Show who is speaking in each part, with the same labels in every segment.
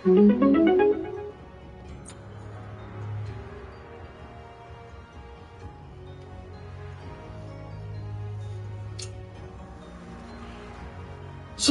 Speaker 1: So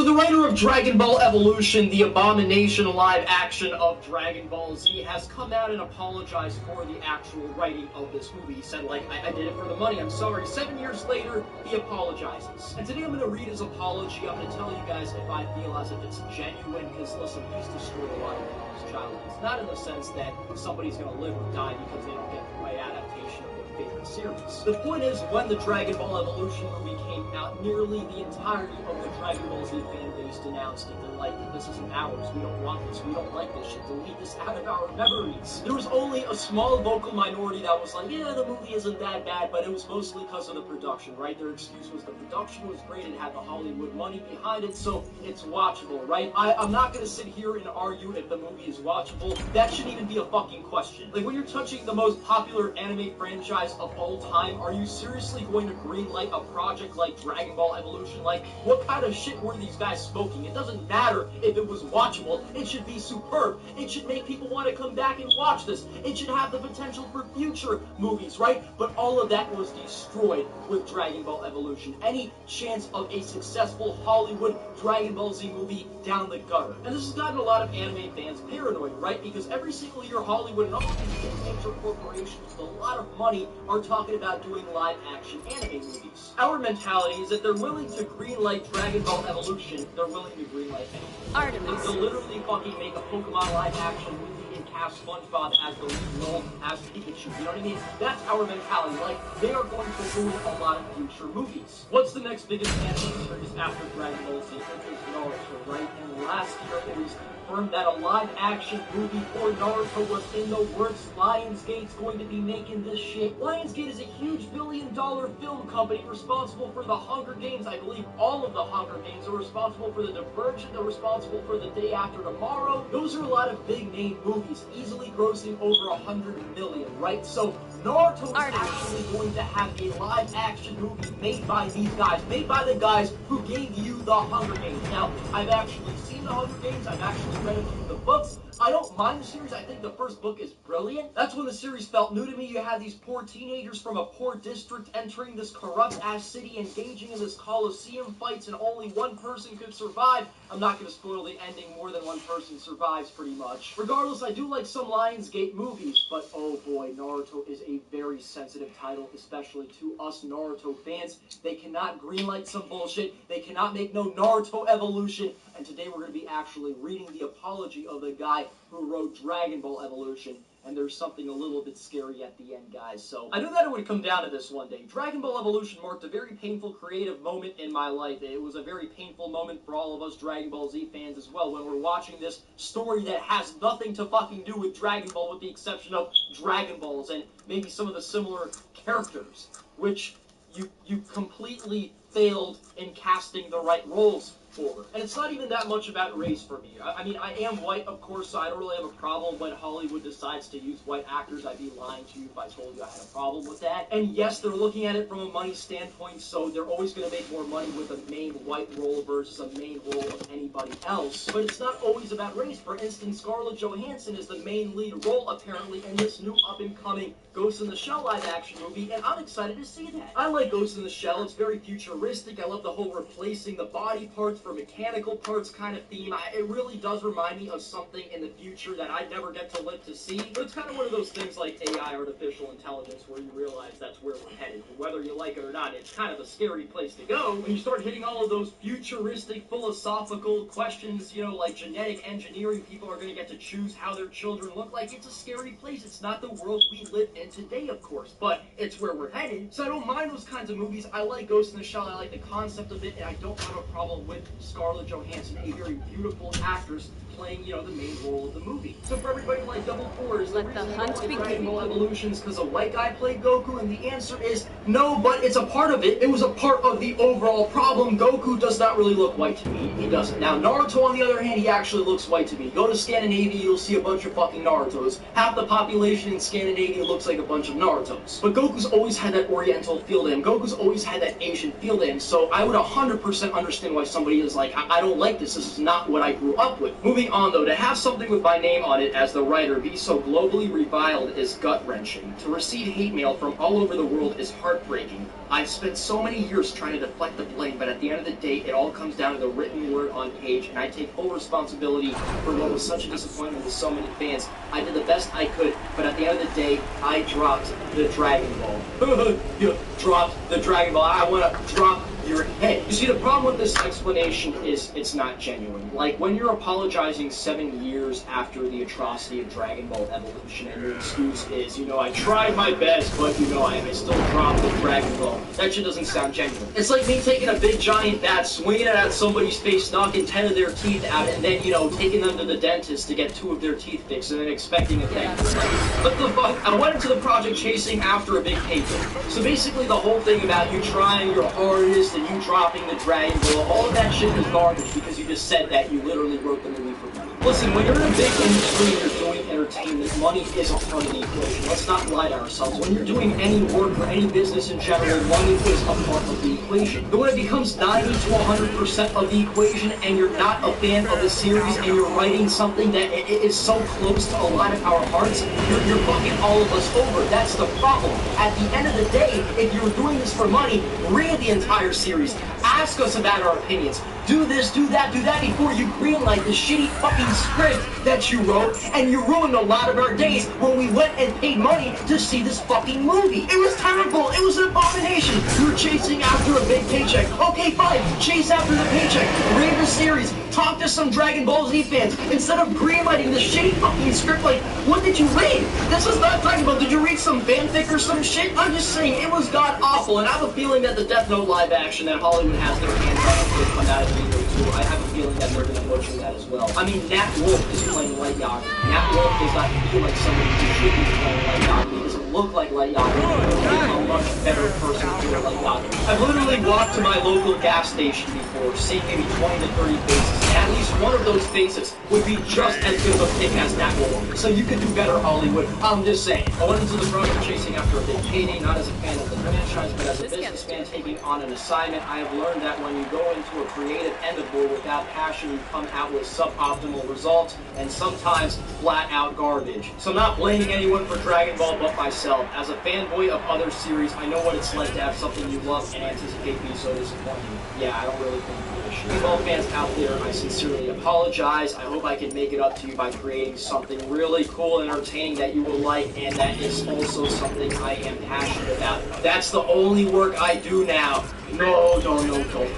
Speaker 1: the writer of Dragon Ball Evolution, the abomination live action of Dragon Ball Z, has come out and apologized for the actual writing of this movie. He said, like, I did it for the money, I'm sorry. 7 years later, he apologizes. And today I'm going to read his apology. I'm going to tell you guys if I feel as if it's genuine, because listen, he's destroyed a lot of people's childhoods. Not in the sense that somebody's going to live or die because they don't get the right adaptation of their favorite series. The point is, when the Dragon Ball Evolution movie came out, nearly the entirety of the Dragon Ball Z fan base denounced it. They're like, this isn't ours, we don't want this, we don't like this shit, delete this out of our memories. There was only a small vocal minority that was like, yeah, the movie isn't that bad, but it was mostly because of the production, right? Their excuse was the production was great, it had the Hollywood money behind it, so it's watchable, right? I'm not gonna sit here and argue if the movie is watchable. That shouldn't even be a fucking question. Like, when you're touching the most popular anime franchise of all time, are you seriously going to greenlight a project like Dragon Ball Evolution? Like, what kind of shit were these guys smoking? It doesn't matter if it was watchable. It should be superb. It should make people want to come back and watch this. It should have the potential for future movies, right? But all of that was destroyed with Dragon Ball Evolution. Any chance of a successful Hollywood Dragon Ball Z movie down the gutter. And this has gotten a lot of anime fans paranoid, right? Because every single year Hollywood and all these major corporations with a lot of money are talking about doing live action anime movies. Our mentality is that they're willing to greenlight Dragon Ball Evolution, they're willing to greenlight anything.
Speaker 2: Artemis.
Speaker 1: They'll literally fucking make a Pokemon live action movie and cast SpongeBob as the lead role as Pikachu. You know what I mean? That's our mentality. Like, they are going to ruin a lot of future movies. What's the next biggest anime series after Dragon Ball Z? It is Naruto, right? And last year it was confirmed that a live-action movie for Naruto was in the works. Lionsgate's going to be making this shit. Lionsgate is a huge billion-dollar film company responsible for the Hunger Games. I believe all of the Hunger Games are responsible for the Divergent. They're responsible for the Day After Tomorrow. Those are a lot of big-name movies, easily grossing over 100 million, right? So Naruto is actually going to have a live-action movie made by these guys, made by the guys who gave you the Hunger Games. Now, I've actually seen the Hunger Games. I've actually read a few of the books. I don't mind the series. I think the first book is brilliant. That's when the series felt new to me. You had these poor teenagers from a poor district entering this corrupt-ass city, engaging in this Colosseum fights, and only one person could survive. I'm not going to spoil the ending. More than one person survives, pretty much. Regardless, I do like some Lionsgate movies, but oh boy, Naruto is a very sensitive title, especially to us Naruto fans. They cannot greenlight some bullshit. They cannot make no Naruto Evolution. And today we're going to be actually reading the apology of the guy who wrote Dragon Ball Evolution. And there's something a little bit scary at the end, guys. So I knew that it would come down to this one day. Dragon Ball Evolution marked a very painful creative moment in my life. It was a very painful moment for all of us Dragon Ball Z fans as well, when we're watching this story that has nothing to fucking do with Dragon Ball, with the exception of Dragon Balls and maybe some of the similar characters, which you completely failed in casting the right roles for. And it's not even that much about race for me. I mean, I am white, of course, so I don't really have a problem when Hollywood decides to use white actors. I'd be lying to you if I told you I had a problem with that. And yes, they're looking at it from a money standpoint, so they're always going to make more money with a main white role versus a main role of anybody else. But it's not always about race. For instance, Scarlett Johansson is the main lead role, apparently, in this new up-and-coming Ghost in the Shell live-action movie, and I'm excited to see that. I like Ghost in the Shell. It's very futuristic. I love the whole replacing the body parts for mechanical parts kind of theme. It really does remind me of something in the future that I'd never get to live to see. But it's kind of one of those things like AI, artificial intelligence, where you realize that's where we're headed. Whether you like it or not, it's kind of a scary place to go. When you start hitting all of those futuristic, philosophical questions, you know, like genetic engineering, people are going to get to choose how their children look like. It's a scary place. It's not the world we live in today, of course, but it's where we're headed. So I don't mind those kinds of movies. I like Ghost in the Shell. I like the concept of it, and I don't have a problem with Scarlett Johansson, a very beautiful actress, playing, you know, the main role of the movie. So for everybody like Double Fours, the reason I don't like Dragon Ball Evolution is because a white guy played Goku, and the answer is no, but it's a part of it. It was a part of the overall problem. Goku does not really look white to me. He doesn't. Now, Naruto, on the other hand, he actually looks white to me. Go to Scandinavia, you'll see a bunch of fucking Narutos. Half the population in Scandinavia looks like a bunch of Narutos. But Goku's always had that Oriental feel to him. Goku's always had that Asian feel to him. So I would 100% understand why somebody is like, I don't like this. This is not what I grew up with. Moving on, though, to have something with my name on it as the writer be so globally reviled is gut-wrenching. To receive hate mail from all over the world is heartbreaking. I've spent so many years trying to deflect the blame, but at the end of the day, it all comes down to the written word on page, and I take full responsibility for what was such a disappointment to so many fans. I did the best I could, but at the end of the day, I dropped the Dragon Ball. You dropped the Dragon Ball. I want to drop your head. You see, the problem with this explanation is it's not genuine. Like, when you're apologizing 7 years after the atrocity of Dragon Ball Evolution, and your excuse is, you know, I tried my best, but, you know, I still dropped the Dragon Ball. That shit doesn't sound genuine. It's like me taking a big giant bat, swinging it at somebody's face, knocking 10 of their teeth out, and then, you know, taking them to the dentist to get 2 of their teeth fixed, and then expecting a thank you. What the fuck? I went into the project chasing after a big paycheck. So basically the whole thing about you trying your hardest and you dropping the Dragon Ball, all of that shit is garbage because you just said that you literally wrote the movie for money. Listen, when you're in a big industry and you're doing entertainment, money is a part of the equation. Let's not lie to ourselves. When you're doing any work or any business in general, money is a part of the equation. But when it becomes 90 to 100% of the equation and you're not a fan of the series and you're writing something that is so close to a lot of our hearts, you're fucking all of us over. That's the problem. At the end of the day, if you're doing this for money, read the entire series. Ask us about our opinions. Do this, do that before you greenlight the shitty fucking script that you wrote, and you ruined a lot of our days when we went and paid money to see this fucking movie. It was terrible. It was an abomination. You were chasing after a big paycheck. Okay, fine. Chase after the paycheck. Read the series. Talk to some Dragon Ball Z fans instead of greenlighting the shitty fucking script. Like, what did you read? This is not Dragon Ball. Did you read some fanfic or some shit? I'm just saying, it was god awful, and I have a feeling that the Death Note live action that Hollywood has their hands on will come out of the too. I have a feeling that they're going to butcher that as well. I mean, Nat Wolff is playing Light Yagami. Nat Wolff does not feel like somebody who should be playing Light Yagami. He doesn't look like Light Yagami. He's a much better person to play Light Yagami. I've literally walked to my local gas station before, seeing maybe 20 to 30 faces, and at least one of those faces would be just as good of a pick as Nat Wolff. So you could do better, Hollywood. I'm just saying. I went into the project chasing after a big payday, not as a fan of the franchise, but as a businessman taking on an assignment. I have learned that when you go into a creative endeavor without passion, you come out with suboptimal results and sometimes flat out garbage. So I'm not blaming anyone for Dragon Ball but myself. As a fanboy of other series, I know what it's like to have something you love and anticipate being so disappointing. Yeah, I don't really think you should. Dragon Ball fans out there, I sincerely apologize. I hope I can make it up to you by creating something really cool and entertaining that you will like, and that is also something I am passionate about. That's the only work I do now. No,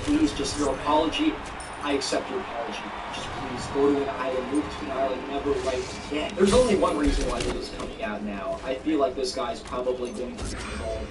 Speaker 1: please, just your apology. I accept your apology. Just please go to an island, move to an island, never write again. There's only one reason why this is coming out now. I feel like this guy's probably going to be involved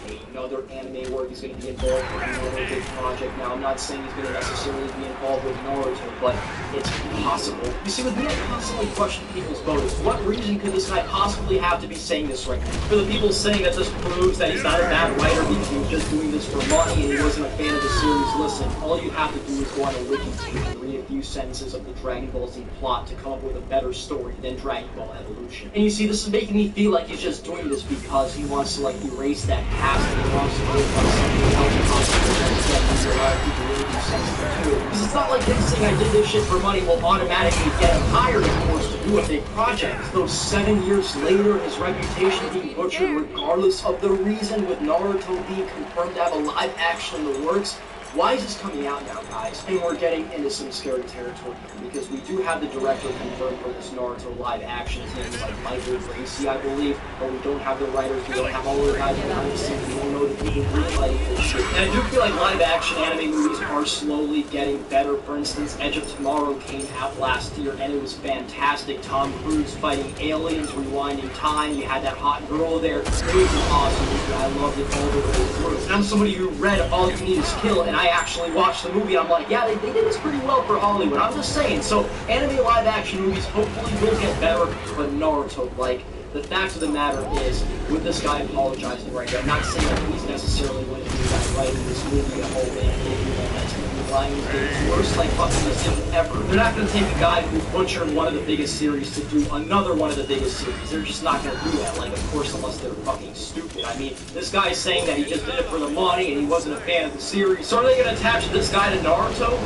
Speaker 1: in another anime work. He's going to be involved in another big project. Now, I'm not saying he's going to necessarily be involved with Naruto, but it's possible. You see, with me, I constantly question people's motives. What reason could this guy possibly have to be saying this right now? For the people saying that this proves that he's not a bad writer because he was just doing this for money and he wasn't a fan of the series, listen, all you have to do is go on a wiki page and read a few sentences of the Dragon Ball Z plot to come up with a better story than Dragon Ball Evolution. And you see, this is making me feel like he's just doing this because he wants to, like, erase that past and he wants to live on something else possible that a lot of people really do sensitive to. Because it's not like him saying I did this shit for money will automatically get him hired, of course, to do a big project. Though 7 years later, his reputation being butchered regardless of the reason, with Naruto being confirmed to have a live action in the works. Why is this coming out now, guys? And we're getting into some scary territory here, because we do have the director confirmed for this Naruto live action. His name is like Michael Gracie, I believe, but we don't have the writers, we don't have all the guys behind the scenes, we don't know the people greenlighting this shit. And I do feel like live action anime movies are slowly getting better. For instance, Edge of Tomorrow came out last year, and it was fantastic. Tom Cruise fighting aliens, rewinding time, you had that hot girl there. It was an awesome movie, I loved it all the way through. And I'm somebody who read All You Need Is Kill, and I actually watched the movie, and I'm like, yeah, they did this pretty well for Hollywood. I'm just saying. So anime live action movies hopefully will get better, but Naruto, like, the fact of the matter is, with this guy apologizing right now, I'm not saying that he's necessarily going to do that writing this movie a whole man that's going to be lying the worst like fucking decision ever. They're not going to take a guy who butchered one of the biggest series to do another one of the biggest series. They're just not going to do that, like, of course, unless they're fucking stupid. I mean, this guy's saying that he just did it for the money and he wasn't a fan of the series. So are they going to attach this guy to Naruto?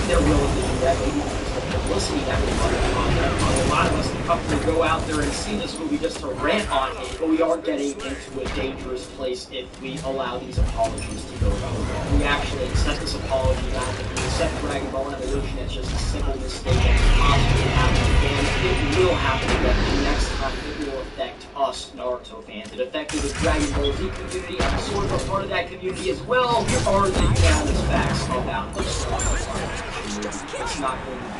Speaker 1: they're willing to do that, maybe because of the publicity that we on a lot of us to go out there and see this movie just to rant on it, but we are getting into a dangerous place if we allow these apologies to go wrong. We actually accept this apology now, if we accept Dragon Ball Evolution as just a simple mistake that can possibly happen again, it will happen again, and next time it will affect us Naruto fans. It affected the Dragon Ball Z community, I'm sort of a part of that community as well. Here are the unanimous facts about the story. It's not going to be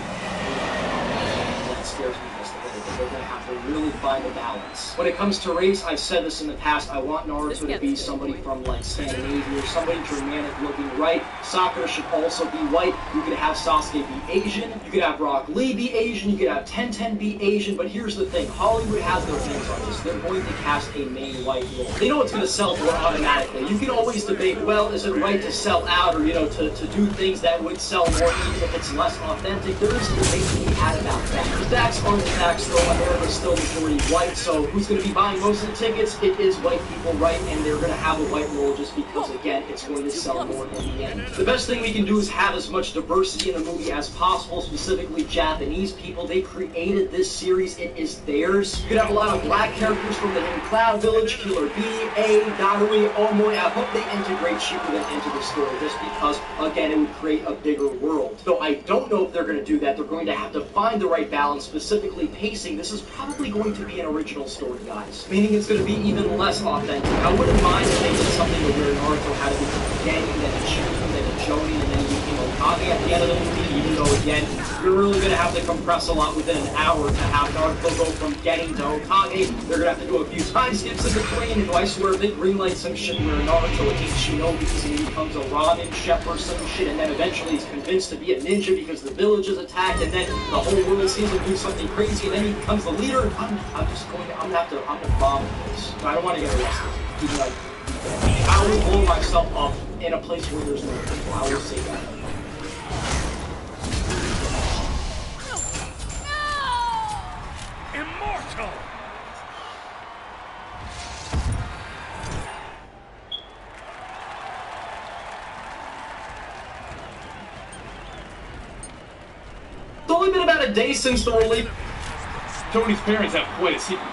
Speaker 1: that scares me just a little bit. They're going to have to really find a balance. When it comes to race, I've said this in the past, I want Naruto to be somebody from like Scandinavia, somebody Germanic looking, right? Sakura should also be white. You could have Sasuke be Asian, you could have Rock Lee be Asian, you could have Tenten be Asian, but here's the thing, Hollywood has their hands on this. They're going to cast a main white role. They know it's going to sell more automatically. You can always debate, well, is it right to sell out or, you know, to do things that would sell more even if it's less authentic? There is a debate to be had about that. The facts are the facts, though. America's still majority white, so who's going to be buying most of the tickets? It is white people, right? And they're going to have a white role just because, again, it's going to sell more in the end. The best thing we can do is have as much diversity in the movie as possible, specifically Japanese people. They created this series. It is theirs. You could have a lot of black characters from the Hidden Cloud Village, Killer B, A, Darui, Omoi. I hope they integrate Shippuden into the story just because, again, it would create a bigger world. Though I don't know if they're going to do that. They're going to have to find the right balance, specifically pacing. This is probably going to be an original story, guys. Meaning it's going to be even less authentic. I wouldn't mind if they did something where Naruto had to be Genki, then a Shinju, then a Jonin, and then he became Okage at the end of the movie, even though, again, you're really going to have to compress a lot within an hour to have Naruto go from Genin to Okage. They're going to have to do a few time skips in between, and I swear if they greenlight some shit where Naruto hates Shinobi because he becomes a ramen chef or some shit, and then eventually he's convinced to be a ninja because the village is attacked, and then the whole world sees him do something crazy, and then he becomes the leader. I'm gonna bomb this. I don't want to get arrested. Even like, I will blow myself up in a place where there's no people. I will say that.
Speaker 2: Immortal!
Speaker 1: It's only been about a day since the release.
Speaker 2: Tony's parents have quite a secret.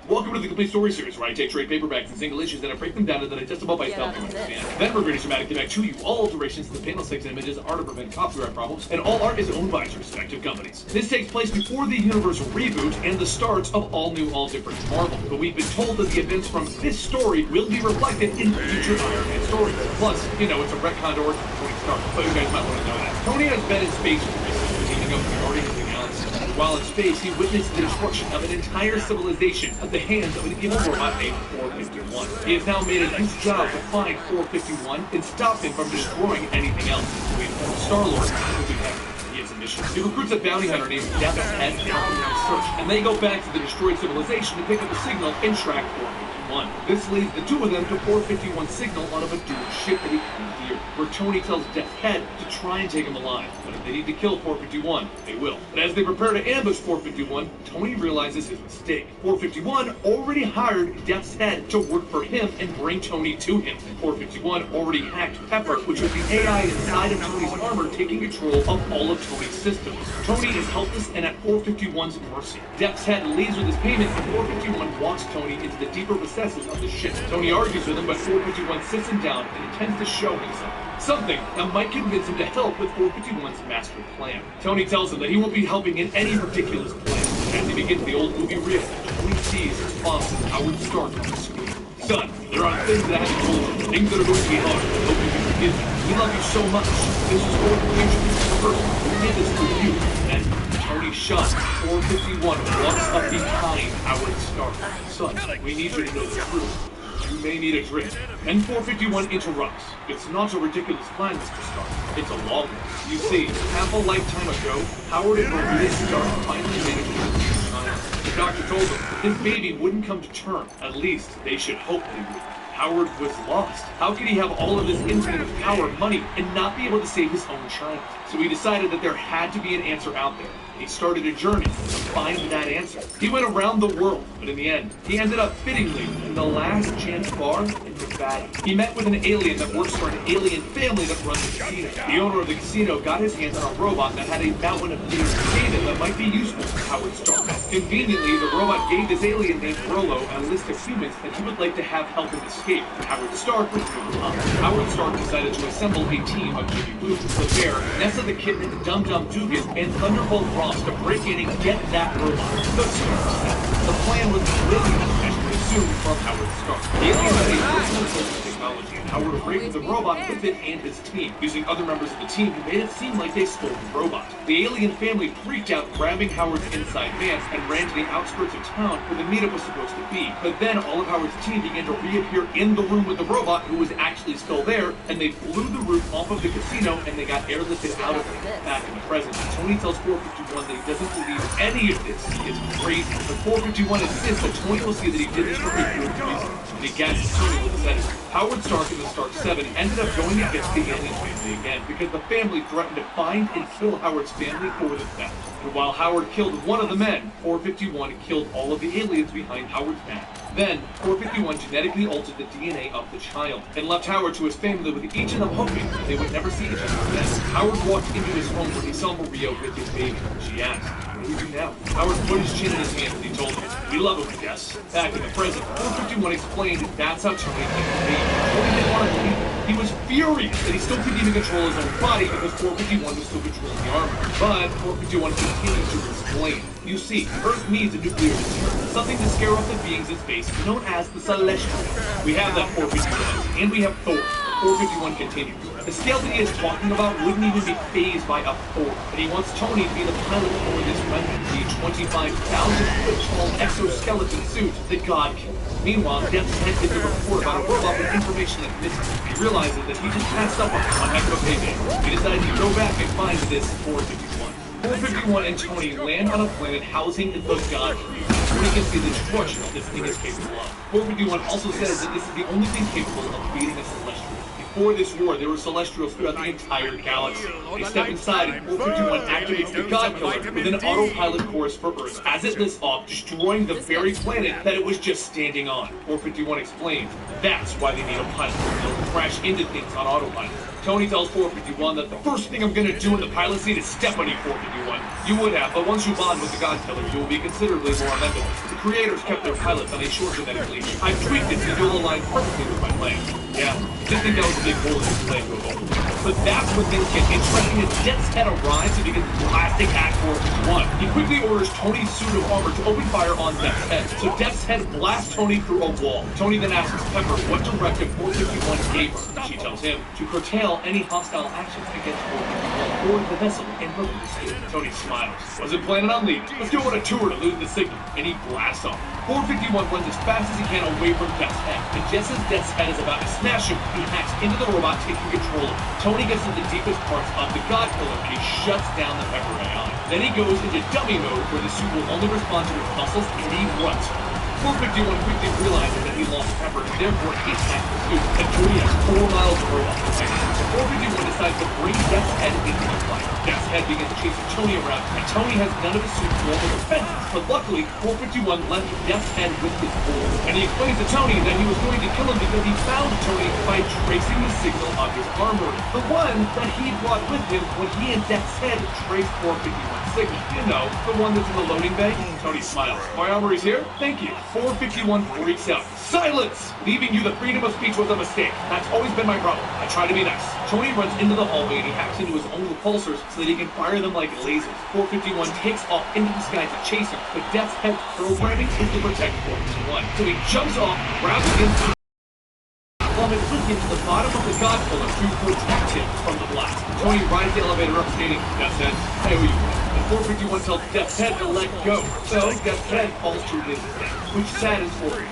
Speaker 2: Welcome to the Complete Story Series, where I take trade paperbacks and single issues and I break them down and then adjust them up by myself to understand. Then we're going to dramatically back to you. All alterations to the panel 6 images are to prevent copyright problems, and all art is owned by its respective companies. This takes place before the Universal reboot and the start of all new, all different Marvel. But we've been told that the events from this story will be reflected in future Iron Man stories. Plus, you know, it's a retconned origin for Tony Stark, so you guys might want to know that. Tony has been in space recently, teaming up with the Guardians of the Galaxy. While in space, he witnessed the destruction of an entire civilization at the hands of an evil robot named 451. He has now made it his job to find 451 and stop him from destroying anything else. We inform Star-Lord to do that. He has a mission. He recruits a bounty hunter named Death's Head to help him in his search, and they go back to the destroyed civilization to pick up a signal and track 451. This leads the two of them to 451's signal on a doomed ship that he commandeered, where Tony tells Death's Head to try and take him alive. But if they need to kill 451, they will. But as they prepare to ambush 451, Tony realizes his mistake. 451 already hired Death's Head to work for him and bring Tony to him. 451 already hacked Pepper, which was the AI inside of Tony's armor taking control of all of Tony's systems. Tony is helpless and at 451's mercy. Death's Head leaves with his payment, and 451 walks Tony into the deeper recesses of the ship. Tony argues with him, but 451 sits him down and intends to show himself. Something that might convince him to help with 451's master plan. Tony tells him that he won't be helping in any ridiculous plan. As he begins the old movie reel, Tony sees his father, Howard Stark, on the screen. Son, there are things that I haven't told you, things that are going to be hard. I hope you can forgive me. We love you so much. This is for the future. First, we did this for you. And Tony shot 451 walks up behind Howard Stark. Son, we need you to know the truth. You may need a drink. And 451 interrupts. It's not a ridiculous plan, Mr. Stark. It's a long one. You see, half a lifetime ago, Howard and Maria Stark finally managed to have a child. The doctor told them his baby wouldn't come to term. At least, they should hope that he would. Howard was lost. How could he have all of this infinite power, money, and not be able to save his own child? So he decided that there had to be an answer out there. He started a journey to find that answer. He went around the world, but in the end, he ended up fittingly in the Last Chance Bar in Nevada. He met with an alien that works for an alien family that runs a casino. The owner of the casino got his hands on a robot that had a mountain of data that might be useful to Howard Stark. Conveniently, the robot gave this alien named Rolo a list of humans that he would like to have help him escape. Howard Stark was moving up. Howard Stark decided to assemble a team of Jimmy Blue, the Bear, Nessa the Kitten, Dum Dum Dugan, and Thunderbolt Ross to break in and get that robot. The plan was brilliant, as you assume from Howard Stark. The alien had a personal social technology, and Howard rigged the robot with it and his team. Using other members of the team, he made it seem like they stole the robot. The alien family freaked out, grabbing Howard's inside van and ran to the outskirts of town where the meetup was supposed to be. But then all of Howard's team began to reappear in the room with the robot, who was actually still there, and they blew the roof off of the casino and they got airlifted out of it. Back in the present, Tony tells 451 that he doesn't believe any of this. It's crazy. But 451 insists that Tony will see that he did this for a good reason. And he gasses Tony with the setting. Howard Stark and the Stark 7 ended up going against the alien family again because the family threatened to find and kill Howard's family for the theft. And while Howard killed one of the men, 451 killed all of the aliens behind Howard's back. Then, 451 genetically altered the DNA of the child and left Howard to his family with each of them hoping that they would never see each other again. Howard walked into his home where he saw Maria with his baby. She asked, "What do we do now?" Howard put his chin in his hand and he told him, "We love him, I guess." Back in the present, 451 explained that's how Tony came to be. Tony didn't want to believe it. He was furious that he still couldn't even control his own body because 451 was still controlling the armor. But 451 continued to explain. You see, Earth needs a nuclear deterrent, something to scare off the beings in space known as the Celestials. We have that 451, and we have Thor. 451 continues. The scale that he is talking about wouldn't even be phased by a Thor, and he wants Tony to be the pilot for this remnant, the 25,000-foot-tall exoskeleton suit, the God Killer. Meanwhile, Death's head gets a report about a robot with information that's missing. He realizes that he just passed up on one heck of a payday. He decides to go back and find this 451. 451 and Tony land on a planet housing the God Killer. Tony can see the destruction this thing is capable of. 451 also says that this is the only thing capable of beating a Celestial. Before this war, there were Celestials throughout the entire galaxy. They step inside and 451 activates the God Killer with an autopilot course for Earth as it lifts off, destroying the very planet that it was just standing on. 451 explains that's why they need a pilot. They'll crash into things on autopilot. Tony tells 451 that the first thing I'm going to do in the pilot seat is step on you, 451. You would have, but once you bond with the God Killer, you will be considerably more mental. The creators kept their pilots on a short genetic leash. I've tweaked it so you'll align perfectly with my plan. Yeah, didn't think that was a big hole in his plan to go. But that's when things get interesting as Death's Head arrives and begins blasting at 451. He quickly orders Tony's suit of armor to open fire on Death's Head. So Death's Head blasts Tony through a wall. Tony then asks Pepper what directive 451 gave her. She tells him to curtail any hostile actions against 451 or the vessel and murder the suit. Tony smiles. Wasn't planning on leaving. Let's go on a tour to lose the signal. And he blasts off. 451 runs as fast as he can away from Death's Head. And just as Death's Head is about to smash him, he hacks into the robot, taking control of it. Tony gets to the deepest parts of the God Killer and he shuts down the Pepper AI. Then he goes into dummy mode where the suit will only respond to his muscles and he runs. 451 quickly realizes that he lost Pepper and therefore he attacks the suit. And Tony has 4 miles of robot protection. So 451 decides to bring Death's Head into the fight. Death's Head begins chasing Tony around, and Tony has none of his suit's normal defenses. But luckily, 451 left Death's Head with his bullets. And he explains to Tony that he was going to kill him because he found Tony by tracing the signal of his armory. The one that he brought with him when he and Death's Head traced 451's signal. You know, the one that's in the loading bay. Tony smiles. My armory's here? Thank you. 451 freaks out. Silence! Leaving you the freedom of speech was a mistake. That's always been my problem. I try to be nice. Tony runs into the hallway and he hacks into his own repulsors so that he can fire them like lasers. 451 takes off into the sky to chase him, but Death's Head programming is to protect 451. So he jumps off, grabs against plummet with him to the bottom of the God Killer to protect him from the blast. Tony rides the elevator up stating, Death's Head, I owe you one. And 451 tells Death's Head to let go. So Death's Head falls to his death, which saddens 451.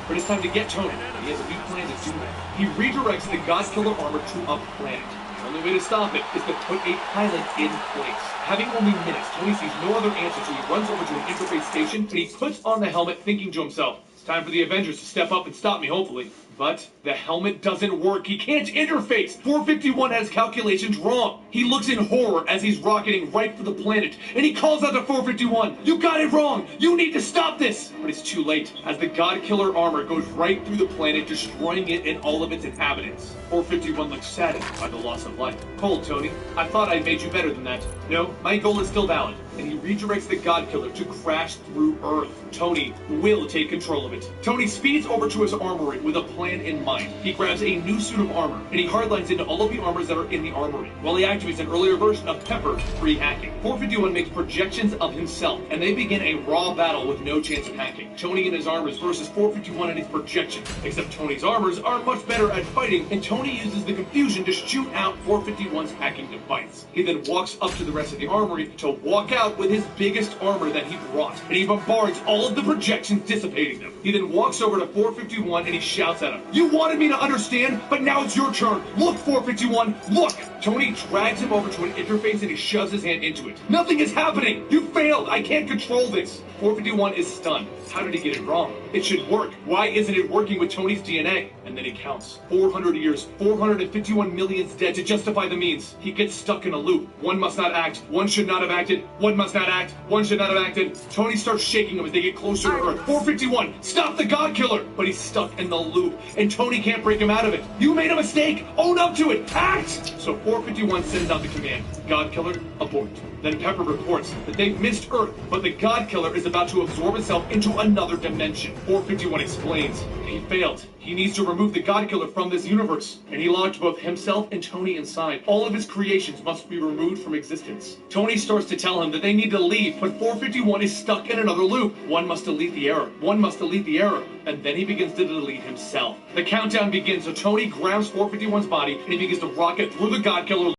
Speaker 2: But it's time to get Tony. He has a new plan to do that. He redirects the God Killer armor to a planet. The only way to stop it is to put a pilot in place. Having only minutes, Tony sees no other answer, so he runs over to an interface station and he puts on the helmet thinking to himself, it's time for the Avengers to step up and stop me, hopefully. But the helmet doesn't work. He can't interface. 451 has calculations wrong. He looks in horror as he's rocketing right for the planet, and he calls out to 451, "You got it wrong! You need to stop this!" But it's too late, as the God Killer armor goes right through the planet, destroying it and all of its inhabitants. 451 looks saddened by the loss of life. "Cold, Tony. I thought I made you better than that. No, my goal is still valid." And he redirects the God Killer to crash through Earth. Tony will take control of it. Tony speeds over to his armory with a plan in mind. He grabs a new suit of armor, and he hardlines into all of the armors that are in the armory, while he activates an earlier version of Pepper free hacking. 451 makes projections of himself, and they begin a raw battle with no chance of hacking. Tony and his armors versus 451 and his projections, except Tony's armors are much better at fighting, and Tony uses the confusion to shoot out 451's hacking device. He then walks up to the rest of the armory to walk out with his biggest armor that he brought, and he bombards all of the projections, dissipating them. He then walks over to 451 and he shouts at him, "You wanted me to understand, but now it's your turn. Look, 451, look!" Tony drags him over to an interface and he shoves his hand into it. "Nothing is happening! You failed! I can't control this!" 451 is stunned. How did he get it wrong? It should work. Why isn't it working with Tony's DNA? And then he counts. 400 years, 451 millions dead to justify the means. He gets stuck in a loop. One must not act. One should not have acted. One must not act. One should not have acted. Tony starts shaking him as they get closer to Earth. 451, stop the God Killer! But he's stuck in the loop, and Tony can't break him out of it. "You made a mistake! Own up to it! Act!" So 451 sends out the command, "God Killer, abort." Then Pepper reports that they've missed Earth, but the God Killer is about to absorb itself into another dimension. 451 explains, he failed. He needs to remove the God Killer from this universe. And he locked both himself and Tony inside. All of his creations must be removed from existence. Tony starts to tell him that they need to leave, but 451 is stuck in another loop. One must delete the error. One must delete the error. And then he begins to delete himself. The countdown begins, so Tony grabs 451's body and he begins to rocket through the God Killer.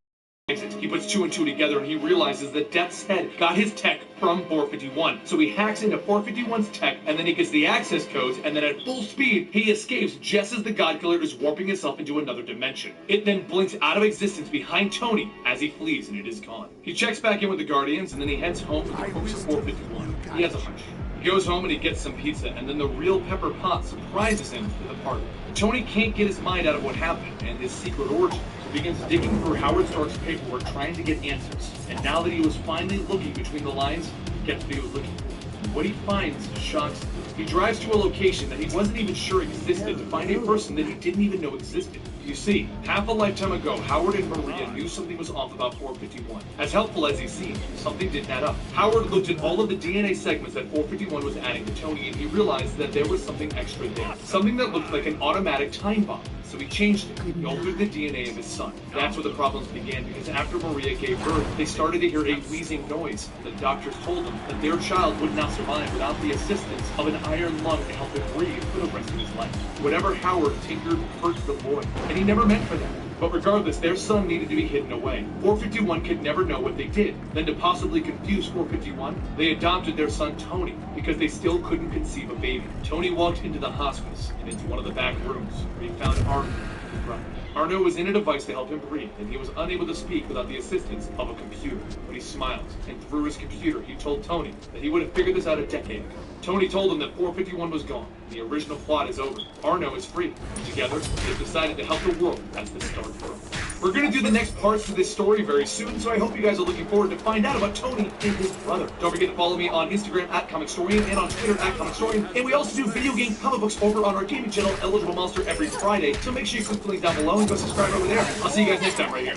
Speaker 2: He puts 2 and 2 together and he realizes that Death's Head got his tech from 451. So he hacks into 451's tech and then he gets the access codes, and then at full speed he escapes just as the God Killer is warping itself into another dimension. It then blinks out of existence behind Tony as he flees, and it is gone. He checks back in with the Guardians and then he heads home with the folks of 451. He has a hunch. He goes home and he gets some pizza, and then the real Pepper Potts surprises him with a party. Tony can't get his mind out of what happened and his secret origin. He begins digging through Howard Stark's paperwork trying to get answers. And now that he was finally looking between the lines, guess what he was looking for? And what he finds shocks him. He drives to a location that he wasn't even sure existed to find a person that he didn't even know existed. You see, half a lifetime ago, Howard and Maria knew something was off about 451. As helpful as he seemed, something didn't add up. Howard looked at all of the DNA segments that 451 was adding to Tony, and he realized that there was something extra there. Something that looked like an automatic time bomb. So he changed it. He altered the DNA of his son. That's where the problems began, because after Maria gave birth, they started to hear a wheezing noise. The doctors told them that their child would not survive without the assistance of an iron lung to help him breathe for the rest of his life. Whatever Howard tinkered hurt the boy, and he never meant for that. But regardless, their son needed to be hidden away. 451 could never know what they did. Then to possibly confuse 451, they adopted their son Tony, because they still couldn't conceive a baby. Tony walked into the hospice and into one of the back rooms, where he found Arno, his brother. Arno was in a device to help him breathe, and he was unable to speak without the assistance of a computer. But he smiled, and through his computer, he told Tony that he would have figured this out a decade ago. Tony told him that 451 was gone. The original plot is over. Arno is free. And together, they've decided to help the world as the Stark World. We're going to do the next parts to this story very soon, so I hope you guys are looking forward to find out about Tony and his brother. Don't forget to follow me on Instagram @ComicStorian and on Twitter @ComicStorian. And we also do video game comic books over on our gaming channel, Eligible Monster, every Friday. So make sure you click the link down below and go subscribe over there. I'll see you guys next time right here.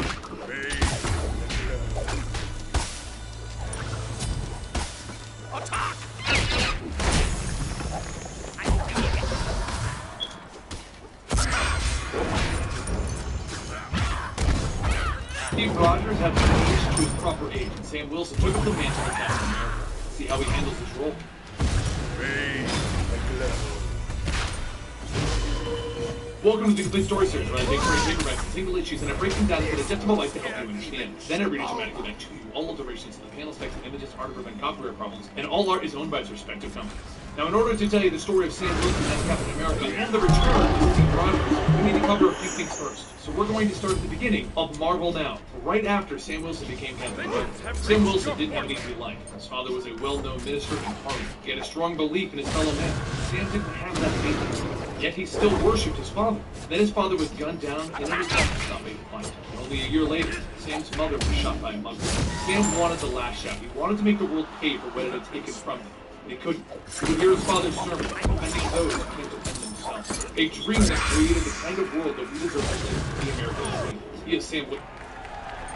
Speaker 2: Steve Rogers had changed to his proper age, and Sam Wilson took up the mantle of Captain America. See how he handles his role. Welcome to the Complete Story Series, where I take great paperbacks and single issues and I break them down into digestible life to help you understand. Then I read it dramatically back to you. All alterations to the panel specs and images are to prevent copyright problems, and all art is owned by its respective companies. Now, in order to tell you the story of Sam Wilson as Captain America and the return of Steve Rogers, we need to cover a few things first. So we're going to start at the beginning of Marvel Now, right after Sam Wilson became Captain America. Sam Wilson didn't have an easy life. His father was a well-known minister in Harlem. He had a strong belief in his fellow men. Sam didn't have that faith in himself. Yet he still worshipped his father. Then his father was gunned down in an attempt to stop a fight. And only a year later, Sam's mother was shot by a mugger. Sam wanted the last shot. He wanted to make the world pay for what it had taken from him. And he couldn't. He would hear his father's sermon, defending those who can't defend themselves. A dream that created the kind of world that we deserve to live, the American dream. He is Sam Whit.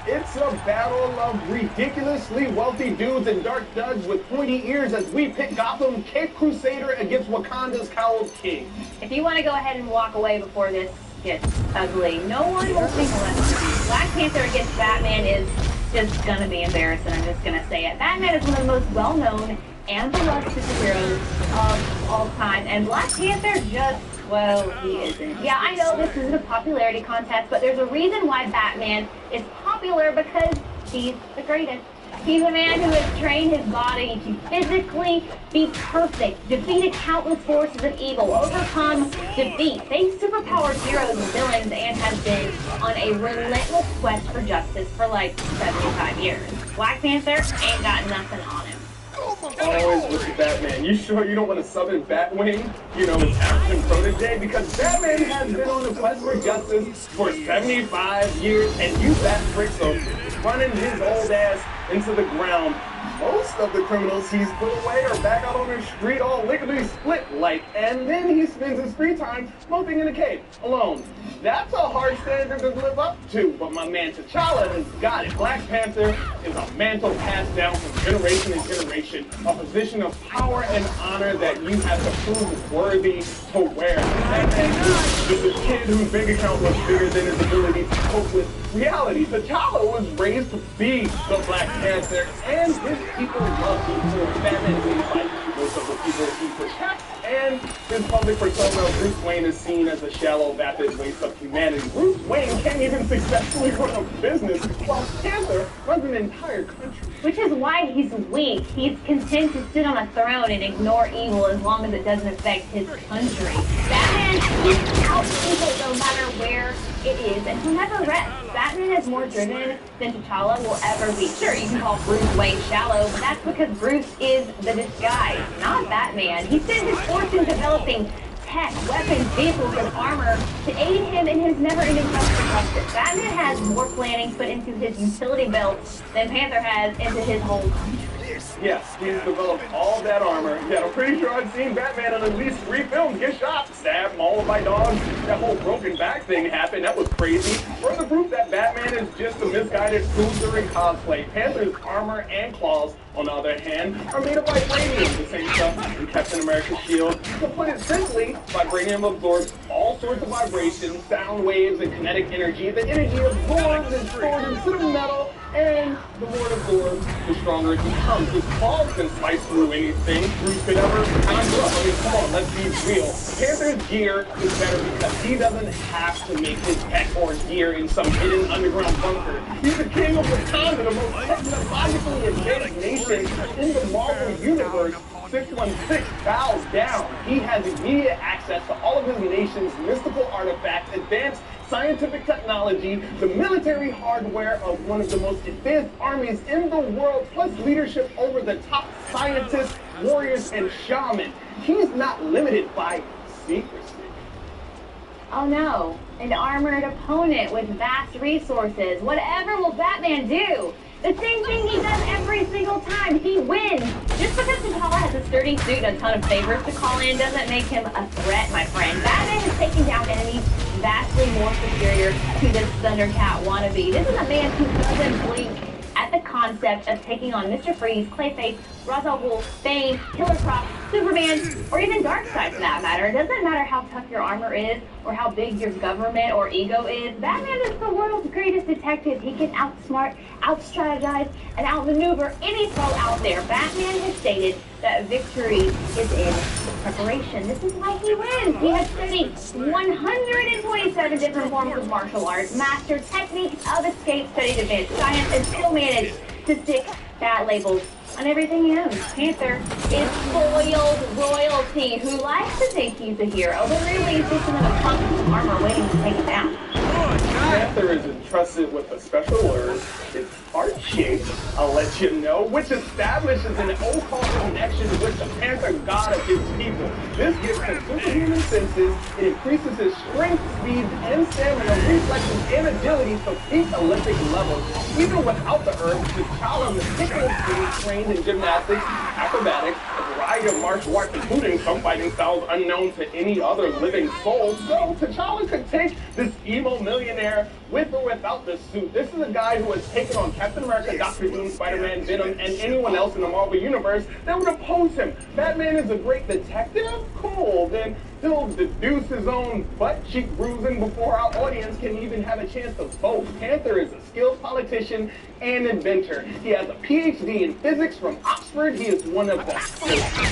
Speaker 3: It's a battle of ridiculously wealthy dudes and dark duds with pointy ears as we pit Gotham Cape Crusader against Wakanda's cowled king.
Speaker 4: If you want to go ahead and walk away before this gets ugly, no one will think less of you. Black Panther against Batman is just gonna be embarrassing. I'm just gonna say it. Batman is one of the most well-known and beloved superheroes of all time, and Black Panther just, well, he isn't. Yeah, I know this isn't a popularity contest, but there's a reason why Batman is popular, because he's the greatest. He's a man who has trained his body to physically be perfect, defeated countless forces of evil, overcome defeat, faced superpowered heroes and villains, and has been on a relentless quest for justice for like 75 years. Black Panther ain't got nothing on him.
Speaker 3: Always with the Batman. You sure you don't want to summon Batwing? You know, his African protege? Because Batman has been on the quest for justice for 75 years, and you bat pricks are running his old ass into the ground. Most of the criminals he's put away are back out on the street all lickety split like, and then he spends his free time smoking in a cave alone. That's a hard standard to live up to, but my man T'Challa has got it. Black Panther is a mantle passed down from generation to generation, a position of power and honor that you have to prove worthy to wear. Batman is a kid whose bank account was bigger than his ability to cope with reality. T'Challa was raised to be the Black Panther, and his people love him for Batman being like most of the people he protects, and his public persona of Bruce Wayne is seen as a shallow, vapid waste of humanity. Bruce Wayne can't even successfully run a business, while Panther runs an entire country.
Speaker 4: Which is why he's weak. He's content to sit on a throne and ignore evil as long as it doesn't affect his country. Batman will out evil no matter where it is, and he'll never rest. Batman is more driven than T'Challa will ever be. Sure, you can call Bruce Wayne shallow, but that's because Bruce is the disguise, not Batman. He spent his fortune developing tech, weapons, vehicles, and armor to aid him in his never-ending quest for justice. Batman has more planning put into his utility belt than Panther has into his whole country.
Speaker 3: Yes, he's developed all that armor. Yeah, I'm pretty sure I've seen Batman in at least 3 films get shot, stabbed, mauled by dogs. That whole broken back thing happened. That was crazy. Further proof that Batman is just a misguided cruiser in cosplay. Panther's armor and claws, on the other hand, are made of vibranium, the same stuff in Captain America's shield. To put it simply, vibranium absorbs all sorts of vibrations, sound waves, and kinetic energy. The energy absorbs is stored instead of metal, and the more it absorbs, the stronger it becomes. His claws can slice through anything Bruce could ever conjure up. I mean, come on, let's be real. Panther's gear is better because he doesn't have to make his tech or gear in some hidden underground bunker. He's the king of Wakanda, the most technologically advanced nation in the Marvel Universe. 616 bows down. He has immediate access to all of his nation's mystical artifacts, advanced scientific technology, the military hardware of one of the most advanced armies in the world, plus leadership over the top scientists, warriors, and shamans. He's not limited by secrecy.
Speaker 4: Oh no, an armored opponent with vast resources. Whatever will Batman do? The same thing he does every single time. He wins. Just because T'Challa has a sturdy suit and a ton of favors to call in doesn't make him a threat, my friend. Batman has taken down enemies vastly more superior to this Thundercat wannabe. This is a man who doesn't blink at the concept of taking on Mr. Freeze, Clayface, Ra's al Ghul, Bane, Killer Croc, Superman, or even Darkseid for that matter. It doesn't matter how tough your armor is or how big your government or ego is. Batman is the world's greatest detective. He can outsmart, outstrategize, and outmaneuver any foe out there. Batman has stated that victory is in preparation. This is why he wins. He has studied 127 different forms of martial arts, mastered techniques of escape, studied advanced science, and still managed to stick bad labels on everything he owns. Panther is foiled royalty who likes to think he's a hero, but really he's just another punk with armor waiting to take it down.
Speaker 3: Panther is entrusted with a special order. His heart appreciate, I'll let you know, which establishes an occult connection with the Panther god of his people. This gives him superhuman senses, it increases his strength, speed, and stamina, reflexes, and agility to peak Olympic levels. Even without the herb, T'Challa meticulously trained in gymnastics, acrobatics, a variety of martial arts, including some fighting styles unknown to any other living soul. So T'Challa could take this emo millionaire with or without the suit. This is a guy who has taken on Captain America, Dr. Doom, Spider-Man, Venom, and anyone else in the Marvel Universe that would oppose him. Batman is a great detective? Cool, then he'll deduce his own butt-cheek bruising before our audience can even have a chance to vote. Panther is a skilled politician and inventor. He has a PhD in physics from Oxford. He is one of the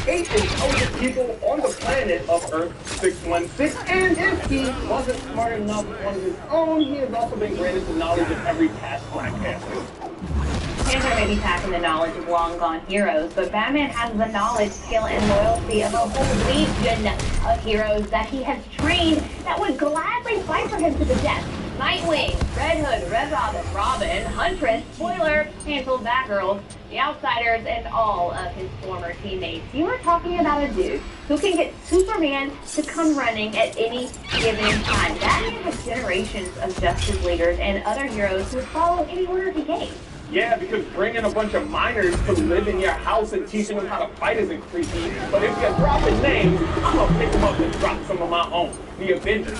Speaker 3: 8 intelligent people on the planet of Earth 616. And if he wasn't smart enough on his own, he has also been granted the knowledge of every past Black Panther.
Speaker 4: Panther may be packing the knowledge of long-gone heroes, but Batman has the knowledge, skill, and loyalty of a whole legion of heroes that he has trained that would gladly fight for him to the death. Nightwing, Red Hood, Red Robin, Huntress, Spoiler, Canceled Batgirl, the Outsiders, and all of his former teammates. You are talking about a dude who can get Superman to come running at any given time. Batman has generations of Justice Leaguers and other heroes who follow any order he gave.
Speaker 3: Yeah, because bringing a bunch of minors to live in your house and teaching them how to fight isn't creepy. But if you're dropping names, I'm gonna pick them up and drop some of my own. The Avengers,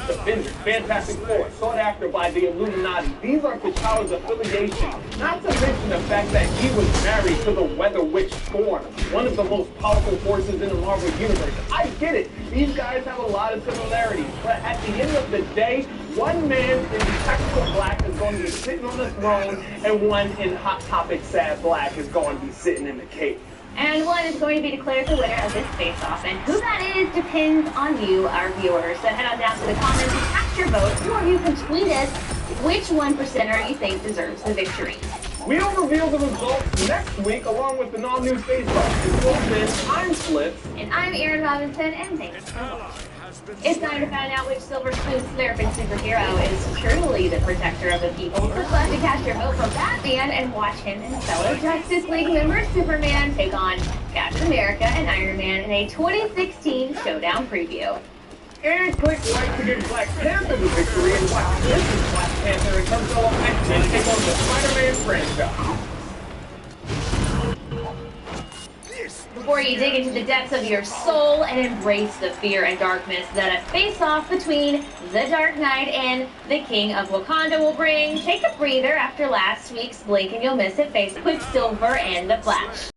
Speaker 3: Fantastic Four, sought after by the Illuminati. These are T'Challa's affiliations. Not to mention the fact that he was married to the Weather Witch Storm, one of the most powerful forces in the Marvel Universe. I get it. These guys have a lot of similarities. But at the end of the day, one man in Tactical Black is going to be sitting on the throne, and one in Hot Topic Sad Black is going to be sitting in the cape.
Speaker 4: And one is going to be declared the winner of this face-off, and who that is depends on you, our viewers. So head on down to the comments and cast your vote, or you can tweet us which 1%er you think deserves the victory.
Speaker 3: We'll reveal the results next week along with an all-new face-off. Until then, I'm Flips.
Speaker 4: And I'm Aaron Robinson, and thanks for watching. It's time to find out which Silver Spoon slurping superhero is truly the protector of the people. So glad to cast your vote for Batman and watch him and fellow Justice League member Superman take on Captain America and Iron Man in a 2016 showdown preview.
Speaker 3: And click like to give Black Panther the victory and watch this is Black Panther and her fellow X-Men take on the Spider-Man franchise.
Speaker 4: Before you dig into the depths of your soul and embrace the fear and darkness that a face-off between the Dark Knight and the King of Wakanda will bring, take a breather after last week's Blink and You'll Miss It face Quicksilver and the Flash.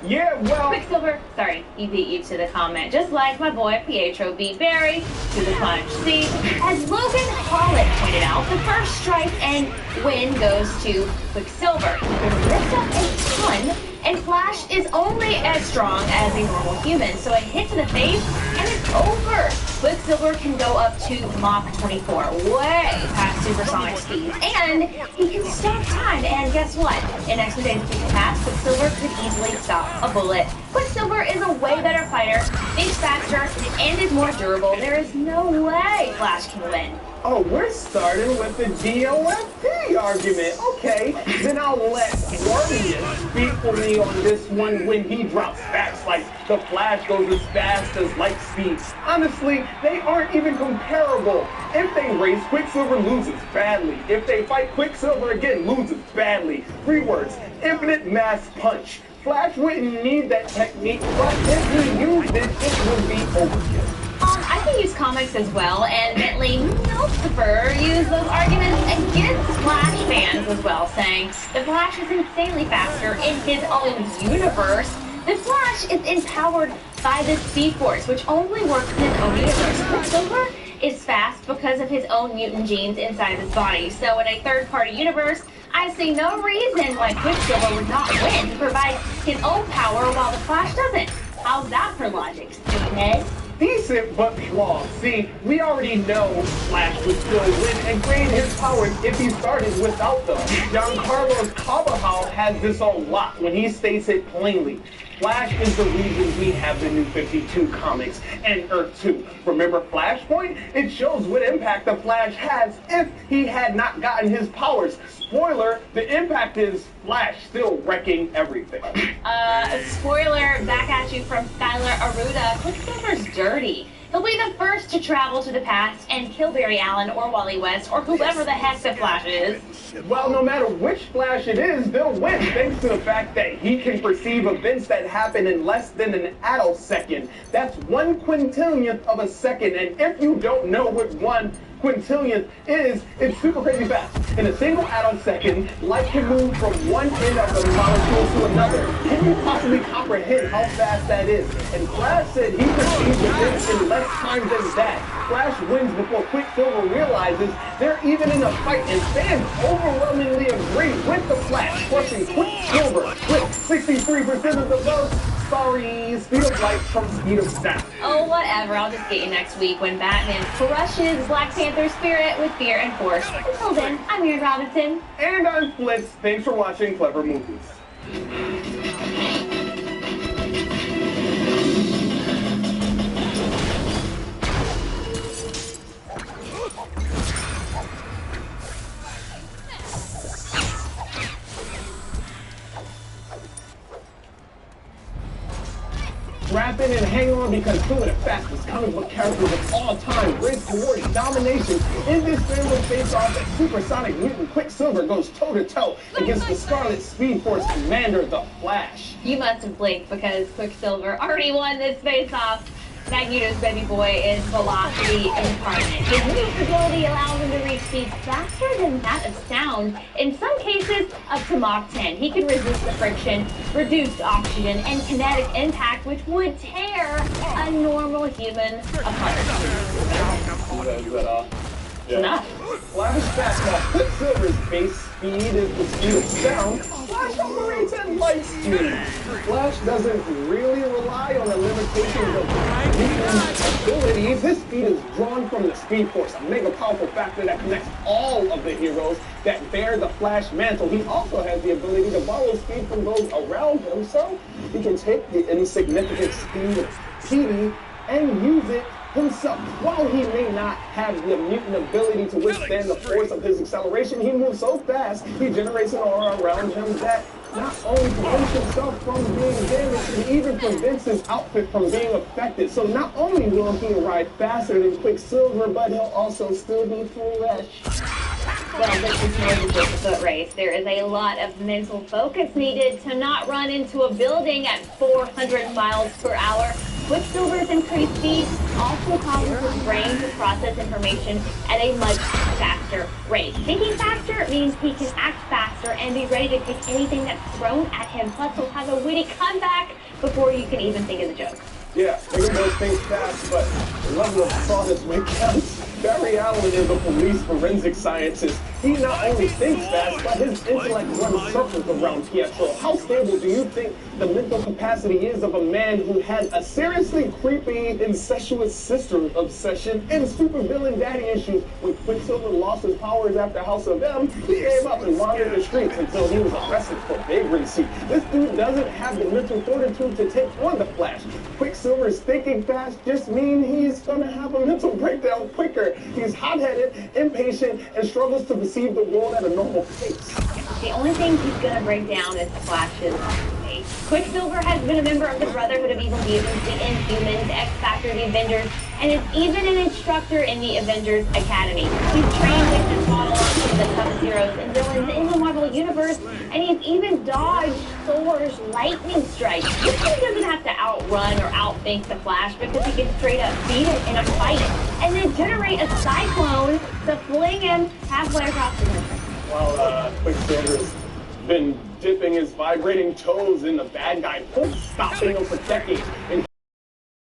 Speaker 3: Yeah, well...
Speaker 4: Quicksilver, sorry, he beat you to the comment, just like my boy Pietro beat Barry to the punch. See, as Logan Holland pointed out, the first strike and win goes to Quicksilver. He can lift up a ton, and Flash is only as strong as a normal human, so a hit to the face, and it's over. Quicksilver can go up to Mach 24, way past supersonic speeds, and he can stop time, and guess what? In X-Men Days of Future Past, Quicksilver could easily stop a bullet. Quicksilver is a way better fighter, thinks faster, and is more durable. There is no way Flash can win.
Speaker 3: Oh, we're starting with the DOFP argument. Okay, then I'll let Morbius speak for me on this one when he drops facts like the Flash goes as fast as light speed. Honestly, they aren't even comparable. If they race, Quicksilver loses badly. If they fight, Quicksilver again loses badly. 3 words, infinite mass punch. Flash wouldn't need that technique, but if he used it, it would be overkill.
Speaker 4: I can use comics as well, and Bentley Miltifer used those arguments against Flash fans as well, saying the Flash is insanely faster in his own universe. The Flash is empowered by the Speed Force, which only works in his own universe. Quicksilver is fast because of his own mutant genes inside of his body. So in a third-party universe, I see no reason why Quicksilver would not win. He provides his own power while the Flash doesn't. How's that for logic, stupid?
Speaker 3: Decent, but flawed. See, we already know Flash would still win and gain his powers if he started without them. Giancarlo Carvajal has this on lock when he states it plainly. Flash is the reason we have the New 52 comics and Earth 2. Remember Flashpoint? It shows what impact the Flash has if he had not gotten his powers. Spoiler, the impact is Flash still wrecking everything.
Speaker 4: Spoiler back at you from Skylar Aruda. Quicksilver's dirty. He'll be the first to travel to the past and kill Barry Allen or Wally West or whoever the heck the Flash is.
Speaker 3: Well, no matter which Flash it is, they'll win thanks to the fact that he can perceive events that happen in less than an attosecond. That's 1/quintillionth of a second, and if you don't know what 1/quintillionth is, it's super crazy fast. In a single attosecond, light can move from one end of the molecule to another. Can you possibly comprehend how fast that is? And Flash said he perceives events in less time than that. Flash wins before Quicksilver realizes they're even in a fight, and fans overwhelmingly agree with the Flash, crushing Quicksilver with 63% of the votes. Sorry, speed of light from speed of sound.
Speaker 4: Oh, whatever. I'll just get you next week when Batman crushes Black Panther's spirit with fear and force. Until then, I'm Erin Robinson.
Speaker 3: And I'm Flitz. Thanks for watching Clever Movies. Strap in and hang on because two of the fastest comic book characters of all time race towards domination in this family face-off as supersonic mutant Quicksilver goes toe-to-toe against the Scarlet Speed Force commander, the Flash.
Speaker 4: You must have blinked because Quicksilver already won this face-off. Magneto's baby boy is velocity incarnate. His move ability allows him to reach speeds faster than that of sound, in some cases up to Mach 10. He can resist the friction, reduced oxygen, and kinetic impact, which would tear a normal human apart. Enough.
Speaker 3: Flash fastball. Quicksilver's base speed is the speed of sound. Flash operates at light speed. Flash doesn't really rely on the limitations of Newton's abilities. His speed is drawn from the Speed Force, a mega powerful factor that connects all of the heroes that bear the Flash mantle. He also has the ability to borrow speed from those around him, so he can take the insignificant speed of Petey and use it himself. While he may not have the mutant ability to withstand the force of his acceleration, he moves so fast, he generates an aura around him that not only prevents himself from being damaged, he even prevents his outfit from being affected. So not only will he ride faster than Quicksilver, but he'll also still be fresh.
Speaker 4: Well, this is no 50-foot race. There is a lot of mental focus needed to not run into a building at 400 miles per hour. Quicksilver's increased speed also causes his brain to process information at a much faster rate. Thinking faster means he can act faster and be ready to take anything that's thrown at him. Plus, he'll have a witty comeback before you can even think of the joke.
Speaker 3: Yeah, making those things fast, but the level of fraud is what counts. Barry Allen is a police forensic scientist. He not only thinks fast, but his intellect runs circles around Pietro. How stable do you think the mental capacity is of a man who has a seriously creepy, incestuous sister obsession and supervillain daddy issues? When Quicksilver lost his powers after House of M, he gave up and wandered the streets until he was arrested for vagrancy. This dude doesn't have the mental fortitude to take on the Flash. Quicksilver's thinking fast just means he's gonna have a mental breakdown quicker. He's hot-headed, impatient, and struggles to perceive the world at a normal pace.
Speaker 4: The only thing he's gonna break down is Flash's face. Quicksilver has been a member of the Brotherhood of Evil Mutants, the Inhumans, X-Factor, the Avengers, and is even an instructor in the Avengers Academy. He's trained with and fought alongside the toughest heroes and villains in the Marvel Universe, and he's even dodged Thor's lightning strike. This guy doesn't have to outrun or outthink the Flash because he can straight up beat it in a fight and then generate a cyclone to fling him halfway across the country.
Speaker 3: While Quicksilver's been dipping his vibrating toes in the bad guy pool, stopping him for decades,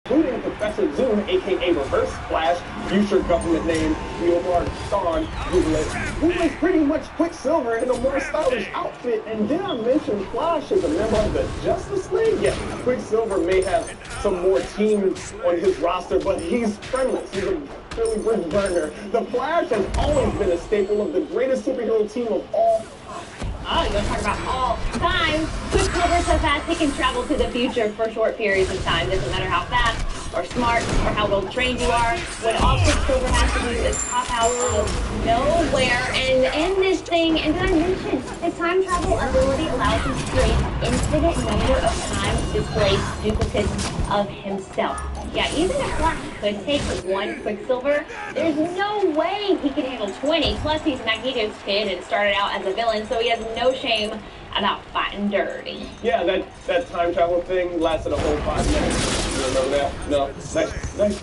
Speaker 3: including Professor Zoom, aka Reverse Flash, future government name Leomar Sean, who is pretty much Quicksilver in a more stylish outfit. And did I mention Flash is a member of the Justice League? Yeah, Quicksilver may have some more teams on his roster, but he's friendless. He's a Billy Burner. The Flash has always been a staple of the greatest superhero team of all time.
Speaker 4: Oh, you want to talk about all time? Quicksilver so fast he can travel to the future for short periods of time. Doesn't matter how fast or smart or how well trained you are. When all Quicksilver has to do is pop out of nowhere and in this thing. And did I mention his time travel ability allows him to create infinite number of time-displaced duplicates of himself. Yeah, even if Flash could take one Quicksilver, there's no way he can handle 20. Plus, he's Magneto's kid and started out as a villain, so he has no shame about fighting dirty.
Speaker 3: Yeah, that time travel thing lasted a whole 5 minutes. You remember that? No.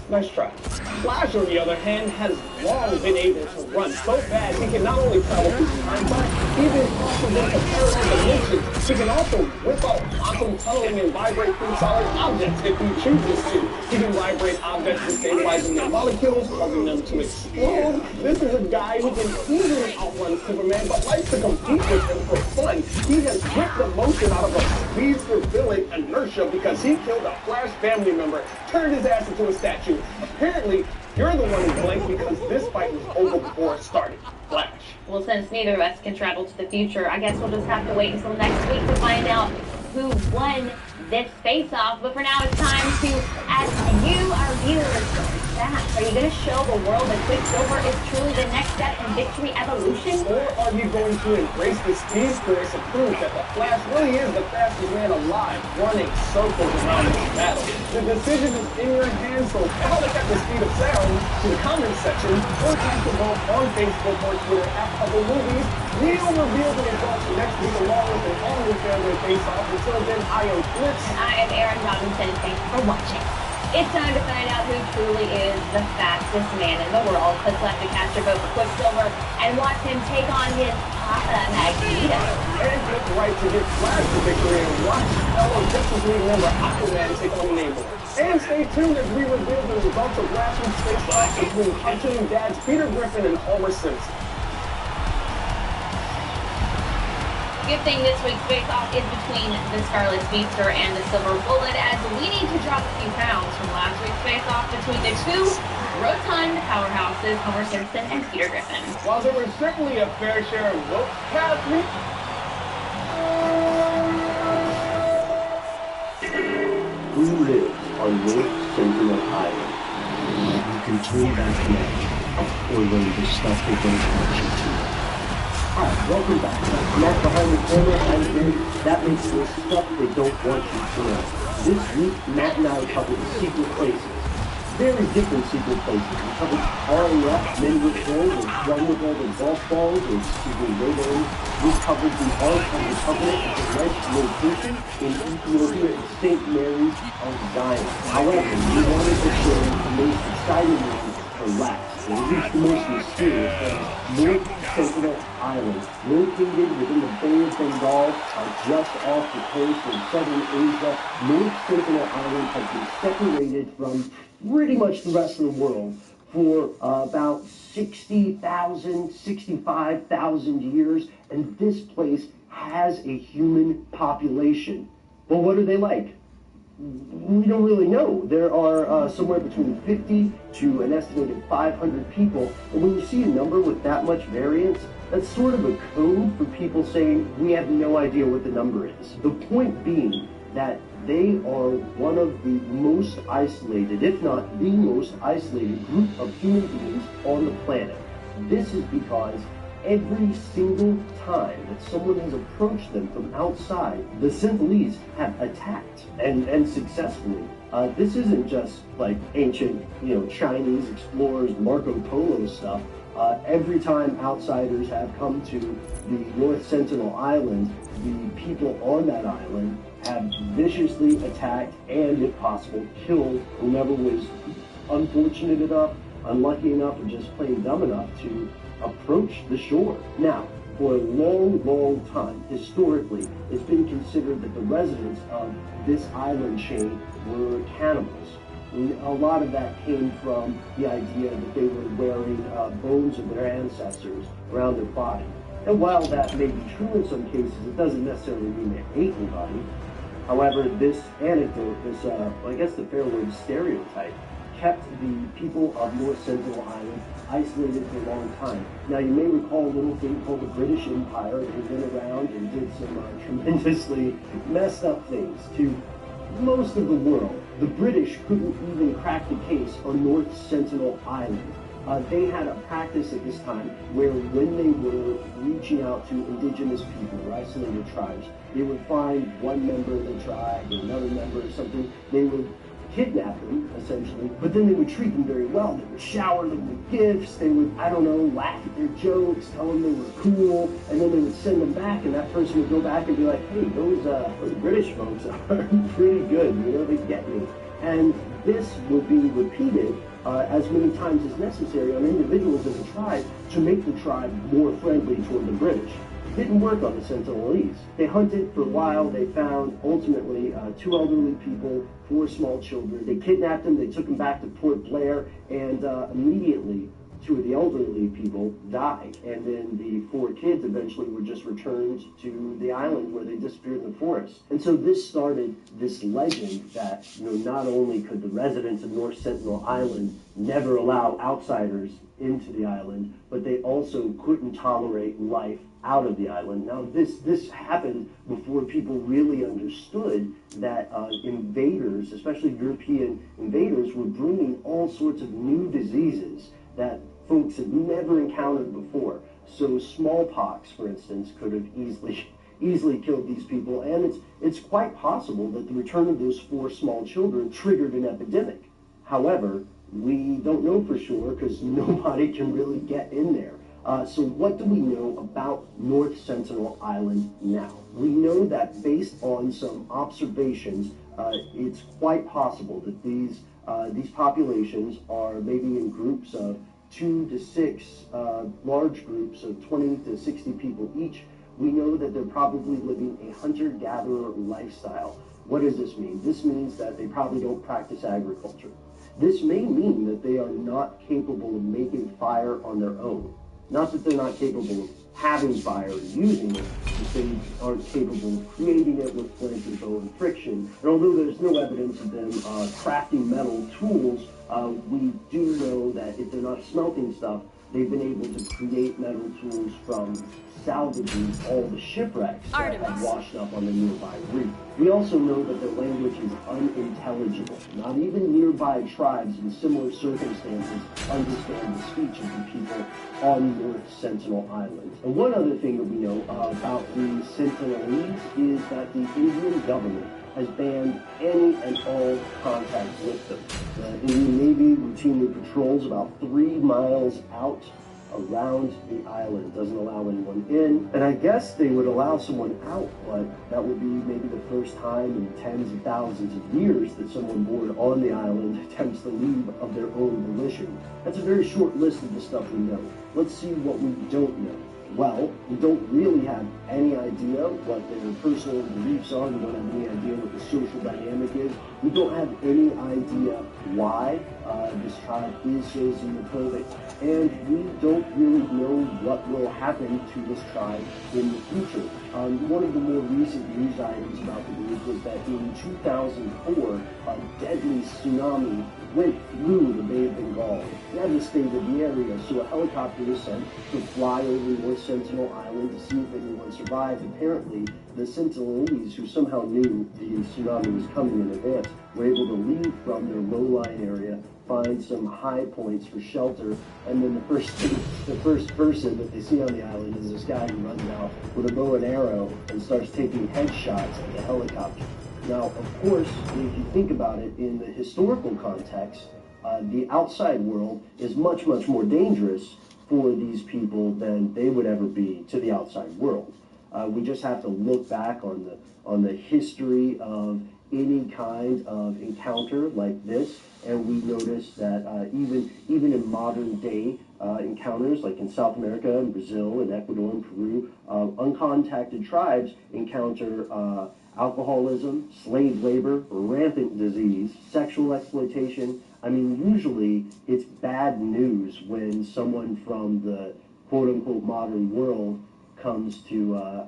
Speaker 3: Nice try. Flash, on the other hand, has long been able to run so fast he can not only travel through time, but even cross into parallel dimensions. He can also whip out quantum tunneling and vibrate through solid objects if he chooses to. He can vibrate objects destabilizing their molecules, causing them to explode. This is a guy who can easily outrun Superman, but likes to compete with him for fun. He has ripped the motion out of a speedster villain inertia because he killed a Flash family member, turned his ass into a statue. Apparently, you're the one who blanked because this fight was over before it started. Flash.
Speaker 4: Well, since neither of us can travel to the future, I guess we'll just have to wait until next week to find out who won this face-off. But for now, it's time to ask you, our viewers, are you going to show the world that Quicksilver is truly the next step in Victory Evolution?
Speaker 3: Or are you going to embrace the speed force and prove that the Flash really is the fastest man alive, running circles around this battle? The decision is in your hands, so follow us at the speed of sound to the comment section, or cast a vote on Facebook or Twitter at Couple Movies. We'll reveal the results next week along with an all-new family face-off. Until then, I am Flips.
Speaker 4: And I am Aaron Robinson. Thanks for watching. It's time to find out who truly is the fastest man in the world. Click left to cast your vote for Quicksilver and watch him take on his Papa Magneto.
Speaker 3: And click right to get Flash to victory and watch fellow Justice League member Aquaman take on Namor. And stay tuned as we reveal the results of last week's face-off between cartoon dads Peter Griffin and Homer Simpson.
Speaker 4: Good thing this week's face-off is between the Scarlet Speedster and the Silver Bullet, as we need to drop a few pounds from last week's face-off between the two rotund powerhouses, Homer Simpson and Peter Griffin.
Speaker 3: While there was certainly a fair share of votes cast,
Speaker 5: who lives on North Sentinel Island? You can turn back now, or learn the stuff they don't want you to. Hi, welcome back. Matt behind the camera, I'm Dave. That makes the stuff they don't want you to know. This week, Matt and I covered secret places. Very different secret places. We covered RAF, Men with Gold, or Run with All the Golf Balls, or Secret Raiders. We covered the Ark of the Covenant at the alleged location in Ethiopia and St. Mary's of Zion. However, we wanted to share the most exciting news for last. At least the most mysterious of North Sentinel Island, located within the Bay of Bengal, just off the coast of southern Asia. North Sentinel Island has been separated from pretty much the rest of the world for about 60,000, 65,000 years, and this place has a human population. Well, what are they like? We don't really know. There are somewhere between 50 to an estimated 500 people, and when you see a number with that much variance, that's sort of a code for people saying, we have no idea what the number is. The point being that they are one of the most isolated, if not the most isolated group of human beings on the planet. This is because every single time that someone has approached them from outside, the Sentinelese have attacked, and successfully. This isn't just like ancient, Chinese explorers, Marco Polo stuff. Every time outsiders have come to the North Sentinel Island, the people on that island have viciously attacked and, if possible, killed whomever was unfortunate enough, unlucky enough, or just plain dumb enough to approach the shore. Now, for a long, long time, historically, it's been considered that the residents of this island chain were cannibals. And a lot of that came from the idea that they were wearing bones of their ancestors around their body. And while that may be true in some cases, it doesn't necessarily mean they hate anybody. However, this anecdote, this, I guess the fair word is stereotype, kept the people of North Sentinel Island isolated for a long time. Now, you may recall a little thing called the British Empire that went around and did some tremendously messed up things to most of the world. The British couldn't even crack the case on North Sentinel Island. They had a practice at this time where when they were reaching out to indigenous people or isolated tribes, they would find one member of the tribe or another member or something. They would kidnap them, essentially, but then they would treat them very well. They would shower them with gifts. They would, I don't know, laugh at their jokes, tell them they were cool, and then they would send them back, and that person would go back and be like, hey, those British folks are pretty good, you know, they get me. And this would be repeated as many times as necessary on individuals of the tribe to make the tribe more friendly toward the British. It didn't work on the Sentinelese. They hunted for a while. They found, ultimately, 2 elderly people, 4 small children. They kidnapped them. They took them back to Port Blair, and immediately 2 of the elderly people died. And then the 4 kids eventually were just returned to the island where they disappeared in the forest. And so this started this legend that, you know, not only could the residents of North Sentinel Island never allow outsiders into the island, but they also couldn't tolerate life out of the island. Now, this happened before people really understood that invaders, especially European invaders, were bringing all sorts of new diseases that folks had never encountered before. So smallpox, for instance, could have easily killed these people, and it's quite possible that the return of those 4 small children triggered an epidemic. However, we don't know for sure because nobody can really get in there. So what do we know about North Sentinel Island now? We know that based on some observations, it's quite possible that these populations are maybe in groups of 2 to 6 large groups of 20 to 60 people each. We know that they're probably living a hunter-gatherer lifestyle. What does this mean? This means that they probably don't practice agriculture. This may mean that they are not capable of making fire on their own. Not that they're not capable of having fire or using it, but they aren't capable of creating it with flint and bow and friction. And although there's no evidence of them crafting metal tools, we do know that if they're not smelting stuff, they've been able to create metal tools from salvaging all the shipwrecks that have washed up on the nearby reef. We also know that their language is unintelligible. Not even nearby tribes in similar circumstances understand the speech of the people on North Sentinel Island. And one other thing that we know about the Sentinelese is that the Indian government has banned any and all contact with them. The Indian Navy routinely patrols about 3 miles out around the island, doesn't allow anyone in. And I guess they would allow someone out, but that would be maybe the first time in tens of thousands of years that someone born on the island attempts to leave of their own volition. That's a very short list of the stuff we know. Let's see what we don't know. Well, we don't really have any idea what their personal beliefs are. We don't have any idea what the social dynamic is. We don't have any idea why this tribe is so xenophobic. And we don't really know what will happen to this tribe in the future. One of the more recent news items about the group was that in 2004, a deadly tsunami went through the Bay of Bengal, devastated the area, so a helicopter was sent to fly over North Sentinel Island to see if anyone survived. Apparently, the Sentinelese, who somehow knew the tsunami was coming in advance, were able to leave from their low-lying area, find some high points for shelter, and then the first person that they see on the island is this guy who runs out with a bow and arrow and starts taking headshots at the helicopter. Now, of course, if you think about it in the historical context, the outside world is much, much more dangerous for these people than they would ever be to the outside world. We just have to look back on the history of any kind of encounter like this, and we notice that even in modern day encounters, like in South America and Brazil and Ecuador and Peru, uncontacted tribes encounter alcoholism, slave labor, rampant disease, sexual exploitation. I mean, usually it's bad news when someone from the quote-unquote modern world comes to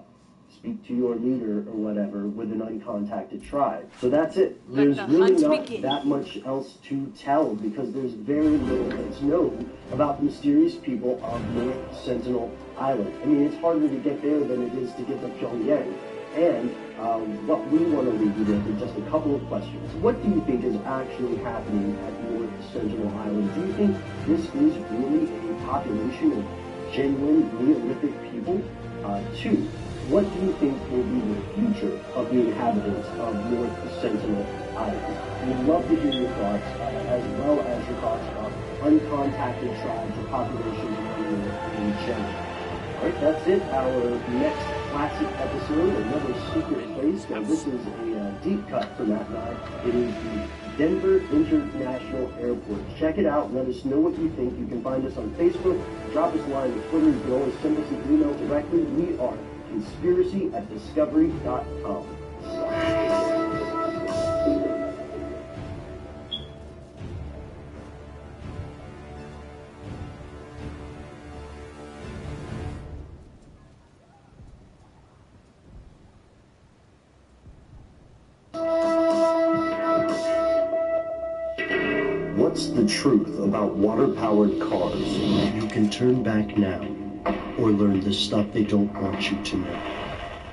Speaker 5: speak to your leader or whatever with an uncontacted tribe. So that's it. There's really not that much else to tell because there's very little that's known about the mysterious people of North Sentinel Island. I mean, it's harder to get there than it is to get to Pyongyang. And what we want to leave you with is just a couple of questions. What do you think is actually happening at North Sentinel Island? Do you think this is really a population of genuine Neolithic people? Two, what do you think will be the future of the inhabitants of North Sentinel Island? We'd love to hear your thoughts, as well as your thoughts about uncontacted tribes or populations in general. Alright, that's it. Our next classic episode, another secret place. Now, this is a deep cut for Matt and I. It is the Denver International Airport. Check it out. Let us know what you think. You can find us on Facebook. Drop us a line on Twitter. You can always send us an email directly. We are conspiracy@discovery.com. What's the truth about water-powered cars? You can turn back now, or learn the stuff they don't want you to know.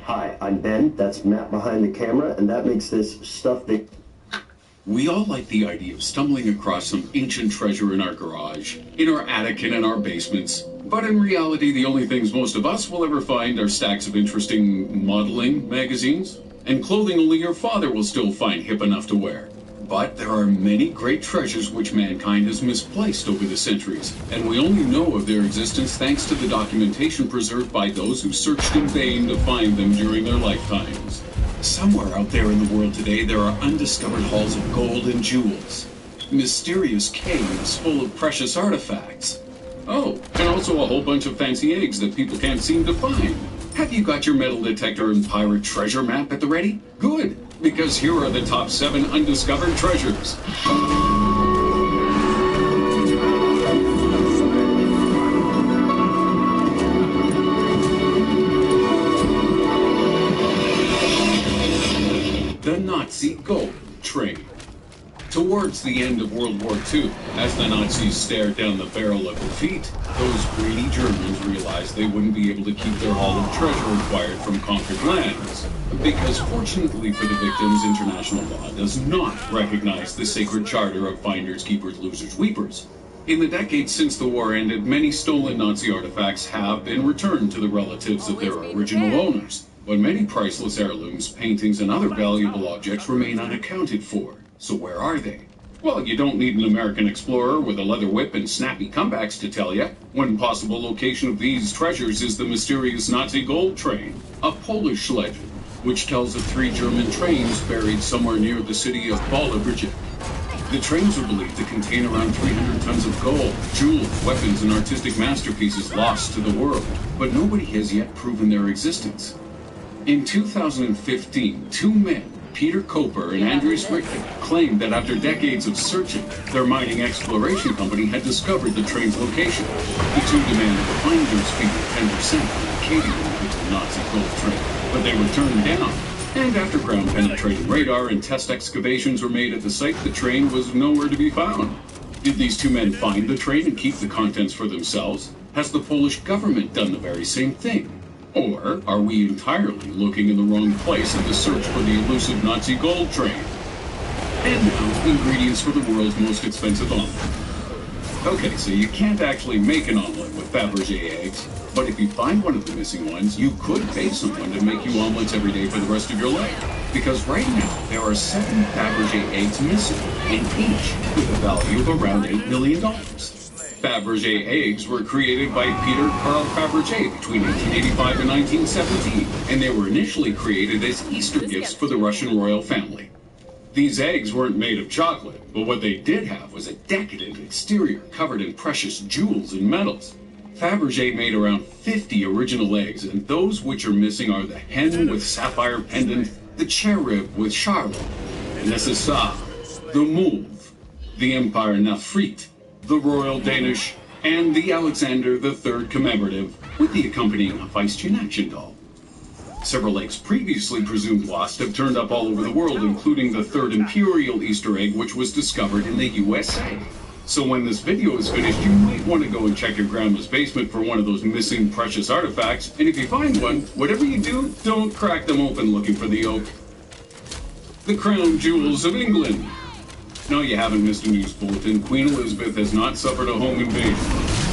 Speaker 5: Hi, I'm Ben, that's Matt behind the camera, and that makes this stuff they...
Speaker 6: We all like the idea of stumbling across some ancient treasure in our garage, in our attic, and in our basements. But in reality, the only things most of us will ever find are stacks of interesting modeling magazines, and clothing only your father will still find hip enough to wear. But there are many great treasures which mankind has misplaced over the centuries, and we only know of their existence thanks to the documentation preserved by those who searched in vain to find them during their lifetimes. Somewhere out there in the world today, there are undiscovered halls of gold and jewels, mysterious caves full of precious artifacts. Oh, and also a whole bunch of fancy eggs that people can't seem to find. Have you got your metal detector and pirate treasure map at the ready? Good, because here are the top 7 undiscovered treasures. The Nazi gold train. Towards the end of World War II, as the Nazis stared down the barrel of defeat, those greedy Germans realized they wouldn't be able to keep their haul of treasure acquired from conquered lands. Because fortunately for the victims, international law does not recognize the sacred charter of finders, keepers, losers, weepers. In the decades since the war ended, many stolen Nazi artifacts have been returned to the relatives of their original owners. But many priceless heirlooms, paintings, and other valuable objects remain unaccounted for. So where are they? Well, you don't need an American explorer with a leather whip and snappy comebacks to tell you. One possible location of these treasures is the mysterious Nazi gold train, a Polish legend, which tells of 3 German trains buried somewhere near the city of Broadc. The trains are believed to contain around 300 tons of gold, jewels, weapons, and artistic masterpieces lost to the world, but nobody has yet proven their existence. In 2015, 2 men, Peter Koper and Andreas Richter, claimed that after decades of searching, their mining exploration company had discovered the train's location. The 2 demanded the finders pay 10% for locating them with the Nazi gold train, but they were turned down. And after ground-penetrating radar and test excavations were made at the site, the train was nowhere to be found. Did these 2 men find the train and keep the contents for themselves? Has the Polish government done the very same thing? Or are we entirely looking in the wrong place in the search for the elusive Nazi gold train? And now, ingredients for the world's most expensive omelet. Okay, so you can't actually make an omelet with Fabergé eggs, but if you find one of the missing ones, you could pay someone to make you omelets every day for the rest of your life. Because right now, there are 7 Fabergé eggs missing, and each with a value of around $8 million. Fabergé eggs were created by Peter Carl Fabergé between 1885 and 1917, and they were initially created as Easter gifts for the Russian royal family. These eggs weren't made of chocolate, but what they did have was a decadent exterior covered in precious jewels and metals. Fabergé made around 50 original eggs, and those which are missing are the hen with sapphire pendant, the cherub with charlotte, the Necessar, the Mauve, the Empire Nafrit, the Royal Danish, and the Alexander III commemorative, with the accompanying Feisty action doll. Several eggs previously presumed lost have turned up all over the world, including the third Imperial Easter egg, which was discovered in the USA. So when this video is finished, you might want to go and check your grandma's basement for one of those missing precious artifacts, and if you find one, whatever you do, don't crack them open looking for the oak. The Crown Jewels of England. No, you haven't missed a news bulletin. Queen Elizabeth has not suffered a home invasion.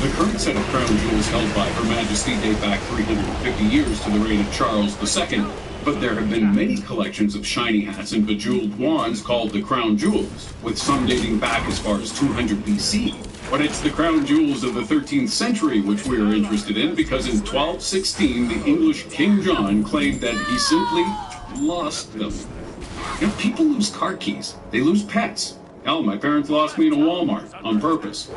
Speaker 6: The current set of crown jewels held by Her Majesty date back 350 years to the reign of Charles II, but there have been many collections of shiny hats and bejeweled wands called the crown jewels, with some dating back as far as 200 BC. But it's the crown jewels of the 13th century which we are interested in, because in 1216 the English King John claimed that he simply lost them. You know, people lose car keys. They lose pets. Hell, my parents lost me in a Walmart on purpose.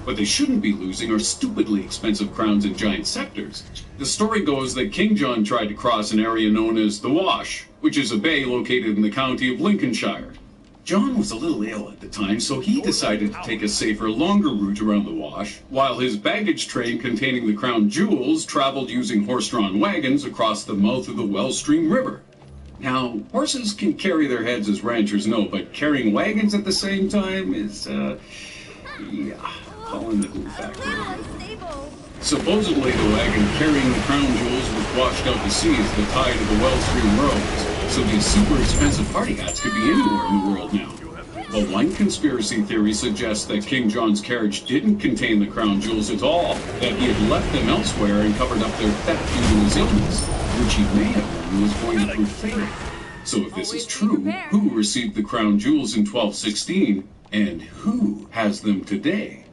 Speaker 6: What they shouldn't be losing are stupidly expensive crowns and giant scepters. The story goes that King John tried to cross an area known as the Wash, which is a bay located in the county of Lincolnshire. John was a little ill at the time, so he decided to take a safer, longer route around the Wash, while his baggage train containing the crown jewels traveled using horse-drawn wagons across the mouth of the Wellstream River. Now, horses can carry their heads, as ranchers know, but carrying wagons at the same time is, yeah, calling the glue factory. Supposedly, the wagon carrying the crown jewels was washed out to sea as the tide of the Wellstream rose, so these super expensive party hats could be anywhere in the world now. But one conspiracy theory suggests that King John's carriage didn't contain the crown jewels at all, that he had left them elsewhere and covered up their theft due to his illness, which he may have known was going to prove fatal. So if this is true, who received the crown jewels in 1216, and who has them today?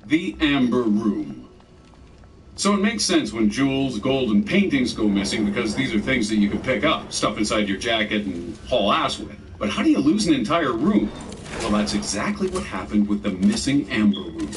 Speaker 6: The Amber Room. So it makes sense when jewels, gold, and paintings go missing, because these are things that you can pick up, stuff inside your jacket, and haul ass with. But how do you lose an entire room? Well, that's exactly what happened with the missing Amber Room.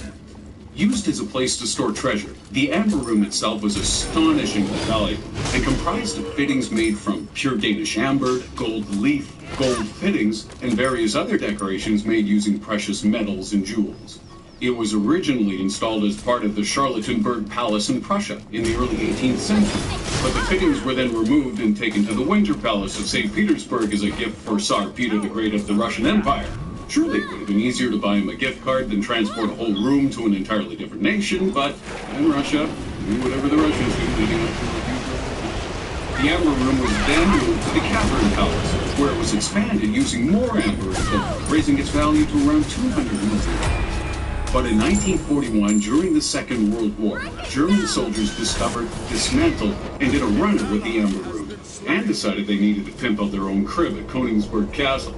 Speaker 6: Used as a place to store treasure, the Amber Room itself was astonishingly valuable and comprised of fittings made from pure Danish amber, gold leaf, gold fittings, and various other decorations made using precious metals and jewels. It was originally installed as part of the Charlottenburg Palace in Prussia in the early 18th century, but the fittings were then removed and taken to the Winter Palace of St. Petersburg as a gift for Tsar Peter the Great of the Russian Empire. Surely it would have been easier to buy him a gift card than transport a whole room to an entirely different nation, but in Russia, do whatever the Russians do leading up to the The Amber Room was then moved to the Catherine Palace, where it was expanded using more amber and gold, raising its value to around $200 million. But in 1941, during the Second World War, German soldiers discovered, dismantled, and did a runner with the Amber Room, and decided they needed to pimp out their own crib at Königsberg Castle.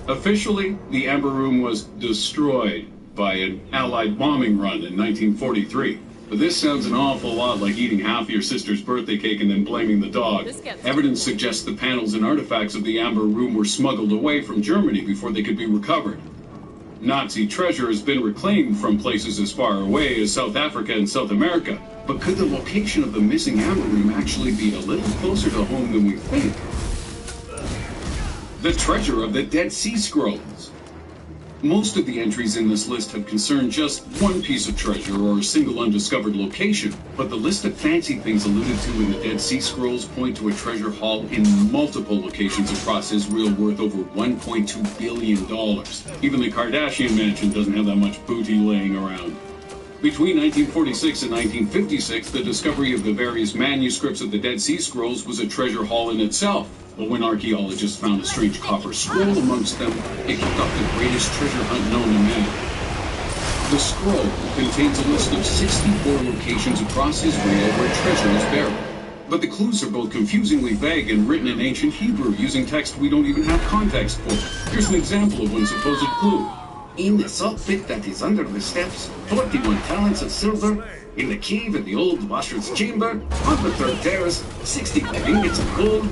Speaker 6: Officially, the Amber Room was destroyed by an Allied bombing run in 1943. But this sounds an awful lot like eating half your sister's birthday cake and then blaming the dog. Evidence suggests the panels and artifacts of the Amber Room were smuggled away from Germany before they could be recovered. Nazi treasure has been reclaimed from places as far away as South Africa and South America. But could the location of the missing Amber Room actually be a little closer to home than we think? The treasure of the Dead Sea Scrolls. Most of the entries in this list have concerned just one piece of treasure or a single undiscovered location, but the list of fancy things alluded to in the Dead Sea Scrolls point to a treasure haul in multiple locations across Israel worth over $1.2 billion. Even the Kardashian mansion doesn't have that much booty laying around. Between 1946 and 1956, the discovery of the various manuscripts of the Dead Sea Scrolls was a treasure haul in itself. But when archaeologists found a strange copper scroll amongst them, it kicked off the greatest treasure hunt known to man. The scroll contains a list of 64 locations across Israel where treasure is buried. But the clues are both confusingly vague and written in ancient Hebrew using text we don't even have context for. Here's an example of one supposed clue. In the salt pit that is under the steps, 41 talents of silver. In the cave in the old washer's chamber, on the third terrace, 65 ingots of gold.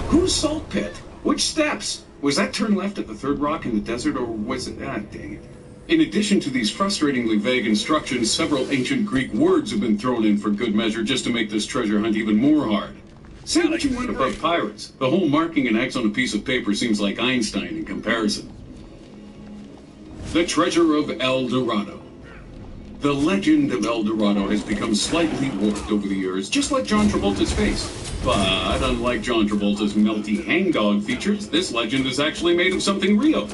Speaker 6: Whose salt pit? Which steps? Was that turn left at the third rock in the desert, or was it... ah, dang it. In addition to these frustratingly vague instructions, several ancient Greek words have been thrown in for good measure just to make this treasure hunt even more hard. Say what you want about pirates. The whole marking an X on a piece of paper seems like Einstein in comparison. The treasure of El Dorado. The legend of El Dorado has become slightly warped over the years, just like John Travolta's face. But unlike John Travolta's melty hangdog features, this legend is actually made of something real.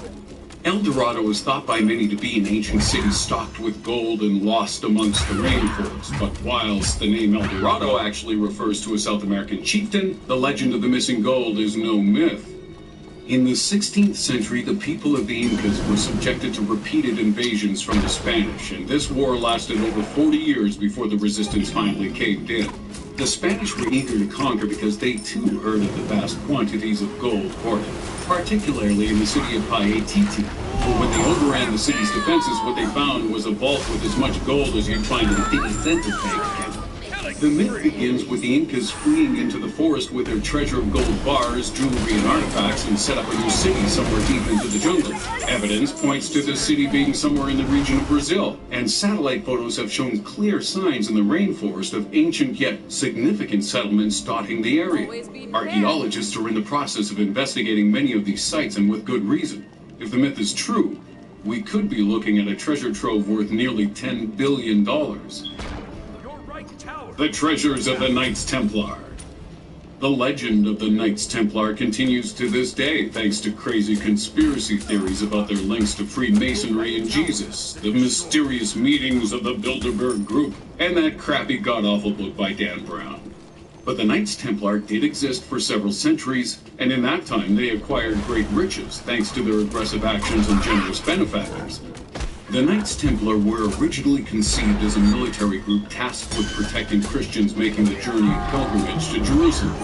Speaker 6: El Dorado is thought by many to be an ancient city stocked with gold and lost amongst the rainforest. But whilst the name El Dorado actually refers to a South American chieftain, the legend of the missing gold is no myth. In the 16th century, the people of the Incas were subjected to repeated invasions from the Spanish, and this war lasted over 40 years before the resistance finally caved in. The Spanish were eager to conquer because they too heard of the vast quantities of gold hoarded, particularly in the city of Paititi. But when they overran the city's defenses, what they found was a vault with as much gold as you'd find in a piggy center bank account. The myth begins with the Incas fleeing into the forest with their treasure of gold bars, jewelry, and artifacts and set up a new city somewhere deep into the jungle. Evidence points to this city being somewhere in the region of Brazil, and satellite photos have shown clear signs in the rainforest of ancient yet significant settlements dotting the area. Archaeologists are in the process of investigating many of these sites, and with good reason. If the myth is true, we could be looking at a treasure trove worth nearly $10 billion. The treasures of the Knights Templar. The legend of the Knights Templar continues to this day thanks to crazy conspiracy theories about their links to Freemasonry and Jesus, the mysterious meetings of the Bilderberg Group, and that crappy god-awful book by Dan Brown. But the Knights Templar did exist for several centuries, and in that time they acquired great riches thanks to their aggressive actions and generous benefactors. The Knights Templar were originally conceived as a military group tasked with protecting Christians making the journey of pilgrimage to Jerusalem.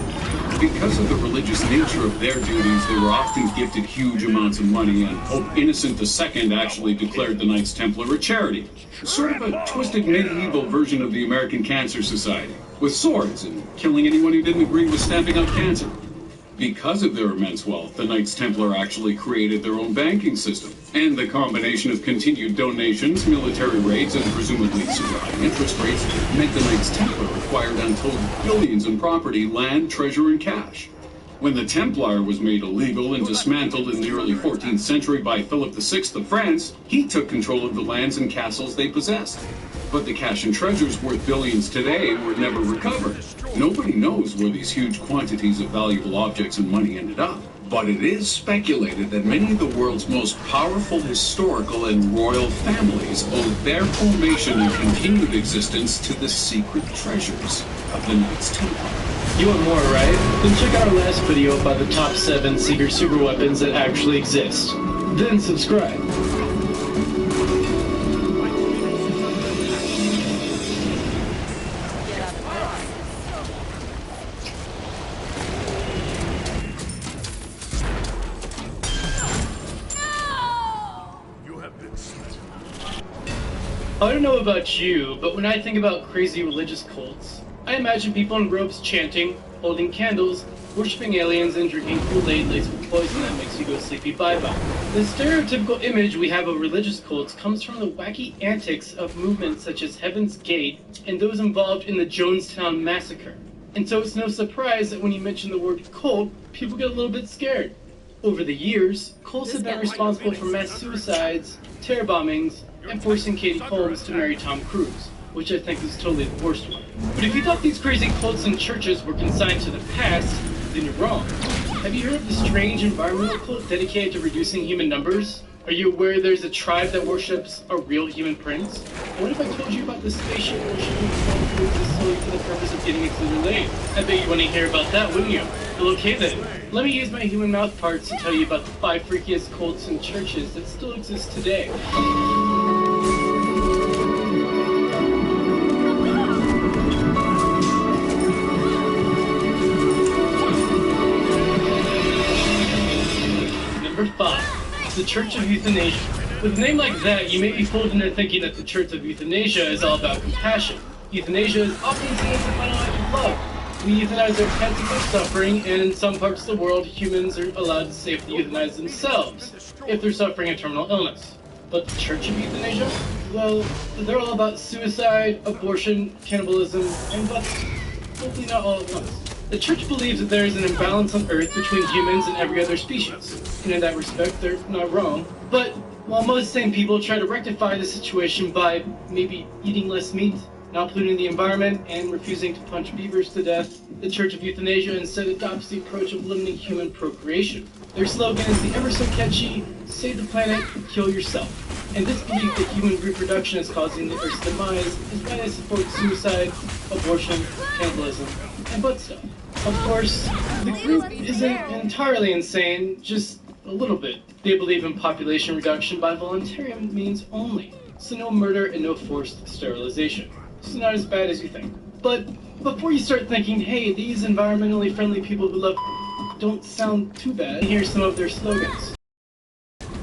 Speaker 6: Because of the religious nature of their duties, they were often gifted huge amounts of money, and Pope Innocent II actually declared the Knights Templar a charity, sort of a twisted medieval version of the American Cancer Society, with swords and killing anyone who didn't agree with stamping out cancer. Because of their immense wealth, the Knights Templar actually created their own banking system. And the combination of continued donations, military raids, and presumably super high interest rates meant the Knights Templar acquired untold billions in property, land, treasure, and cash. When the Templar was made illegal and dismantled in the early 14th century by Philip VI of France, he took control of the lands and castles they possessed. But the cash and treasures worth billions today were never recovered. Nobody knows where these huge quantities of valuable objects and money ended up. But it is speculated that many of the world's most powerful historical and royal families owe their formation and continued existence to the secret treasures of the Knights Templar.
Speaker 7: You want more, right? Then check out our last video about the top 7 secret super weapons that actually exist. Then subscribe. I don't know about you, but when I think about crazy religious cults, I imagine people in robes chanting, holding candles, worshipping aliens, and drinking Kool-Aid laced with poison that makes you go sleepy bye-bye. The stereotypical image we have of religious cults comes from the wacky antics of movements such as Heaven's Gate and those involved in the Jonestown Massacre. And so it's no surprise that when you mention the word cult, people get a little bit scared. Over the years, cults have been responsible for mass suicides, terror bombings, and forcing Katie Holmes to marry Tom Cruise, which I think is totally the worst one. But if you thought these crazy cults and churches were consigned to the past, then you're wrong. Have you heard of the strange environmental cult dedicated to reducing human numbers? Are you aware there's a tribe that worships a real human prince? What if I told you about the spaceship worshipping Tom Cruise solely for the purpose of getting into the lane? I bet you want to hear about that, wouldn't you? Well, okay then. Let me use my human mouth parts to tell you about the 5 freakiest cults and churches that still exist today. Number 5, the Church of Euthanasia. With a name like that, you may be fooled into thinking that the Church of Euthanasia is all about compassion. Euthanasia is often seen as the final act of love. We euthanize our pets if they're suffering, and in some parts of the world, humans are allowed to safely euthanize themselves if they're suffering a terminal illness. But the Church of Euthanasia? Well, they're all about suicide, abortion, cannibalism, and butts. Hopefully not all at once. The Church believes that there is an imbalance on Earth between humans and every other species, and in that respect, they're not wrong. But While most sane people try to rectify the situation by maybe eating less meat, not polluting the environment, and refusing to punch beavers to death, the Church of Euthanasia instead adopts the approach of limiting human procreation. Their slogan is the ever so catchy, save the planet, kill yourself. And this belief that human reproduction is causing the Earth's demise is why they support suicide, abortion, cannibalism, and butt stuff. Of course, the group isn't entirely insane, just a little bit. They believe in population reduction by voluntary means only, so no murder and no forced sterilization. So not as bad as you think. But before you start thinking, hey, these environmentally friendly people who love don't sound too bad, here's some of their slogans.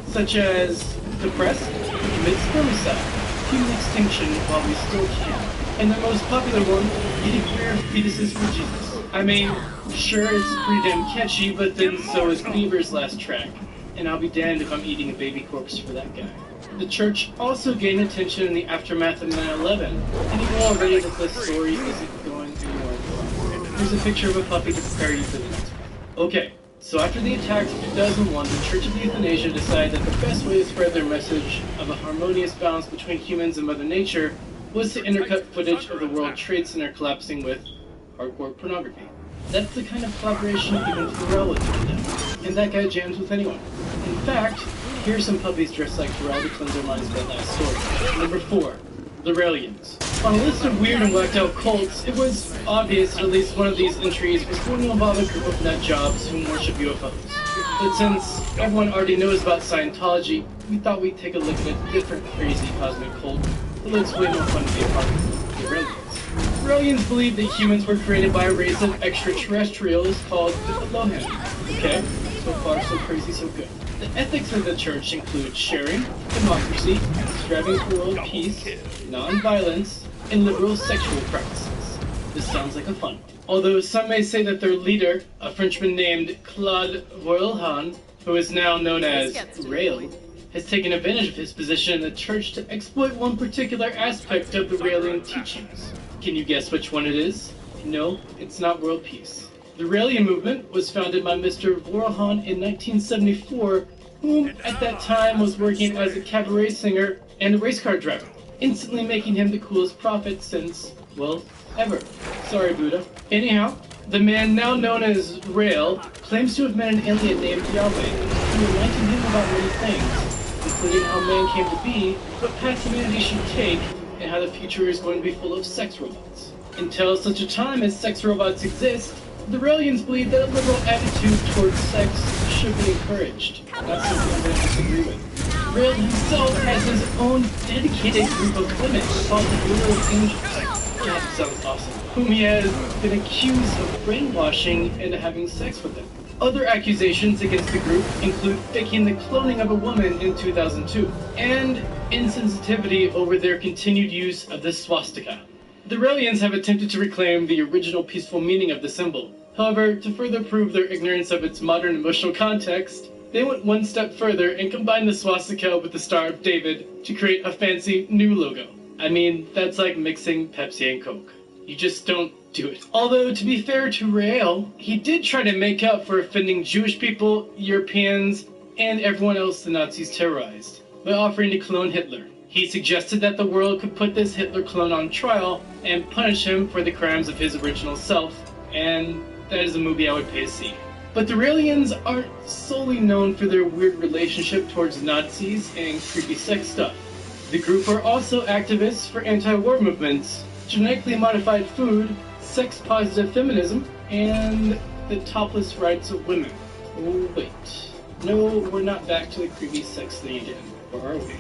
Speaker 7: Such as, suppress, commit spermicide, human extinction while we still can. And their most popular one, eating queer fetuses for Jesus. I mean, sure, it's pretty damn catchy, but then so is Beaver's last track. And I'll be damned if I'm eating a baby corpse for that guy. The church also gained attention in the aftermath of 9/11, and you know already that the story isn't going anywhere far. Here's a picture of a puppy to prepare you for the next one. Okay, so after the attacks of 2001, the Church of Euthanasia decided that the best way to spread their message of a harmonious balance between humans and Mother Nature was to intercut footage of the World Trade Center collapsing with hardcore pornography. That's the kind of collaboration even Pharrell would condemn, and that guy jams with anyone. In fact, here's some puppies dressed like Pharrell to cleanse their minds by that story. Number 4, the Raelians. On a list of weird and whacked out cults, it was obvious that at least one of these entries was going to involve a group of nut jobs who worship UFOs. But since everyone already knows about Scientology, we thought we'd take a look at a different crazy cosmic cult that looks way more fun to be a part of, the Raelians. Raelians believe that humans were created by a race of extraterrestrials called the Elohim. Okay, so far so crazy, so good. The ethics of the church include sharing, democracy, striving for world peace, non-violence, and liberal sexual practices. This sounds like a fun one. Although some may say that their leader, a Frenchman named Claude Vorilhon, who is now known as Rael, has taken advantage of his position in the church to exploit one particular aspect of the Raelian teachings. Can you guess which one it is? No, it's not world peace. The Raelian movement was founded by Mr. Vorilhon in 1974, whom at that time was working as a cabaret singer and a race car driver, instantly making him the coolest prophet since, well, ever. Sorry, Buddha. Anyhow, the man now known as Rael claims to have met an alien named Yahweh, who enlightened him about many things, including how man came to be, what path humanity should take, and how the future is going to be full of sex robots. Until such a time as sex robots exist, the Raelians believe that a liberal attitude towards sex should be encouraged. That's something I'm going to disagree with. Rael himself has his own dedicated group of women called the Little Angels. That sounds awesome. Whom he has been accused of brainwashing and having sex with them. Other accusations against the group include faking the cloning of a woman in 2002, and insensitivity over their continued use of the swastika. The Raelians have attempted to reclaim the original peaceful meaning of the symbol. However, to further prove their ignorance of its modern emotional context, they went one step further and combined the swastika with the Star of David to create a fancy new logo. I mean, that's like mixing Pepsi and Coke. You just don't do it. Although, to be fair to Rael, he did try to make up for offending Jewish people, Europeans, and everyone else the Nazis terrorized by offering to clone Hitler. He suggested that the world could put this Hitler clone on trial and punish him for the crimes of his original self, and that is a movie I would pay to see. But the Raelians aren't solely known for their weird relationship towards Nazis and creepy sex stuff. The group are also activists for anti-war movements, genetically modified food, sex-positive feminism, and the topless rights of women. Oh wait, no, we're not back to the creepy sex thing again, or are we?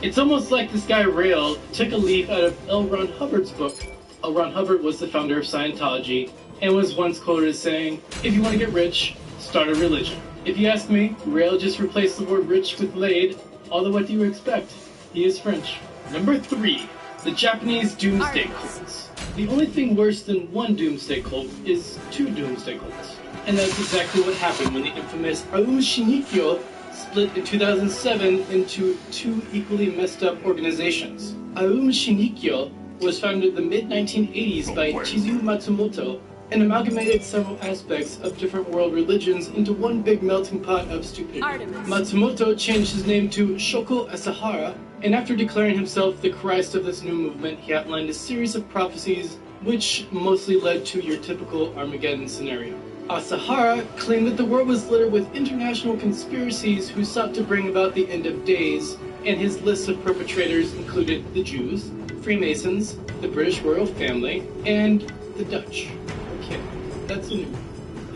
Speaker 7: It's almost like this guy Rael took a leaf out of L. Ron Hubbard's book. L. Ron Hubbard was the founder of Scientology, and was once quoted as saying, if you want to get rich, start a religion. If you ask me, Rael just replaced the word rich with laid, although what do you expect? He is French. Number 3, the Japanese doomsday cults. The only thing worse than one doomsday cult is 2 doomsday cults. And that's exactly what happened when the infamous Aum Shinrikyo split in 2007 into 2 equally messed up organizations. Aum Shinrikyo was founded in the mid-1980s by Chizu Matsumoto and amalgamated several aspects of different world religions into one big melting pot of stupidity. Matsumoto changed his name to Shoko Asahara, and after declaring himself the Christ of this new movement, he outlined a series of prophecies which mostly led to your typical Armageddon scenario. Asahara claimed that the world was littered with international conspiracies who sought to bring about the end of days, and his list of perpetrators included the Jews, Freemasons, the British royal family, and the Dutch. Okay, that's new.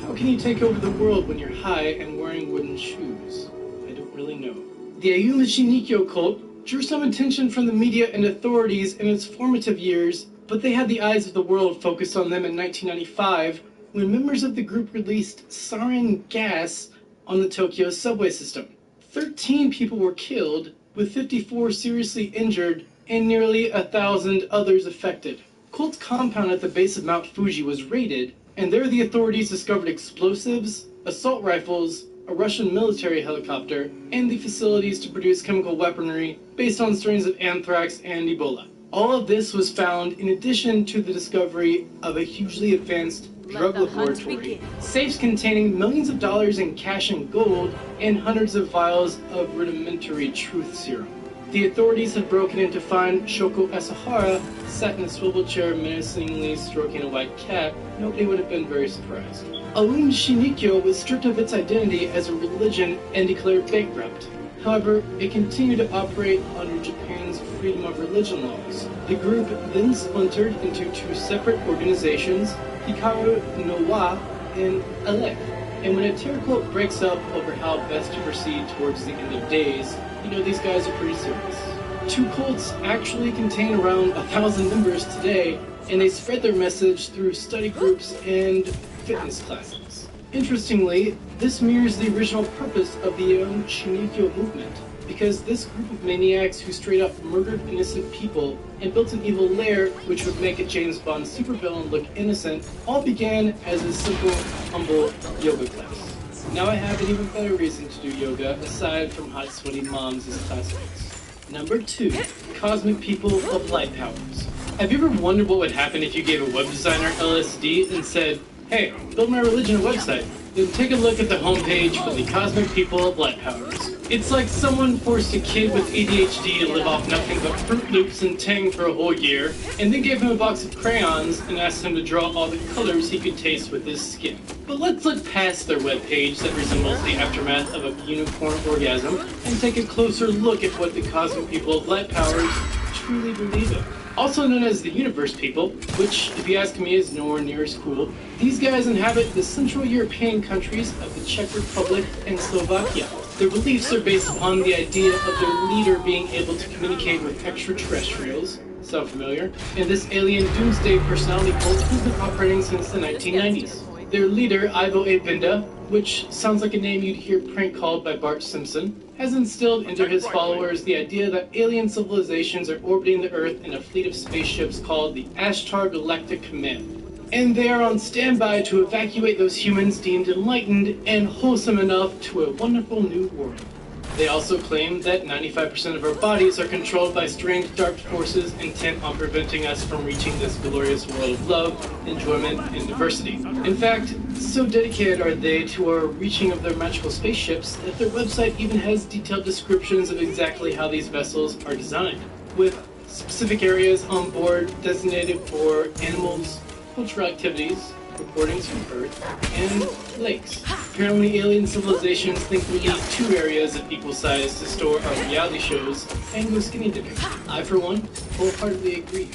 Speaker 7: How can you take over the world when you're high and wearing wooden shoes? I don't really know. The Ayuma Shinrikyo cult drew some attention from the media and authorities in its formative years, but they had the eyes of the world focused on them in 1995 when members of the group released sarin gas on the Tokyo subway system. 13 people were killed, with 54 seriously injured and nearly 1,000 others affected. Cult's compound at the base of Mount Fuji was raided, and there the authorities discovered explosives, assault rifles, a Russian military helicopter, and the facilities to produce chemical weaponry based on strains of anthrax and Ebola. All of this was found in addition to the discovery of a hugely advanced drug laboratory, safes containing millions of dollars in cash and gold, and hundreds of vials of rudimentary truth serum. The authorities had broken in to find Shoko Asahara sat in a swivel chair menacingly stroking a white cat. Nobody would have been very surprised. Ayuma Shinrikyo was stripped of its identity as a religion and declared bankrupt. However, it continued to operate under Japan's freedom of religion laws. The group then splintered into two separate organizations, Hikaru no Wa and Aleph. And when a terror cult breaks up over how best to proceed towards the end of days, you know these guys are pretty serious. Two cults actually contain around 1,000 members today, and they spread their message through study groups and fitness classes. Interestingly, this mirrors the original purpose of the Ayuma Shinrikyo movement, because this group of maniacs who straight up murdered innocent people and built an evil lair which would make a James Bond supervillain look innocent all began as a simple, humble yoga class. Now I have an even better reason to do yoga aside from hot sweaty moms as classmates. Number 2, cosmic people of light powers. Have you ever wondered what would happen if you gave a web designer LSD and said, "Hey, build my religion a website"? Then take a look at the homepage for the cosmic people of light powers. It's like someone forced a kid with ADHD to live off nothing but Fruit Loops and Tang for a whole year, and then gave him a box of crayons and asked him to draw all the colors he could taste with his skin. But let's look past their webpage that resembles the aftermath of a unicorn orgasm and take a closer look at what the cosmic people of light powers truly believe in. Also known as the Universe People, which, if you ask me, is nowhere near as cool, these guys inhabit the Central European countries of the Czech Republic and Slovakia. Their beliefs are based upon the idea of their leader being able to communicate with extraterrestrials. Sound familiar? And this alien doomsday personality cult has been operating since the 1990s. Their leader, Ivo A. Binda, which sounds like a name you'd hear prank called by Bart Simpson, has instilled into his followers the idea that alien civilizations are orbiting the Earth in a fleet of spaceships called the Ashtar Galactic Command. And they are on standby to evacuate those humans deemed enlightened and wholesome enough to a wonderful new world. They also claim that 95% of our bodies are controlled by strange dark forces intent on preventing us from reaching this glorious world of love, enjoyment, and diversity. In fact, so dedicated are they to our reaching of their magical spaceships that their website even has detailed descriptions of exactly how these vessels are designed, with specific areas on board designated for animals, cultural activities, recordings from Earth, and lakes. Apparently alien civilizations think we need 2 areas of equal size to store our reality shows and go skinny dipping. I, for one, wholeheartedly agree.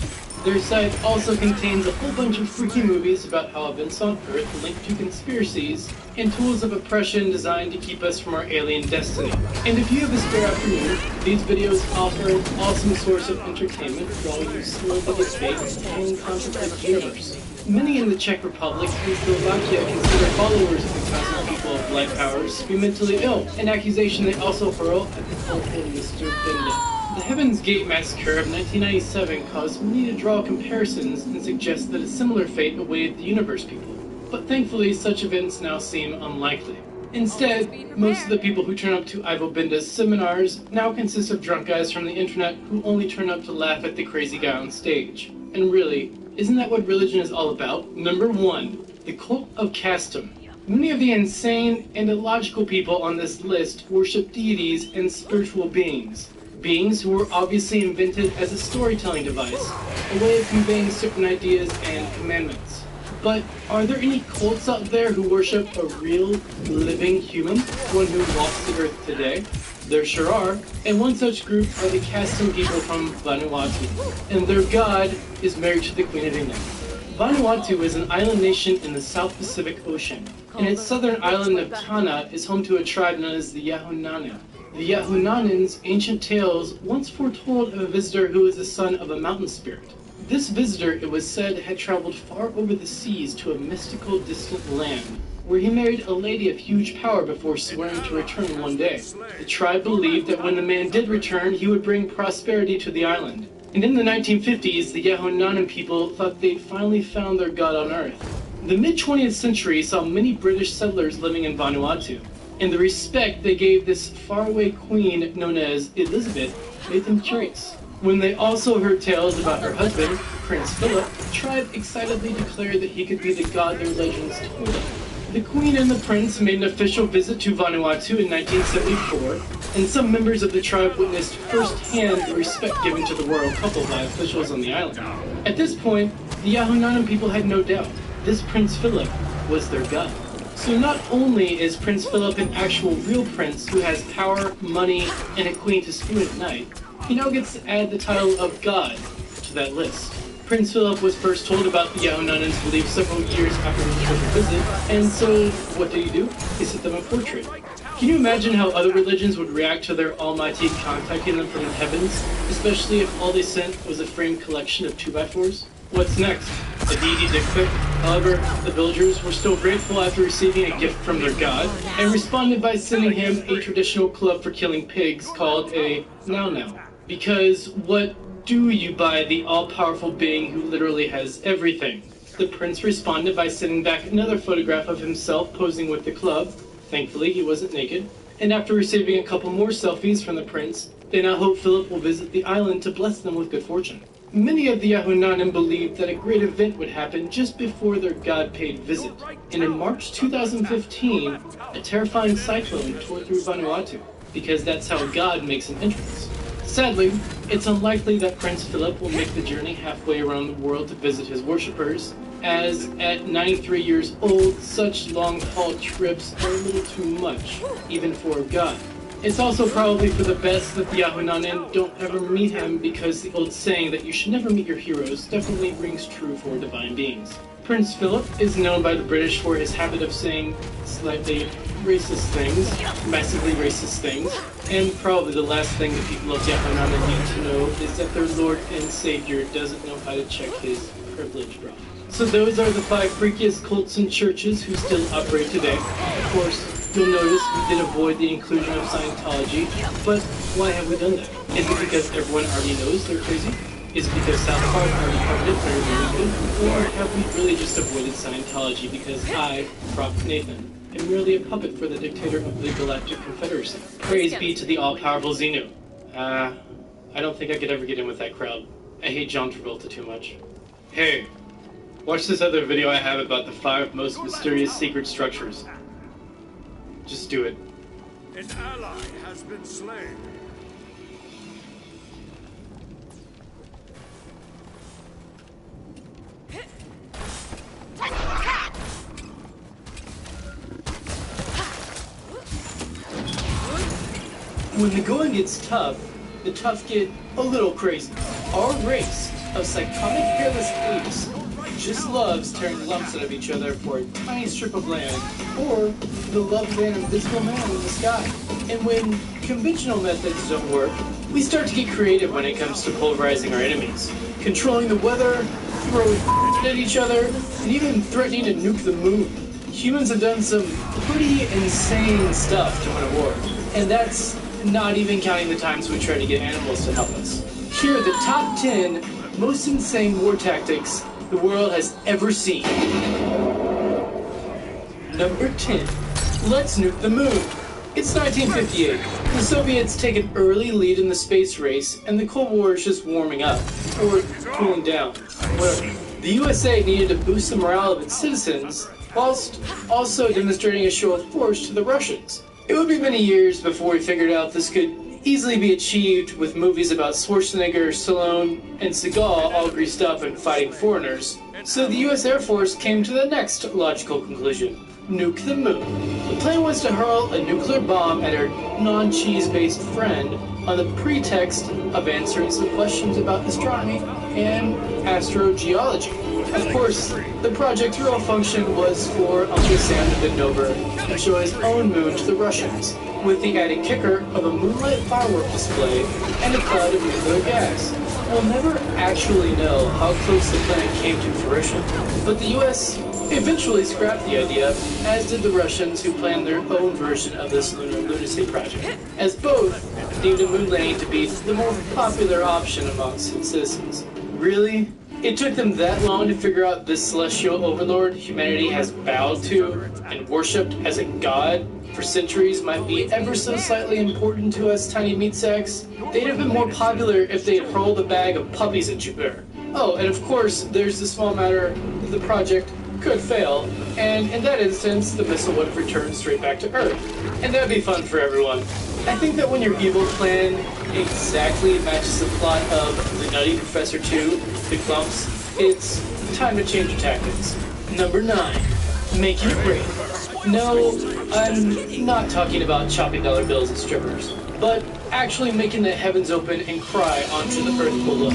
Speaker 7: Their site also contains a whole bunch of freaky movies about how events on Earth link to conspiracies and tools of oppression designed to keep us from our alien destiny. And if you have a spare afternoon, these videos offer an awesome source of entertainment while you slowly debate and contemplate the universe. Many in the Czech Republic and Slovakia consider followers of the cosmic people of light powers to be mentally ill, an accusation they also hurl at the cult of Mr. Binda. The Heaven's Gate massacre of 1997 caused many to draw comparisons and suggest that a similar fate awaited the Universe People. But thankfully, such events now seem unlikely. Instead, most of the people who turn up to Ivo Binda's seminars now consist of drunk guys from the internet who only turn up to laugh at the crazy guy on stage. And really, isn't that what religion is all about? Number 1, The cult of Castum. Many of the insane and illogical people on this list worship deities and spiritual beings. Beings who were obviously invented as a storytelling device, a way of conveying certain ideas and commandments. But are there any cults out there who worship a real, living human, one who walks the earth today? There sure are, and one such group are the Castum people from Vanuatu, and their god is married to the Queen of England. Vanuatu is an island nation in the South Pacific Ocean, and its southern island of Tana is home to a tribe known as the Yahunanan. The Yahunanan's ancient tales once foretold of a visitor who was the son of a mountain spirit. This visitor, it was said, had traveled far over the seas to a mystical distant land, where he married a lady of huge power before swearing to return one day. The tribe believed that when the man did return, he would bring prosperity to the island. And in the 1950s, the Yahunanan people thought they'd finally found their god on Earth. The mid-20th century saw many British settlers living in Vanuatu, and the respect they gave this faraway queen known as Elizabeth made them curious. When they also heard tales about her husband, Prince Philip, the tribe excitedly declared that he could be the god their legends told of. The Queen and the Prince made an official visit to Vanuatu in 1974, and some members of the tribe witnessed firsthand the respect given to the royal couple by officials on the island. At this point, the Yahunanan people had no doubt. This Prince Philip was their god. So not only is Prince Philip an actual real prince who has power, money, and a queen to spoon at night, he now gets to add the title of God to that list. Prince Philip was first told about the Yahunanan's belief several years after his trip visit, and so what do? He sent them a portrait. Can you imagine how other religions would react to their Almighty contacting them from the heavens, especially if all they sent was a framed collection of 2x4s? What's next? A deity dick pic? However, the villagers were still grateful after receiving a gift from their god, and responded by sending him a traditional club for killing pigs called a now-now. Because what do you buy the all-powerful being who literally has everything? The prince responded by sending back another photograph of himself posing with the club. Thankfully, he wasn't naked. And after receiving a couple more selfies from the prince, they now hope Philip will visit the island to bless them with good fortune. Many of the Yahunanan believed that a great event would happen just before their god-paid visit. And in March 2015, a terrifying cyclone tore through Vanuatu, because that's how God makes an entrance. Sadly, it's unlikely that Prince Philip will make the journey halfway around the world to visit his worshippers, as at 93 years old, such long-haul trips are a little too much, even for a god. It's also probably for the best that the Yahunanan don't ever meet him, because the old saying that you should never meet your heroes definitely rings true for divine beings. Prince Philip is known by the British for his habit of saying slightly racist things, massively racist things, and probably the last thing that people of Yahunanan need to know is that their Lord and Savior doesn't know how to check his privilege bra. So those are the 5 freakiest cults and churches who still operate today. Of course, you'll notice we did avoid the inclusion of Scientology, but why have we done that? Is it because everyone already knows they're crazy? Is it because South Park already covered it very, very good? Or have we really just avoided Scientology because I, Prof. Nathan, am merely a puppet for the dictator of the Galactic Confederacy? Praise be to the all-powerful Xenu. I don't think I could ever get in with that crowd. I hate John Travolta too much. Hey, watch this other video I have about the 5 most mysterious secret structures. Just do it.
Speaker 8: An ally has been slain.
Speaker 7: When the going gets tough, the tough get a little crazy. Our race of psychotic hairless apes just loves tearing lumps out of each other for a tiny strip of land, or the love of an invisible man in the sky. And when conventional methods don't work, we start to get creative when it comes to pulverizing our enemies, controlling the weather, throwing at each other, and even threatening to nuke the moon. Humans have done some pretty insane stuff to win a war, and that's not even counting the times we try to get animals to help us. Here are the top 10 most insane war tactics the world has ever seen. Number 10. Let's nuke the moon. It's 1958. The Soviets take an early lead in the space race, and the Cold War is just warming up, or cooling down, whatever. The USA needed to boost the morale of its citizens, whilst also demonstrating a show of force to the Russians. It would be many years before we figured out this could easily be achieved with movies about Schwarzenegger, Stallone, and Seagal all greased up and fighting foreigners. So the US Air Force came to the next logical conclusion: nuke the moon. The plan was to hurl a nuclear bomb at our non-cheese-based friend on the pretext of answering some questions about astronomy and astrogeology. Of course, the project's real function was for Uncle Sam to bend over and show his own moon to the Russians, with the added kicker of a moonlight firework display and a cloud of nuclear gas. We'll never actually know how close the plan came to fruition, but the US eventually scrapped the idea, as did the Russians, who planned their own version of this lunar lunacy project, as both deemed a moon landing to be the more popular option amongst its citizens. Really? It took them that long to figure out this celestial overlord humanity has bowed to and worshipped as a god for centuries might be ever so slightly important to us tiny meat sacks? They'd have been more popular if they'd hurled a bag of puppies at Jupiter. Oh, and of course, there's the small matter that the project could fail, and in that instance, the missile would have returned straight back to Earth. And that'd be fun for everyone. I think that when your evil plan exactly matches the plot of The Nutty Professor 2, The Clumps, it's time to change your tactics. Number 9. Make it rain. No, I'm not talking about chopping dollar bills at strippers, but actually making the heavens open and cry onto the earth below.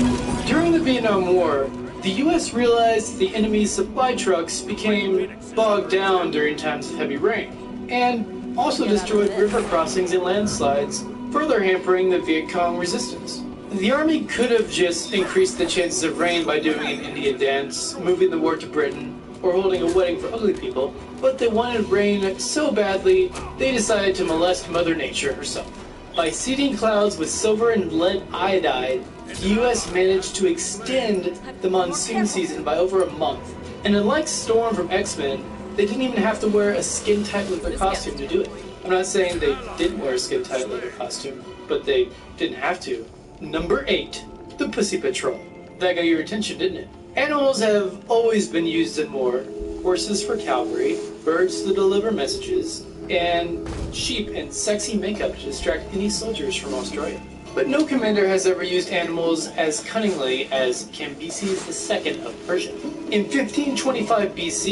Speaker 7: During the Vietnam War, the US realized the enemy's supply trucks became bogged down during times of heavy rain, and also destroyed river crossings and landslides, further hampering the Viet Cong resistance. The army could have just increased the chances of rain by doing an Indian dance, moving the war to Britain, or holding a wedding for ugly people, but they wanted rain so badly, they decided to molest Mother Nature herself. By seeding clouds with silver and lead iodide, the US managed to extend the monsoon season by over a month. And unlike Storm from X-Men, they didn't even have to wear a skin-tight leather costume to do it. I'm not saying they didn't wear a skin-tight leather costume, but they didn't have to. Number 8. The Pussy Patrol. That got your attention, didn't it? Animals have always been used in war. Horses for cavalry, birds to deliver messages, and sheep in sexy makeup to distract any soldiers from Australia. But no commander has ever used animals as cunningly as Cambyses II of Persia. In 1525 BC,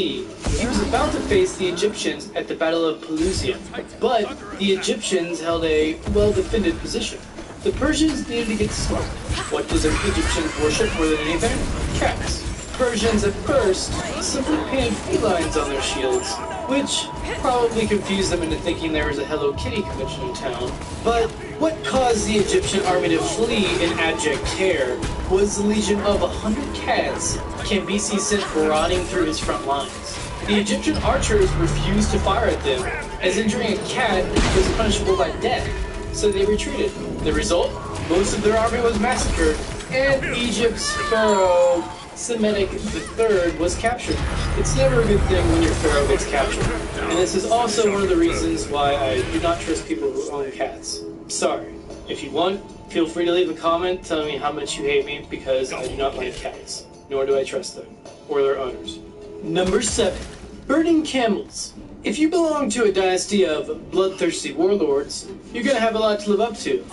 Speaker 7: he was about to face the Egyptians at the Battle of Pelusium, but the Egyptians held a well-defended position. The Persians needed to get smart. What did the Egyptians worship more than anything? Cats. Persians at first simply painted felines on their shields, which probably confused them into thinking there was a Hello Kitty convention in town. But what caused the Egyptian army to flee in abject terror was the legion of 100 cats Cambyses sent marauding through his front lines. The Egyptian archers refused to fire at them, as injuring a cat was punishable by death, so they retreated. The result? Most of their army was massacred, and Egypt's pharaoh Semitic III was captured. It's never a good thing when your pharaoh gets captured. And this is also one of the reasons why I do not trust people who own cats. Sorry. If you want, feel free to leave a comment telling me how much you hate me, because I do not like cats. Nor do I trust them. Or their owners. Number 7. Burning camels. If you belong to a dynasty of bloodthirsty warlords, you're gonna have a lot to live up to.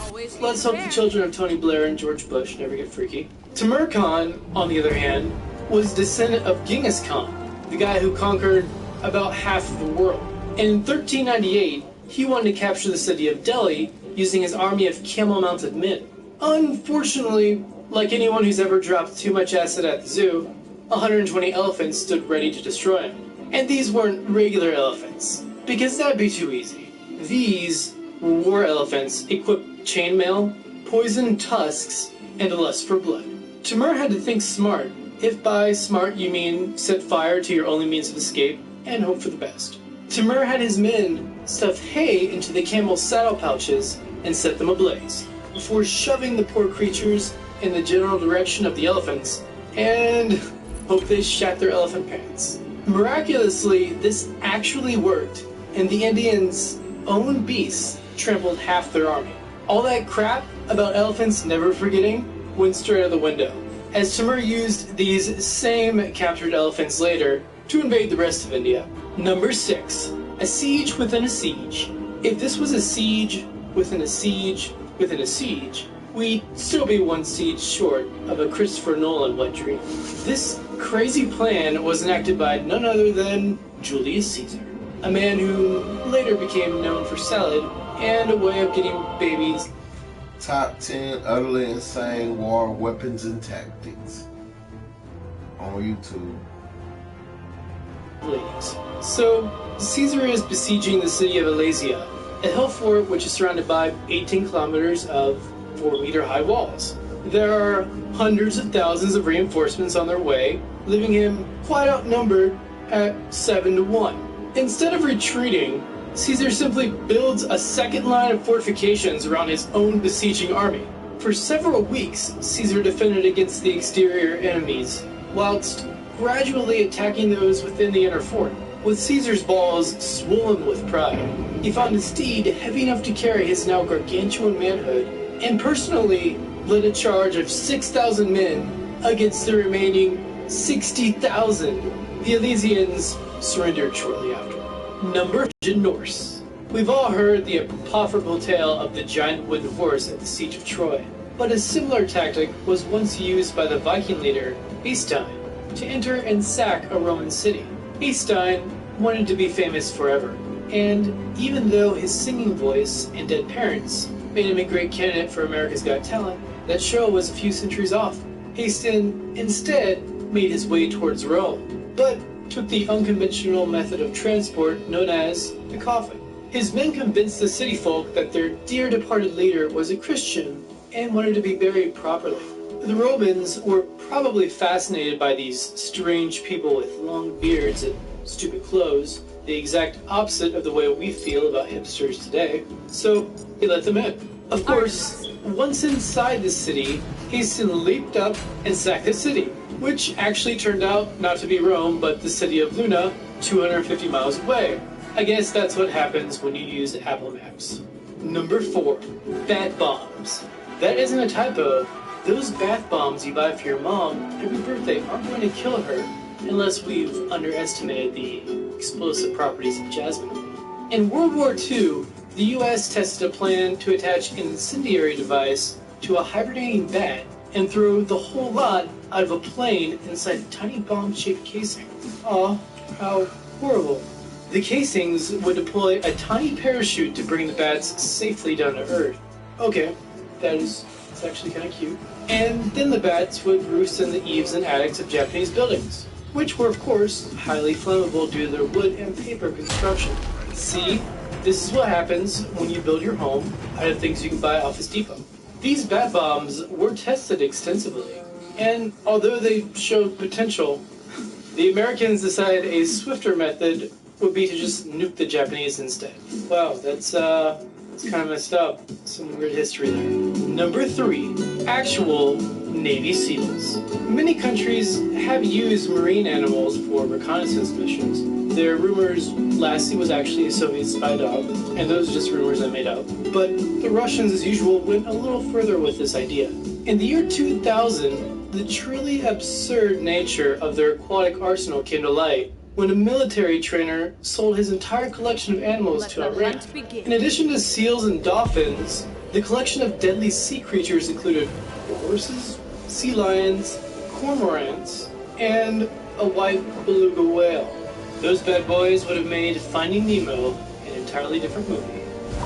Speaker 7: Let's hope the children of Tony Blair and George Bush never get freaky. Timur Khan, on the other hand, was descendant of Genghis Khan, the guy who conquered about half of the world. And in 1398, he wanted to capture the city of Delhi using his army of camel-mounted men. Unfortunately, like anyone who's ever dropped too much acid at the zoo, 120 elephants stood ready to destroy him. And these weren't regular elephants, because that'd be too easy. These were war elephants equipped with chainmail, poisoned tusks, and a lust for blood. Timur had to think smart, if by smart you mean set fire to your only means of escape, and hope for the best. Timur had his men stuff hay into the camel's saddle pouches and set them ablaze, before shoving the poor creatures in the general direction of the elephants, and hope they shat their elephant pants. Miraculously, this actually worked, and the Indians' own beasts trampled half their army. All that crap about elephants never forgetting went straight out the window, as Timur used these same captured elephants later to invade the rest of India. Number 6. A siege within a siege. If this was a siege within a siege within a siege, we'd still be one siege short of a Christopher Nolan wet dream. This crazy plan was enacted by none other than Julius Caesar, a man who later became known for salad and a way of getting babies.
Speaker 9: Top 10 utterly insane war weapons and tactics on YouTube.
Speaker 7: So, Caesar is besieging the city of Alesia, a hill fort which is surrounded by 18 kilometers of 4-meter-high walls. There are hundreds of thousands of reinforcements on their way, leaving him quite outnumbered at 7-1. Instead of retreating, Caesar simply builds a second line of fortifications around his own besieging army. For several weeks, Caesar defended against the exterior enemies, whilst gradually attacking those within the inner fort. With Caesar's balls swollen with pride, he found a steed heavy enough to carry his now gargantuan manhood, and personally led a charge of 6,000 men against the remaining 60,000. The Elysians surrendered shortly after. Number 5. Norse. We've all heard the apocryphal tale of the giant wooden horse at the Siege of Troy, but a similar tactic was once used by the Viking leader Eystein to enter and sack a Roman city. Eystein wanted to be famous forever, and even though his singing voice and dead parents made him a great candidate for America's Got Talent, that show was a few centuries off. Eystein instead made his way towards Rome, but took the unconventional method of transport known as the coffin. His men convinced the city folk that their dear departed leader was a Christian and wanted to be buried properly. The Romans were probably fascinated by these strange people with long beards and stupid clothes, the exact opposite of the way we feel about hipsters today, so he let them in. Of course, once inside the city, Eystein leaped up and sacked the city, which actually turned out not to be Rome, but the city of Luna, 250 miles away. I guess that's what happens when you use Apple Maps. Number 4. Bat bombs. That isn't a typo. Those bath bombs you buy for your mom every birthday aren't going to kill her unless we've underestimated the explosive properties of jasmine. In World War II, the US tested a plan to attach an incendiary device to a hibernating bat and throw the whole lot out of a plane inside a tiny bomb-shaped casing. Aw, how horrible. The casings would deploy a tiny parachute to bring the bats safely down to Earth. Okay, it's actually kind of cute. And then the bats would roost in the eaves and attics of Japanese buildings, which were of course highly flammable due to their wood and paper construction. See, this is what happens when you build your home out of things you can buy at Office Depot. These bat bombs were tested extensively, and although they showed potential, the Americans decided a swifter method would be to just nuke the Japanese instead. Wow, that's kind of messed up. Some weird history there. Number 3. Actual Navy SEALs. Many countries have used marine animals for reconnaissance missions. There are rumors Lassie was actually a Soviet spy dog, and those are just rumors I made up. But the Russians, as usual, went a little further with this idea. In the year 2000, the truly absurd nature of their aquatic arsenal came to light when a military trainer sold his entire collection of animals to Iran. In addition to seals and dolphins, the collection of deadly sea creatures included horses, sea lions, cormorants, and a white beluga whale. Those bad boys would have made Finding Nemo an entirely different movie.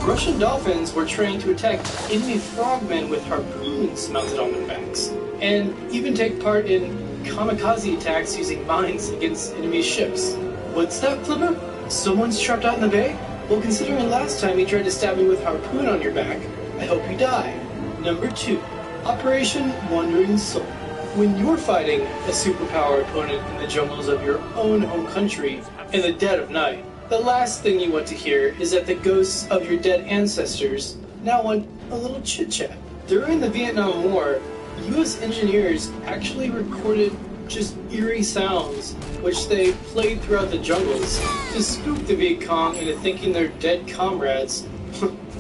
Speaker 7: Russian dolphins were trained to attack enemy frogmen with harpoons mounted on their backs, and even take part in kamikaze attacks using mines against enemy ships. What's that, Flipper? Someone's trapped out in the bay? Well, considering last time he tried to stab you with a harpoon on your back, I hope you die. Number 2. Operation Wandering Soul. When you're fighting a superpower opponent in the jungles of your own home country in the dead of night, the last thing you want to hear is that the ghosts of your dead ancestors now want a little chit-chat. During the Vietnam War, US engineers actually recorded just eerie sounds, which they played throughout the jungles to spook the Viet Cong into thinking their dead comrades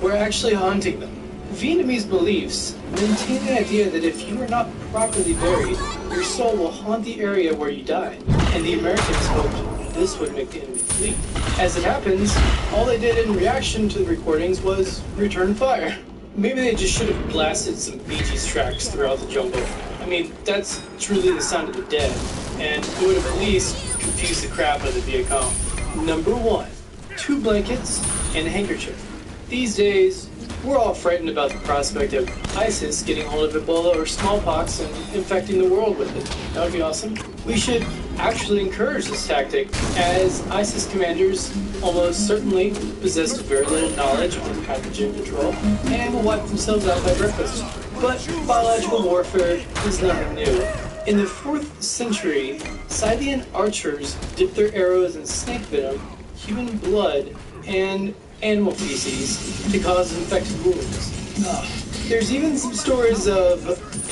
Speaker 7: were actually haunting them. Vietnamese beliefs maintain the idea that if you are not properly buried, your soul will haunt the area where you died, and the Americans hoped this would make the enemy flee. As it happens, all they did in reaction to the recordings was return fire. Maybe they just should have blasted some Bee Gees tracks throughout the jungle. I mean, that's truly the sound of the dead, and it would have at least confused the crap out of the Viet Cong. Number 1, 2 blankets and a handkerchief. These days, we're all frightened about the prospect of ISIS getting hold of Ebola or smallpox and infecting the world with it. That would be awesome. We should actually encourage this tactic, as ISIS commanders almost certainly possess very little knowledge of the pathogen control and will wipe themselves out by breakfast. But biological warfare is nothing new. In the 4th century, Scythian archers dipped their arrows in snake venom, human blood, and animal feces to cause infected wounds. There's even some stories of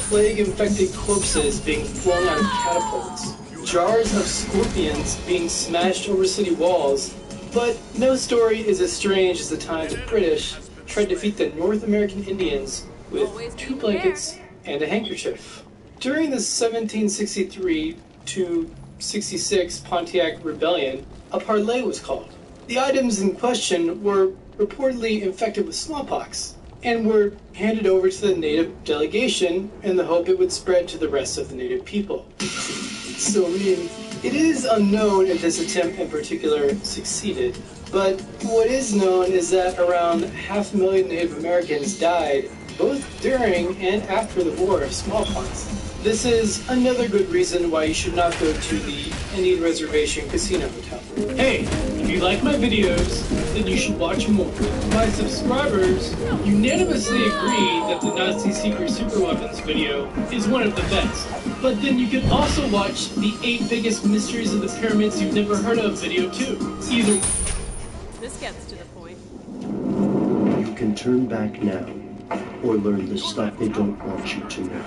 Speaker 7: plague-infected corpses being flown out of catapults, jars of scorpions being smashed over city walls, but no story is as strange as the time the British tried to defeat the North American Indians with 2 blankets and a handkerchief. During the 1763 to 66 Pontiac Rebellion, a parley was called. The items in question were reportedly infected with smallpox and were handed over to the native delegation in the hope it would spread to the rest of the native people. So mean. It is unknown if this attempt in particular succeeded, but what is known is that around 500,000 Native Americans died both during and after the War of Smallpox. This is another good reason why you should not go to the Indian Reservation Casino Hotel. Hey, if you like my videos, then you should watch more. My subscribers unanimously agree that the Nazi Secret Superweapons video is one of the best. But then you can also watch the 8 biggest mysteries of the pyramids you've never heard of video too. Either.
Speaker 10: This gets to the point.
Speaker 5: You can turn back now, or learn the stuff they don't want you to know.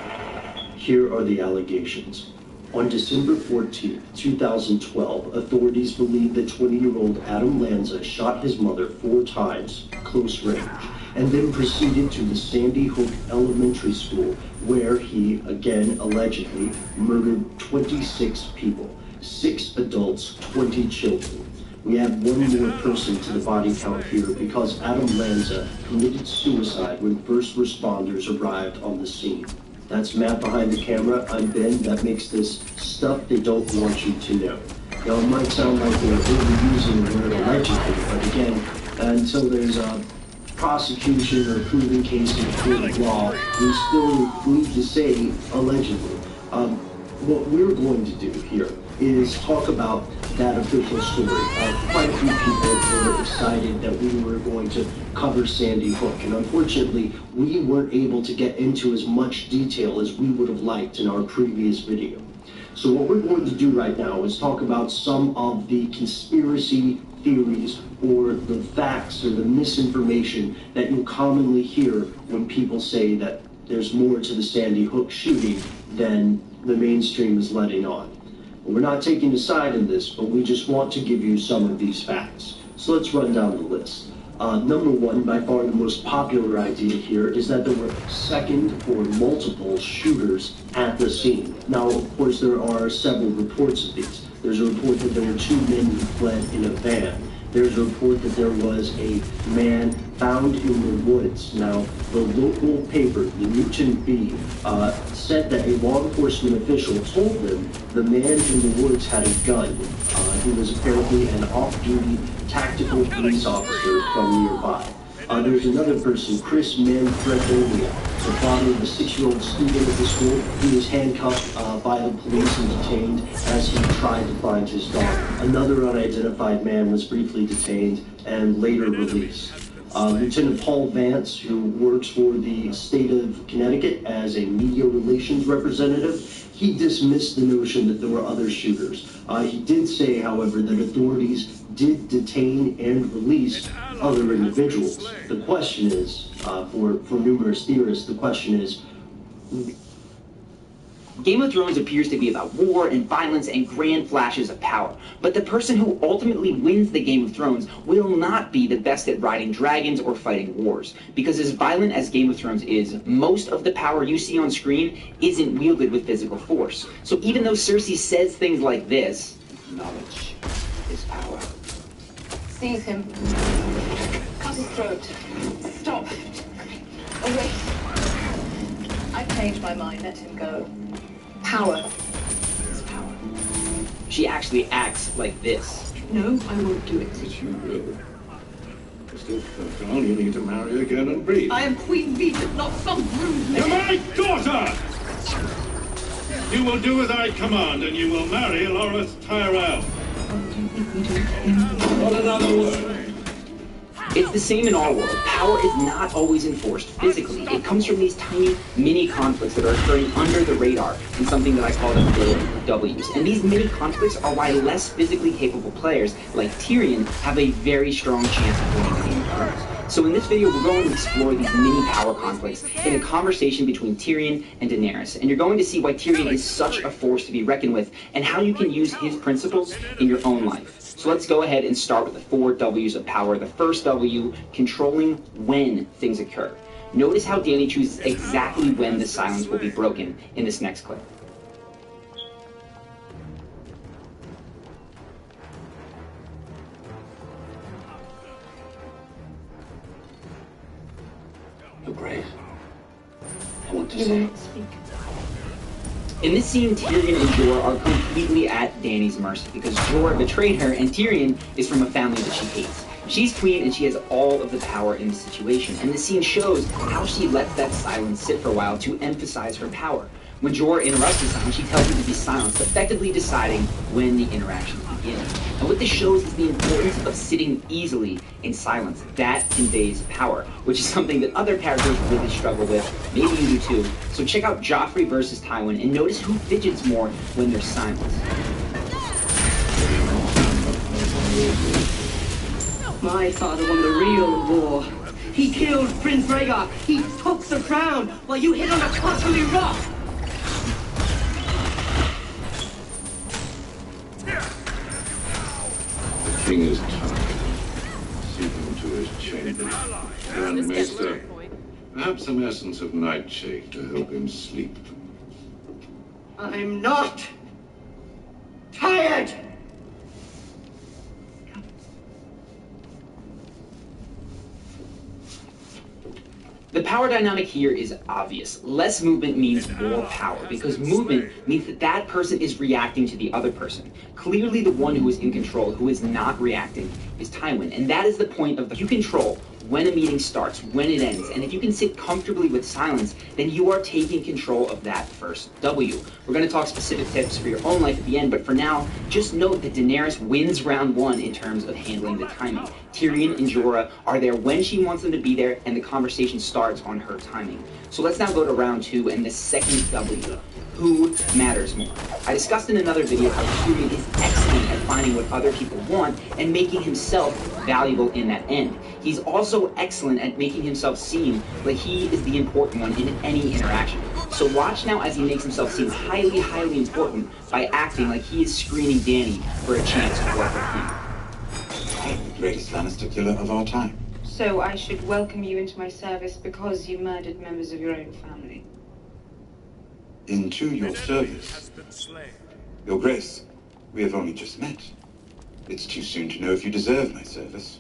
Speaker 5: Here are the allegations. On December 14, 2012, authorities believe that 20-year-old Adam Lanza shot his mother 4 times, close range, and then proceeded to the Sandy Hook Elementary School, where he, again allegedly, murdered 26 people, 6 adults, 20 children. We add one more person to the body count here because Adam Lanza committed suicide when first responders arrived on the scene. That's Matt behind the camera. I'm Ben. That makes this stuff they don't want you to know. Now, it might sound like they're overusing the word allegedly, but again, until there's a prosecution or proven case in a court of law, we still need to say allegedly. What we're going to do here is talk about that official story. Quite a few people were excited that we were going to cover Sandy Hook, and unfortunately, we weren't able to get into as much detail as we would have liked in our previous video. So what we're going to do right now is talk about some of the conspiracy theories or the facts or the misinformation that you commonly hear when people say that there's more to the Sandy Hook shooting than the mainstream is letting on. We're not taking a side in this, but we just want to give you some of these facts. So let's run down the list. Number 1, by far the most popular idea here, is that there were second or multiple shooters at the scene. Now, of course, there are several reports of these. There's a report that there were 2 men who fled in a van. There's a report that there was a man found in the woods. Now, the local paper, the Newton Bee, said that a law enforcement official told them the man in the woods had a gun. He was apparently an off-duty tactical police officer from nearby. There's another person, Chris Manfredonia, the father of a 6-year-old student at the school. He was handcuffed by the police and detained as he tried to find his daughter. Another unidentified man was briefly detained and later released. Lieutenant Paul Vance, who works for the state of Connecticut as a media relations representative, he dismissed the notion that there were other shooters. He did say, however, that authorities did detain and release other individuals. The question is, for numerous theorists, the question is,
Speaker 11: Game of Thrones appears to be about war and violence and grand flashes of power, but the person who ultimately wins the Game of Thrones will not be the best at riding dragons or fighting wars, because as violent as Game of Thrones is, most of the power you see on screen isn't wielded with physical force. So even though Cersei says things like this, knowledge is power.
Speaker 12: Seize him. Cut his throat. Stop. Await. I've changed my mind. Let him go. Power is power.
Speaker 11: She actually acts like this.
Speaker 12: No, I won't do it.
Speaker 13: But you will. Mr. Firkon, you need to marry again and breathe.
Speaker 12: I am Queen Regent, not some rude
Speaker 13: You're
Speaker 12: man.
Speaker 13: my daughter! You will do as I command, and you will marry Loras Tyrell. Not another word.
Speaker 11: It's the same in our world. Power is not always enforced physically. It comes from these tiny mini conflicts that are occurring under the radar in something that I call the little W's. And these mini conflicts are why less physically capable players like Tyrion have a very strong chance of winning the Game of Thrones. So in this video, we're going to explore these mini power conflicts in a conversation between Tyrion and Daenerys. And you're going to see why Tyrion is such a force to be reckoned with and how you can use his principles in your own life. So let's go ahead and start with the 4 W's of power. The first W, controlling when things occur. Notice how Dany chooses exactly when the silence will be broken in this next clip.
Speaker 13: Your Grace, I want to say.
Speaker 11: In this scene, Tyrion and Jorah are completely at Dany's mercy because Jorah betrayed her and Tyrion is from a family that she hates. She's queen and she has all of the power in the situation, and the scene shows how she lets that silence sit for a while to emphasize her power. When Jorah interrupts the silence, she tells him to be silenced, effectively deciding when the interactions begin. And what this shows is the importance of sitting easily in silence. That conveys power, which is something that other characters really struggle with. Maybe you do too. So check out Joffrey versus Tywin and notice who fidgets more when there's silence.
Speaker 14: My father won the real war. He killed Prince Rhaegar. He took the crown while you hid on a costly rock.
Speaker 13: The king is tired. Send him to his chamber. Grand Maester, perhaps some essence of nightshade to help him sleep.
Speaker 14: I'm not tired.
Speaker 11: The power dynamic here is obvious. Less movement means more power, because movement means that that person is reacting to the other person. Clearly the one who is in control, who is not reacting, is Tywin. And that is the point of you control when a meeting starts, when it ends. And if you can sit comfortably with silence, then you are taking control of that first W. We're going to talk specific tips for your own life at the end, but for now, just note that Daenerys wins round 1 in terms of handling the timing. Tyrion and Jorah are there when she wants them to be there, and the conversation starts on her timing. So let's now go to round 2 and the second W. Who matters more? I discussed in another video how Tyrion is excellent at finding what other people want and making himself valuable in that end. He's also excellent at making himself seem like he is the important one in any interaction. So watch now as he makes himself seem highly, highly important by acting like he is screening Dany for a chance to work with him.
Speaker 15: I am the greatest Lannister killer of our time.
Speaker 16: So I should welcome you into my service because you murdered members of your own family.
Speaker 15: Into your service. Your Grace, we have only just met. It's too soon to know if you deserve my service.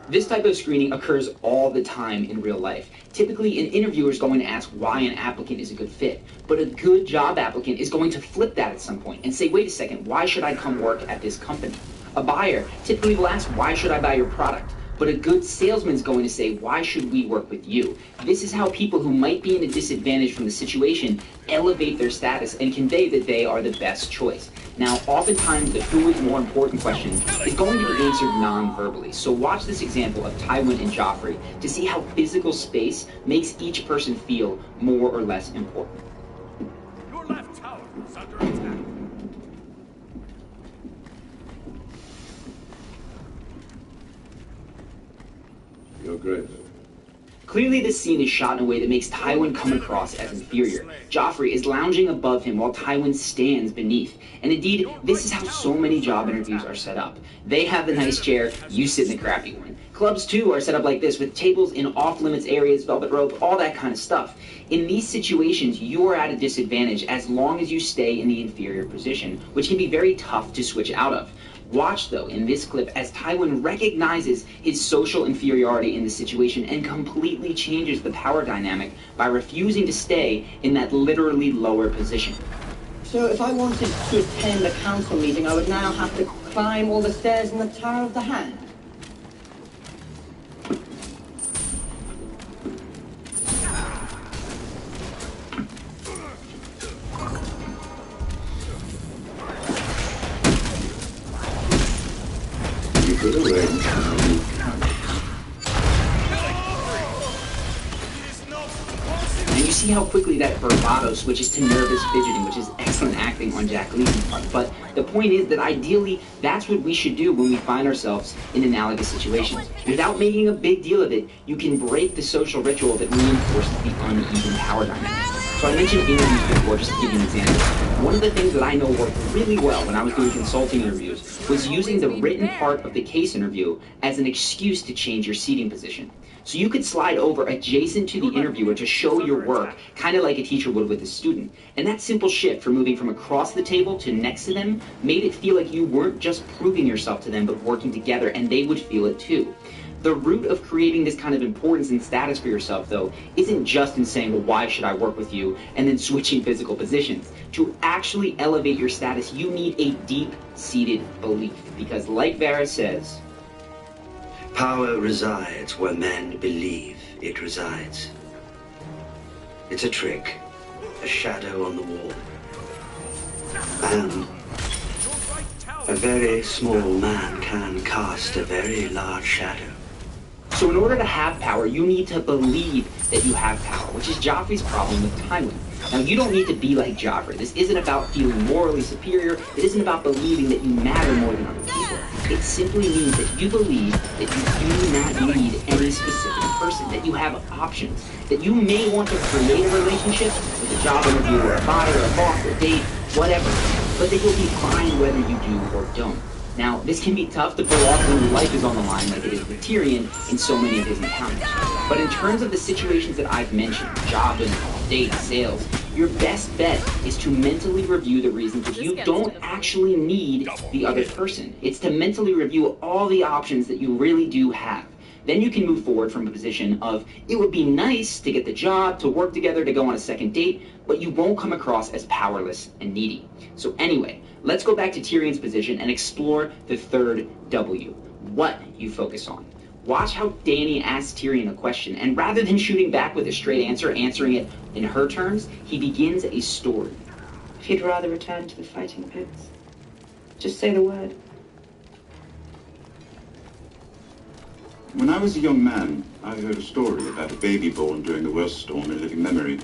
Speaker 11: This type of screening occurs all the time in real life. Typically, an interviewer is going to ask why an applicant is a good fit, but a good job applicant is going to flip that at some point and say, wait a second, why should I come work at this company? A buyer typically will ask, why should I buy your product? But a good salesman is going to say, why should we work with you? This is how people who might be in a disadvantage from the situation elevate their status and convey that they are the best choice. Now, oftentimes, the who is more important question is going to be answered non-verbally. So watch this example of Tywin and Joffrey to see how physical space makes each person feel more or less important.
Speaker 8: Your left tower is under attack.
Speaker 13: Your Grace.
Speaker 11: Clearly, this scene is shot in a way that makes Tywin come across as inferior. Joffrey is lounging above him while Tywin stands beneath. And indeed, this is how so many job interviews are set up. They have the nice chair, you sit in the crappy one. Clubs, too, are set up like this, with tables in off-limits areas, velvet rope, all that kind of stuff. In these situations, you are at a disadvantage as long as you stay in the inferior position, which can be very tough to switch out of. Watch, though, in this clip as Tywin recognizes his social inferiority in the situation and completely changes the power dynamic by refusing to stay in that literally lower position.
Speaker 14: So if I wanted to attend a council meeting, I would now have to climb all the stairs in the Tower of the Hand?
Speaker 11: And you see how quickly that bravado switches to nervous fidgeting, which is excellent acting on Jack Lee's part. But the point is that ideally, that's what we should do when we find ourselves in analogous situations. Without making a big deal of it, you can break the social ritual that reinforces the uneven power dynamic. So I mentioned interviews before, just to give you an example. One of the things that I know worked really well when I was doing consulting interviews was using the written part of the case interview as an excuse to change your seating position. So you could slide over adjacent to the interviewer to show your work, kind of like a teacher would with a student. And that simple shift from moving from across the table to next to them made it feel like you weren't just proving yourself to them, but working together, and they would feel it too. The root of creating this kind of importance and status for yourself, though, isn't just in saying, well, why should I work with you, and then switching physical positions. To actually elevate your status, you need a deep-seated belief. Because like Varys says,
Speaker 17: power resides where men believe it resides. It's a trick, a shadow on the wall. And a very small man can cast a very large shadow.
Speaker 11: So in order to have power, you need to believe that you have power, which is Joffrey's problem with Tywin. Now, you don't need to be like Joffrey. This isn't about feeling morally superior. It isn't about believing that you matter more than other people. It simply means that you believe that you do not need any specific person, that you have options, that you may want to create a relationship with a job interview or a buyer or a boss or a date, whatever, but that you'll be fine whether you do or don't. Now, this can be tough to pull off when your life is on the line like it is with Tyrion in so many of his encounters. But in terms of the situations that I've mentioned, job interviews, dates, sales, your best bet is to mentally review the reasons that you don't actually need the other person. It's to mentally review all the options that you really do have. Then you can move forward from a position of, it would be nice to get the job, to work together, to go on a second date, but you won't come across as powerless and needy. So anyway, let's go back to Tyrion's position and explore the third W, what you focus on. Watch how Dany asks Tyrion a question, and rather than shooting back with a straight answer, answering it in her terms, he begins a story.
Speaker 16: If you'd rather return to the fighting pits, just say the word.
Speaker 15: When I was a young man, I heard a story about a baby born during the worst storm in living memory.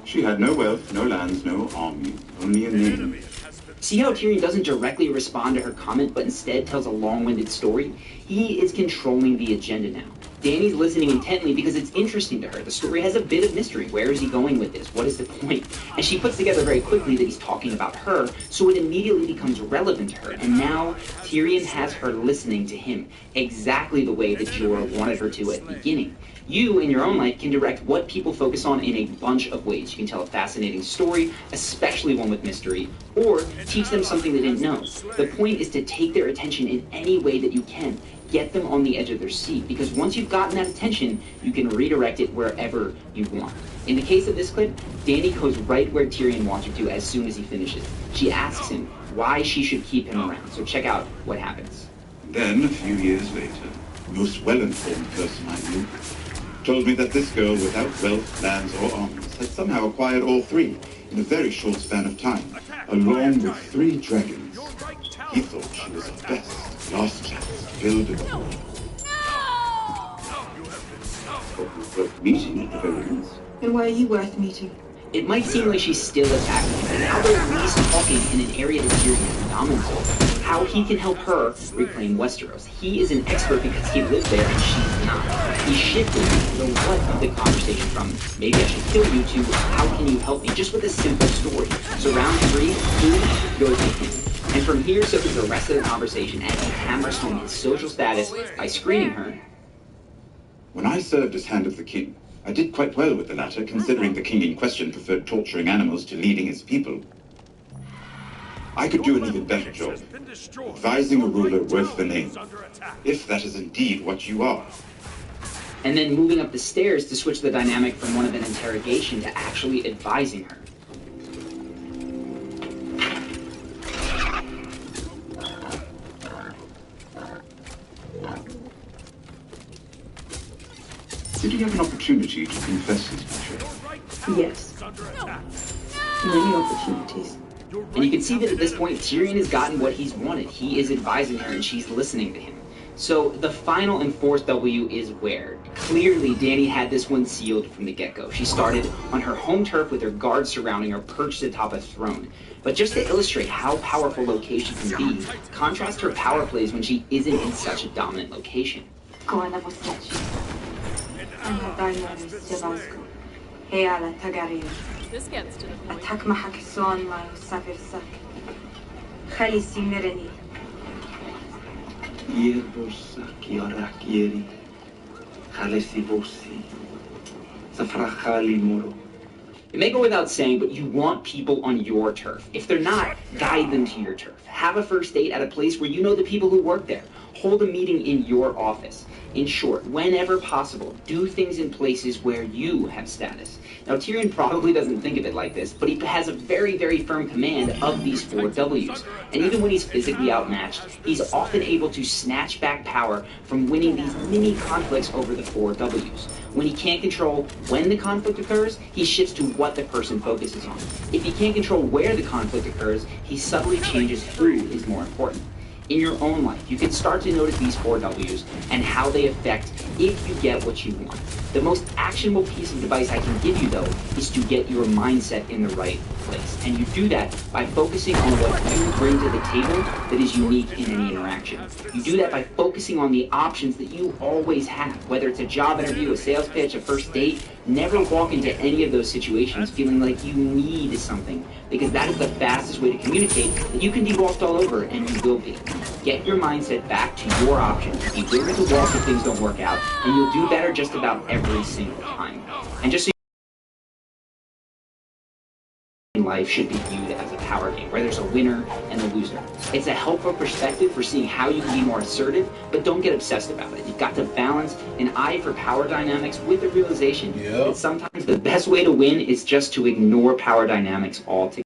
Speaker 15: She had no wealth, no lands, no army, only a name.
Speaker 11: See how Tyrion doesn't directly respond to her comment, but instead tells a long-winded story? He is controlling the agenda now. Dany's listening intently because it's interesting to her. The story has a bit of mystery. Where is he going with this? What is the point? And she puts together very quickly that he's talking about her, so it immediately becomes relevant to her. And now Tyrion has her listening to him, exactly the way that Jorah wanted her to at the beginning. You, in your own life, can direct what people focus on in a bunch of ways. You can tell a fascinating story, especially one with mystery, or teach them something they didn't know. The point is to take their attention in any way that you can. Get them on the edge of their seat, because once you've gotten that attention, you can redirect it wherever you want. In the case of this clip, Dany goes right where Tyrion wants her to as soon as he finishes. She asks him why she should keep him around, so check out what happens.
Speaker 15: Then, a few years later, the most well-informed person I knew told me that this girl without wealth, lands, or armies had somehow acquired all three in a very short span of time, along with 3 dragons. He thought she was the best, last chance, filled with war. But was worth meeting at the very least.
Speaker 16: And why are you worth meeting?
Speaker 11: It might seem like she's still attacking, but now they're at least talking in an area that Tyrion dominates over. how he can help her reclaim Westeros. He is an expert because he lived there and she's not. He shifted the what of the conversation from maybe I should kill you to how can you help me, just with a simple story. So round 3, food goes to him. And from here, so does the rest of the conversation as he hammers home his social status by screening her.
Speaker 15: When I served as Hand of the King, I did quite well with the latter, considering the king in question preferred torturing animals to leading his people. I could do an even better job, advising a ruler worth the name, if that is indeed what you are.
Speaker 11: And then moving up the stairs to switch the dynamic from one of an interrogation to actually advising her.
Speaker 15: Did he have an opportunity to confess his betrayal?
Speaker 12: Yes. Many opportunities.
Speaker 11: And you can see that at this point, Tyrion has gotten what he's wanted. He is advising her and she's listening to him. So the final and fourth W is where? Clearly, Dany had this one sealed from the get-go. She started on her home turf with her guards surrounding her, perched atop a throne. But just to illustrate how powerful location can be, contrast her power plays when she isn't in such a dominant location.
Speaker 10: This gets to the point.
Speaker 11: It may go without saying, but you want people on your turf. If they're not, guide them to your turf. Have a first date at a place where you know the people who work there. Hold a meeting in your office. In short, whenever possible, do things in places where you have status. Now, Tyrion probably doesn't think of it like this, but he has a very, very firm command of these 4 Ws. And even when he's physically outmatched, he's often able to snatch back power from winning these mini conflicts over the 4 Ws. When he can't control when the conflict occurs, he shifts to what the person focuses on. If he can't control where the conflict occurs, he subtly changes who is more important. In your own life, you can start to notice these 4 Ws and how they affect if you get what you want. The most actionable piece of advice I can give you, though, is to get your mindset in the right place. And you do that by focusing on what you bring to the table that is unique in any interaction. You do that by focusing on the options that you always have, whether it's a job interview, a sales pitch, a first date. Never walk into any of those situations feeling like you need something, because that is the fastest way to communicate that you can be walked all over, and you will be. Get your mindset back to your options. Be willing to walk if things don't work out, and you'll do better just about every single time. And just so life should be viewed as a power game, where there's a winner and a loser. It's a helpful perspective for seeing how you can be more assertive, but don't get obsessed about it. You've got to balance an eye for power dynamics with the realization that sometimes the best way to win is just to ignore power dynamics altogether.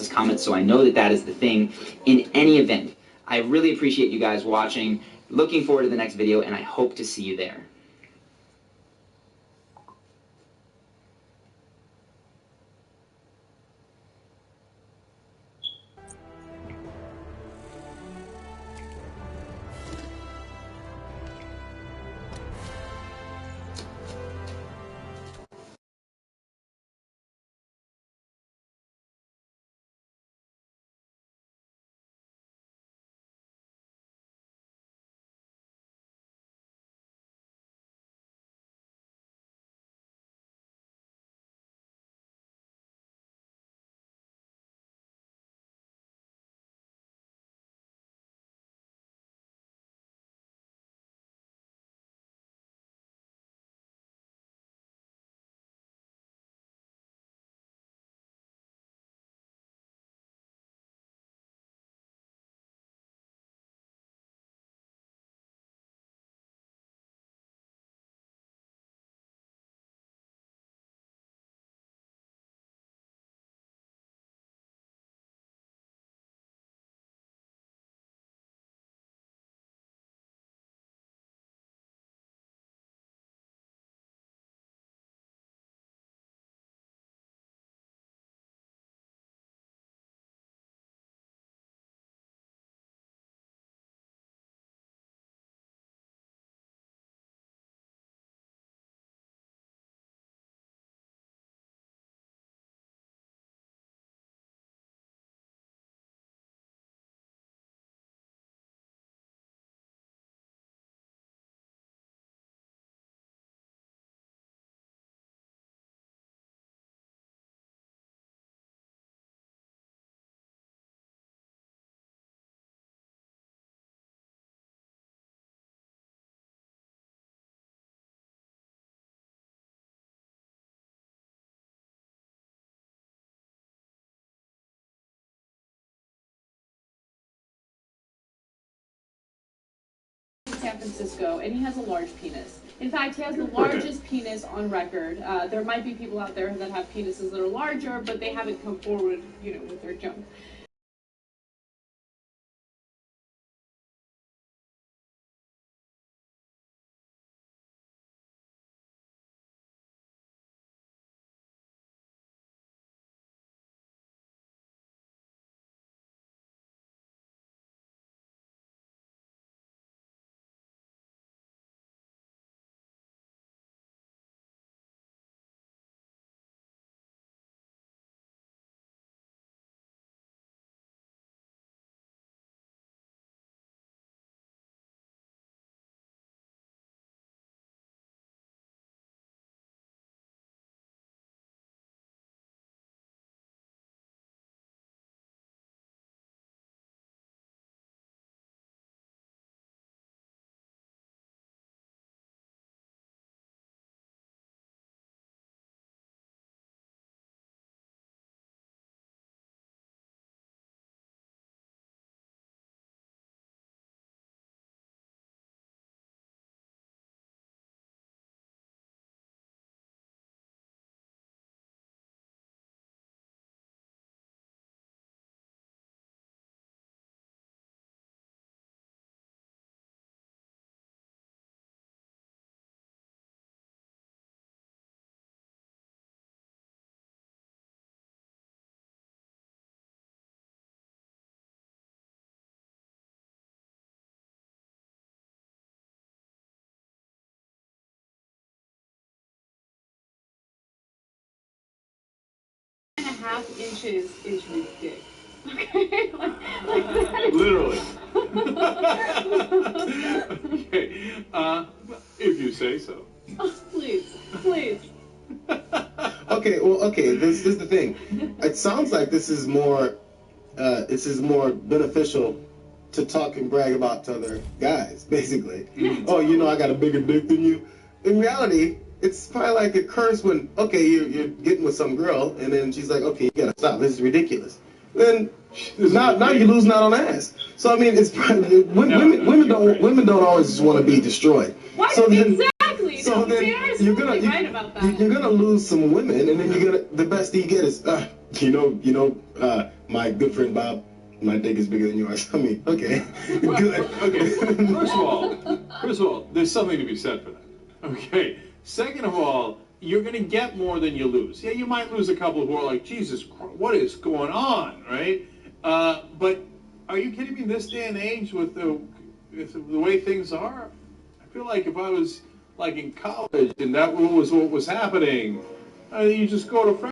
Speaker 11: Comments, so I know that that is the thing. In any event, I really appreciate you guys watching. Looking forward to the next video, and I hope to see you there.
Speaker 10: San Francisco, and he has a large penis. In fact, he has the largest penis on record. There might be people out there that have penises that are larger, but they haven't come forward, you know, with their junk. And a half inches is ridiculous. Okay?
Speaker 2: Literally. Okay. If you say so.
Speaker 10: Oh, please, please.
Speaker 18: Okay, well, okay, this is the thing. It sounds like this is more beneficial to talk and brag about to other guys, basically. Oh, you know, I got a bigger dick than you. In reality, it's probably like a curse when, okay, you're getting with some girl, and then she's like, okay, you gotta stop, this is ridiculous. Then now you're losing out on ass. So I mean, it's probably, women don't always just want to be destroyed.
Speaker 10: Why?
Speaker 18: So then,
Speaker 10: exactly.
Speaker 18: So then you're gonna lose some women, and then the best thing you get is, my good friend Bob, my dick is bigger than yours. I mean, okay, good.
Speaker 2: Okay. First of all, there's something to be said for that. Okay. Second of all, you're gonna get more than you lose. Yeah, you might lose a couple who are like, Jesus Christ, what is going on, right? But are you kidding me? This day and age, with the way things are, I feel like if I was like in college and that was what was happening, you just go to friends.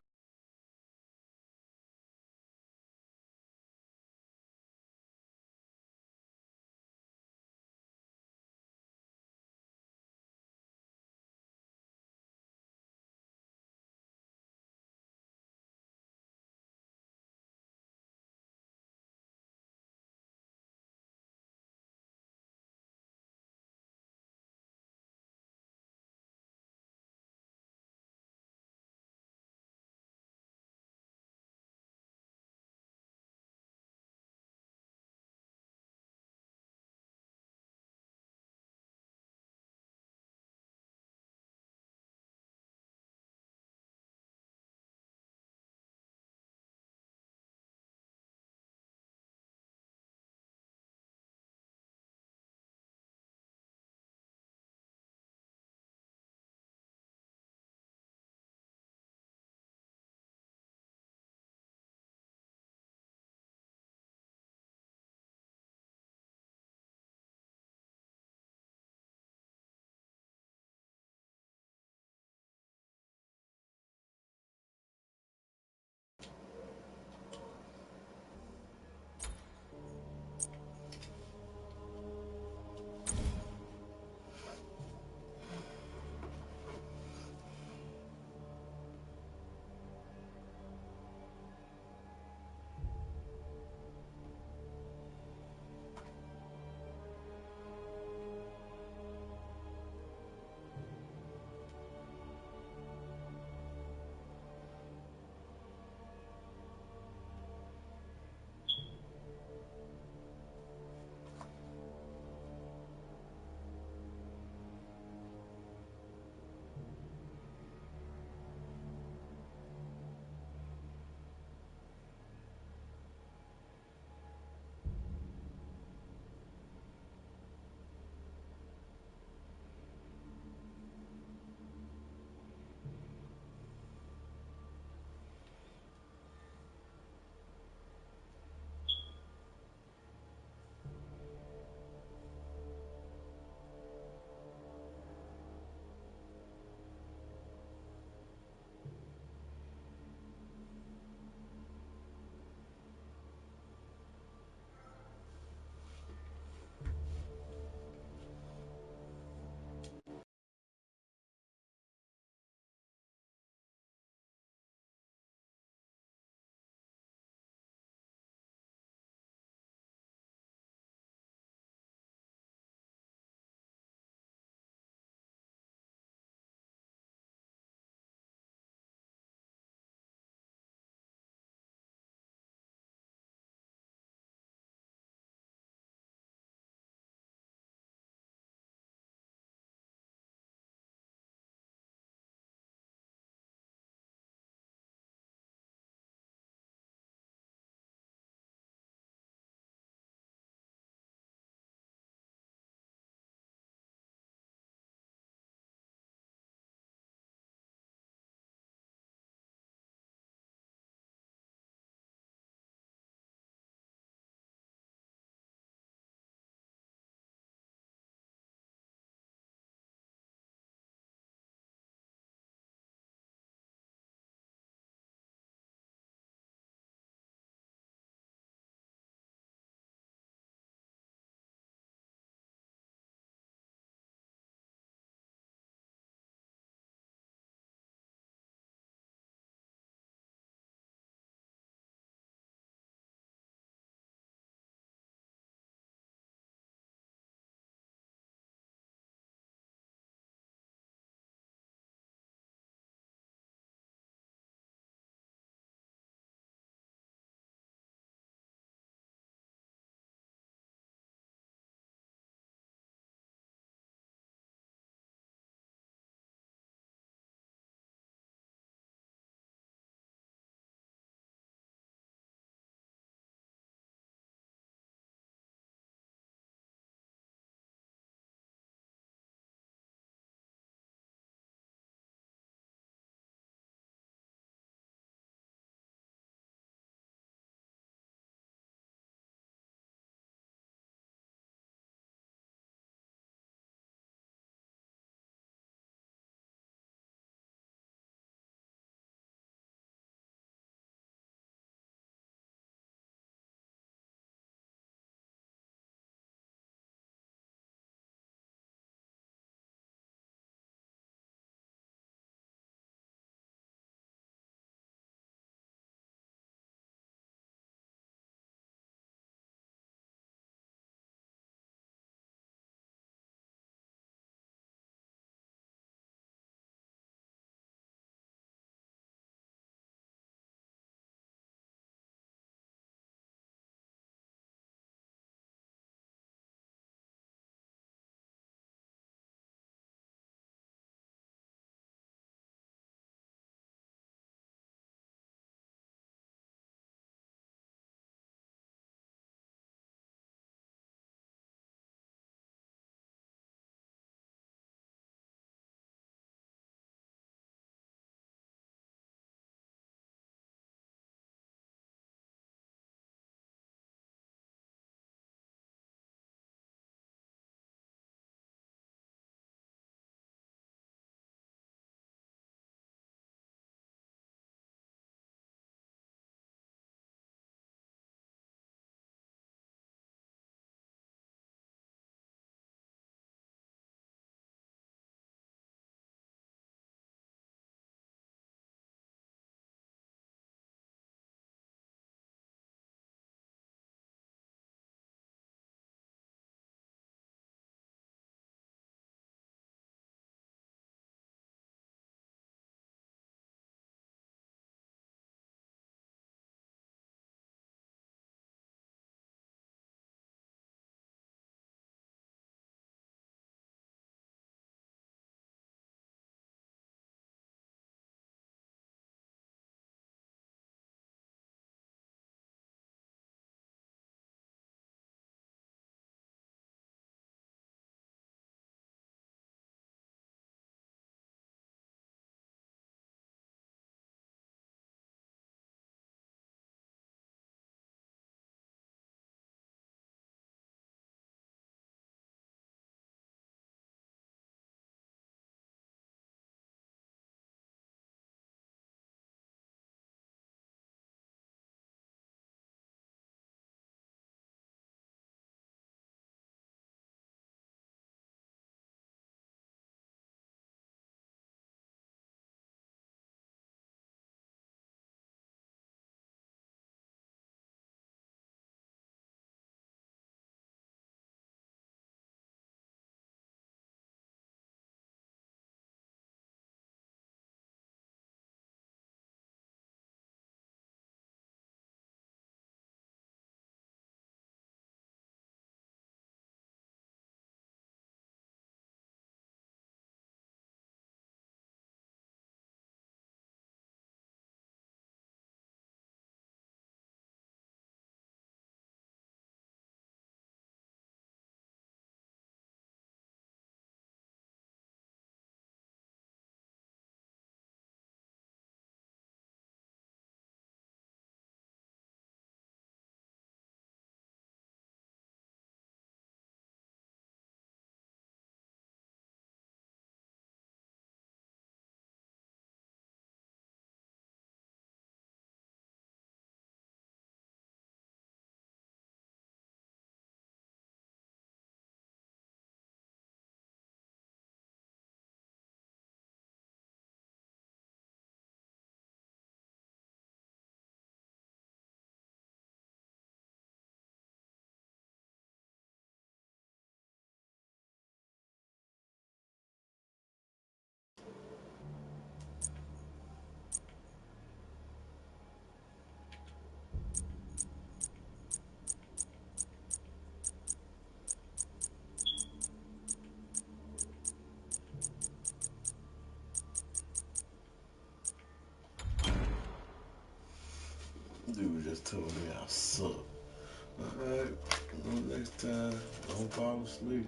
Speaker 9: Bedtime. Don't fall asleep.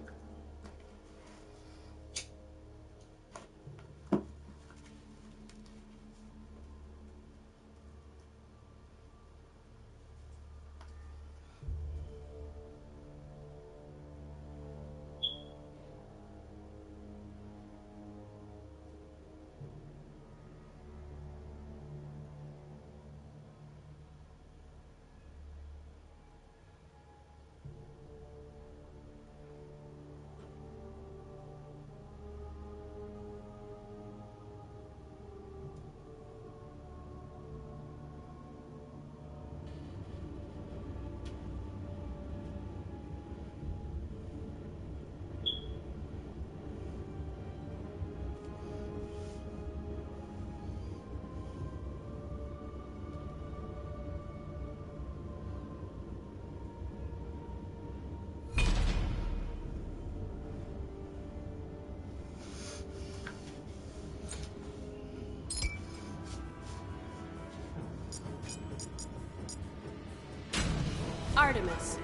Speaker 19: Artemis.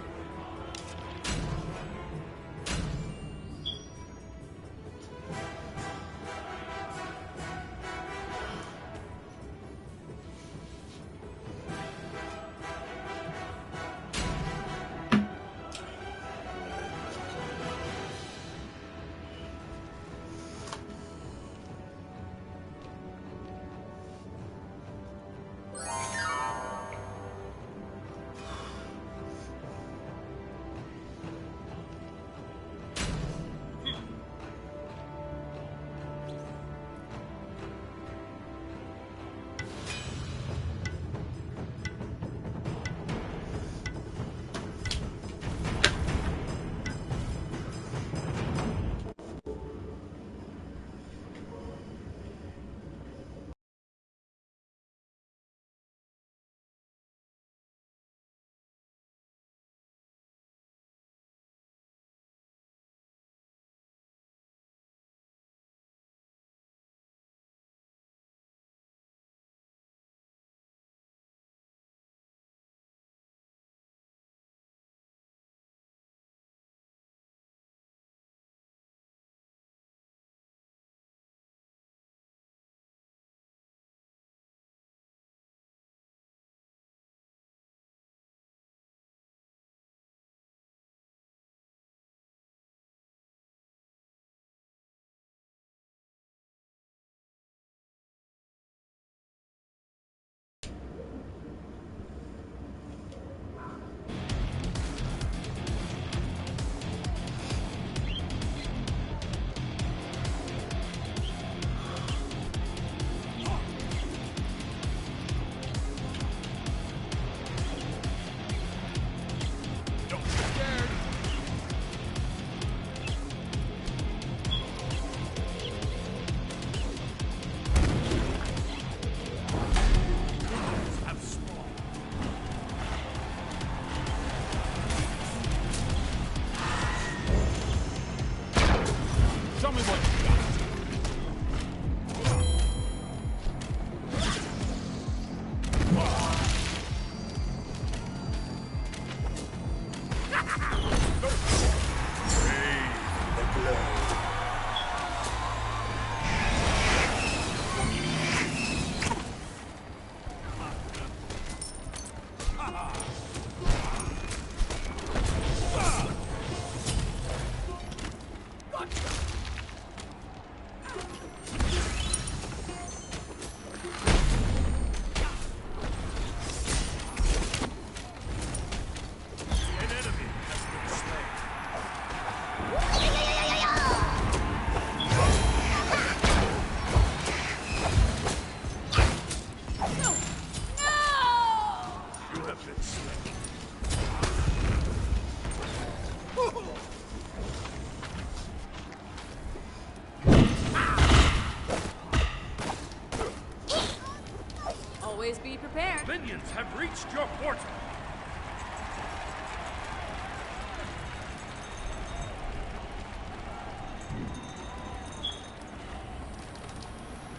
Speaker 19: Always be prepared.
Speaker 8: Minions have reached your portal.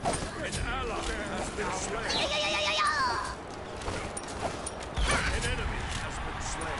Speaker 8: An ally has been slain. An enemy has been slain.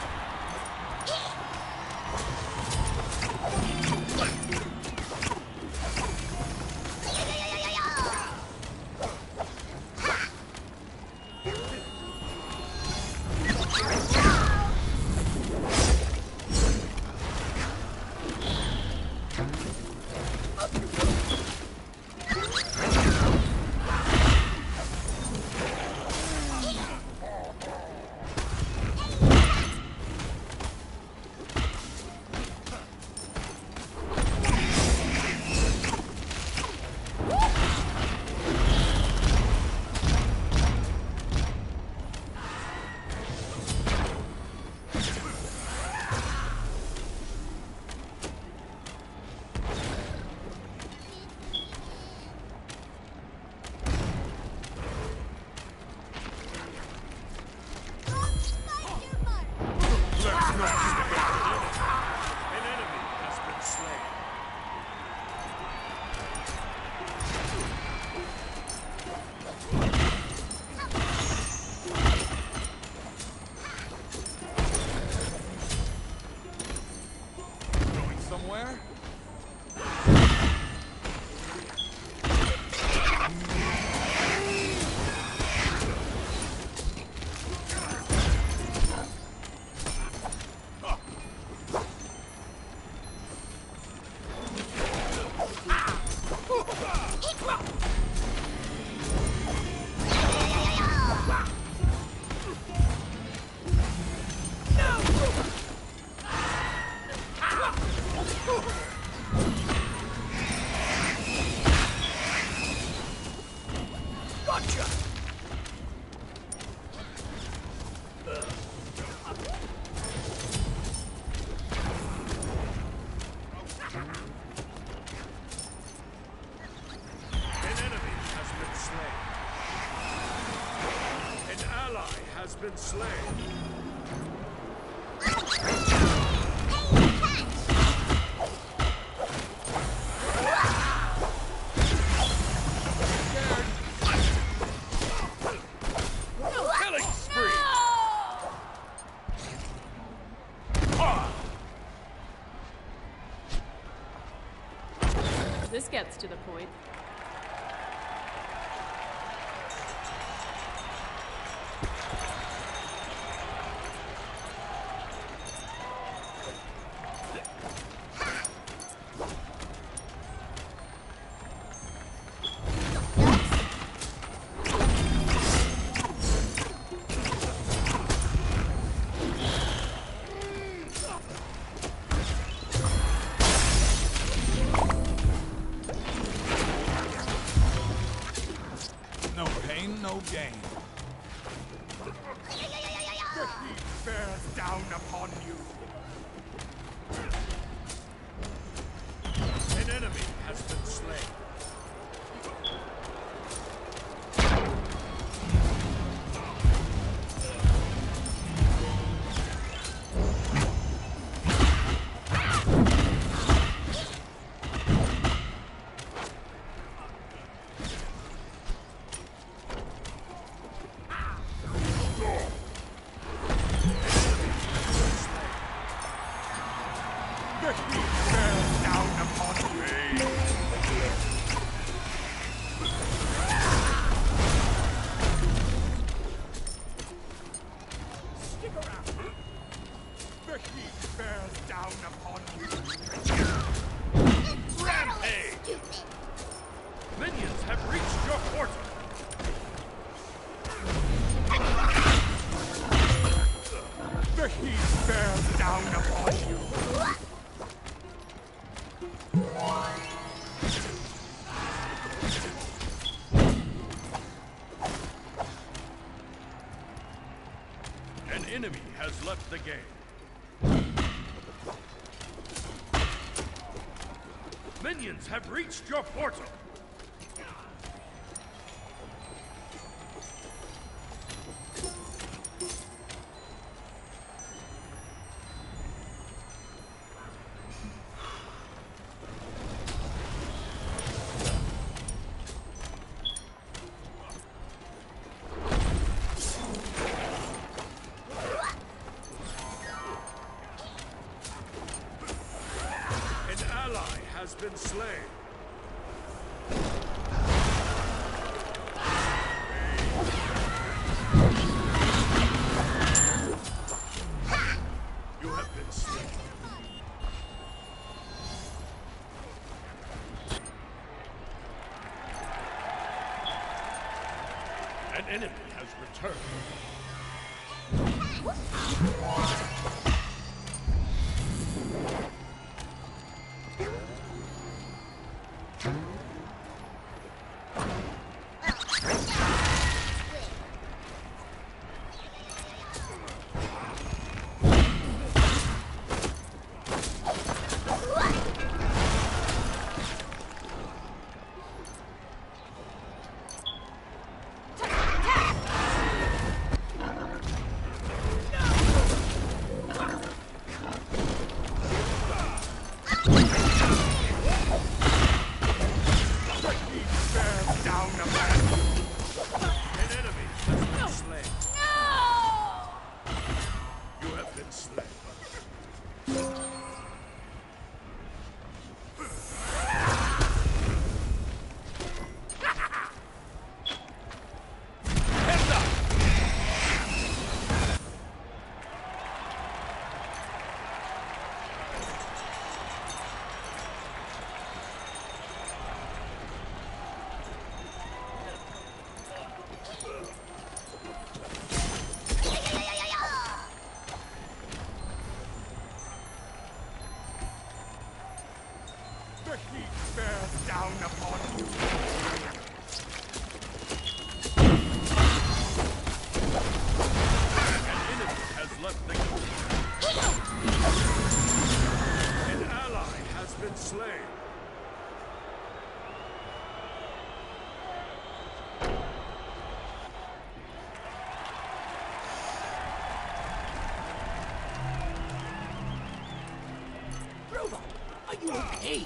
Speaker 8: been slain. Killing spree.
Speaker 19: This gets to the point.
Speaker 8: No pain, no gain. The heat bears down upon you. An enemy has been slain. The heat bears down upon me. Stick around. The heat bears down upon you. Rampage! Minions have reached your portal. The heat bears down upon you. An enemy has left the game. Minions have reached your portal. An ally has been slain. You have been slain. An enemy has returned. The heat bears down upon you. An enemy has left the game. An ally has been slain. you okay.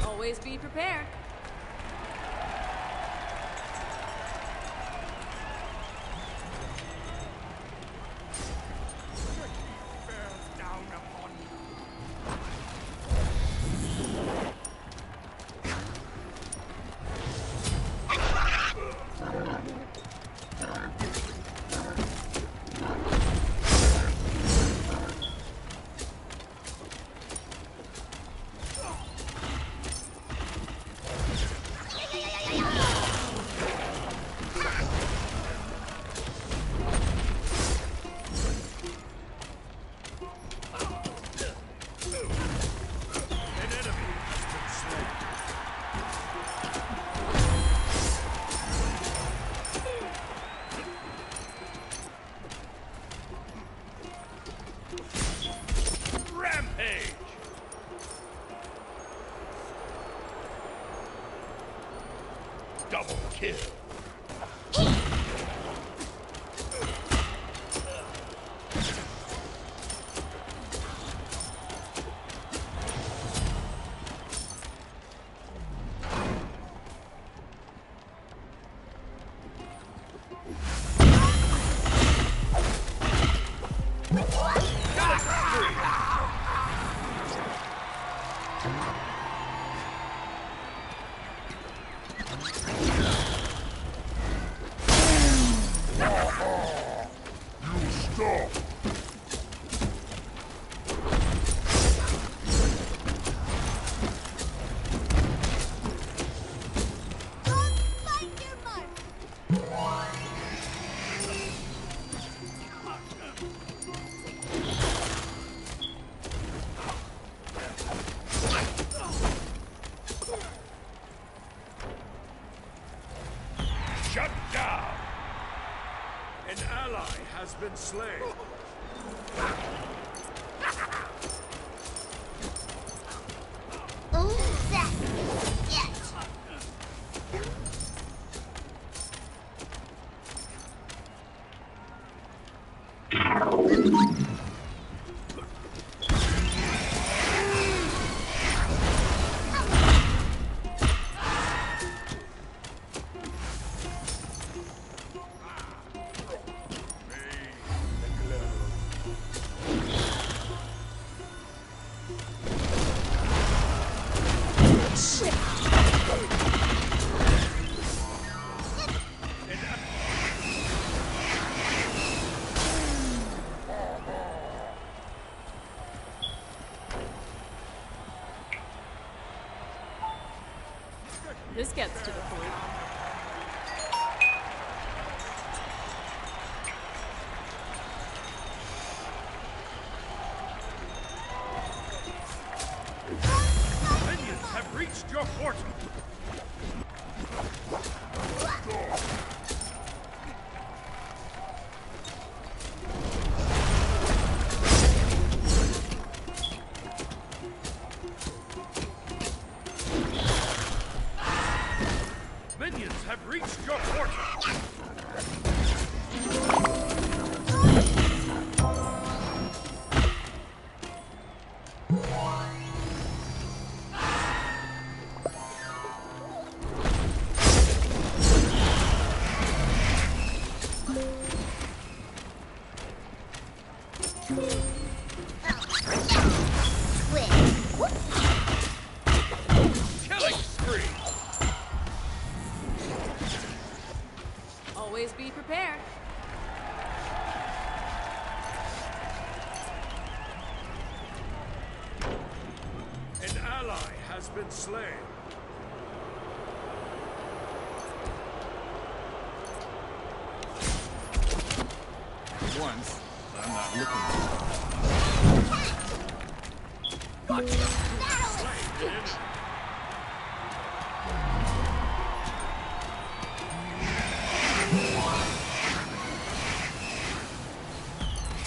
Speaker 19: Always be prepared.
Speaker 8: Double kill. Shut down! An ally has been slain.
Speaker 19: This gets to the point.
Speaker 8: Minions have reached your portal. Minions have reached your portal. Killing spree.
Speaker 19: Always be prepared.
Speaker 8: An ally has been slain. Once, I'm not looking.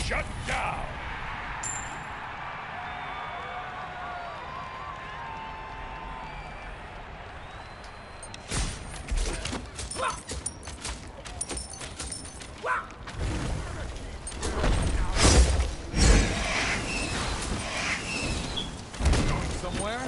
Speaker 8: Shut down. Going somewhere?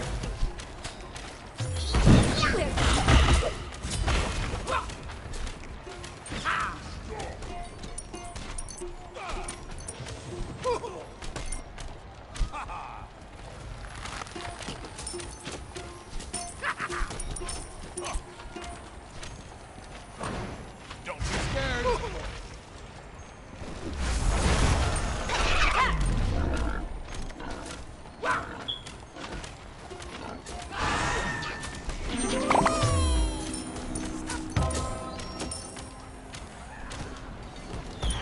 Speaker 8: Don't be scared.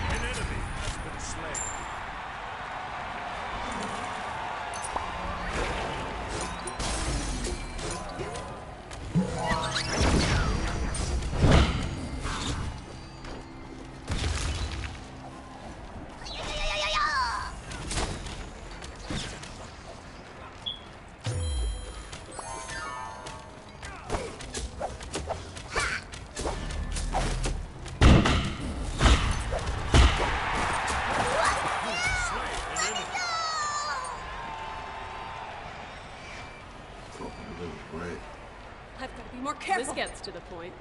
Speaker 8: An enemy has been slain.
Speaker 19: I've got to be more careful. This gets to the point.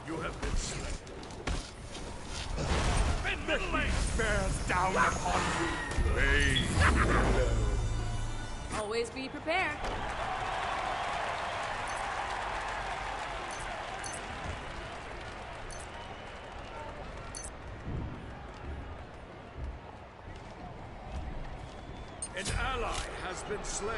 Speaker 8: You have been slain. And the lake bears down upon you. Raise below.
Speaker 19: Always be prepared.
Speaker 8: An ally has been slain.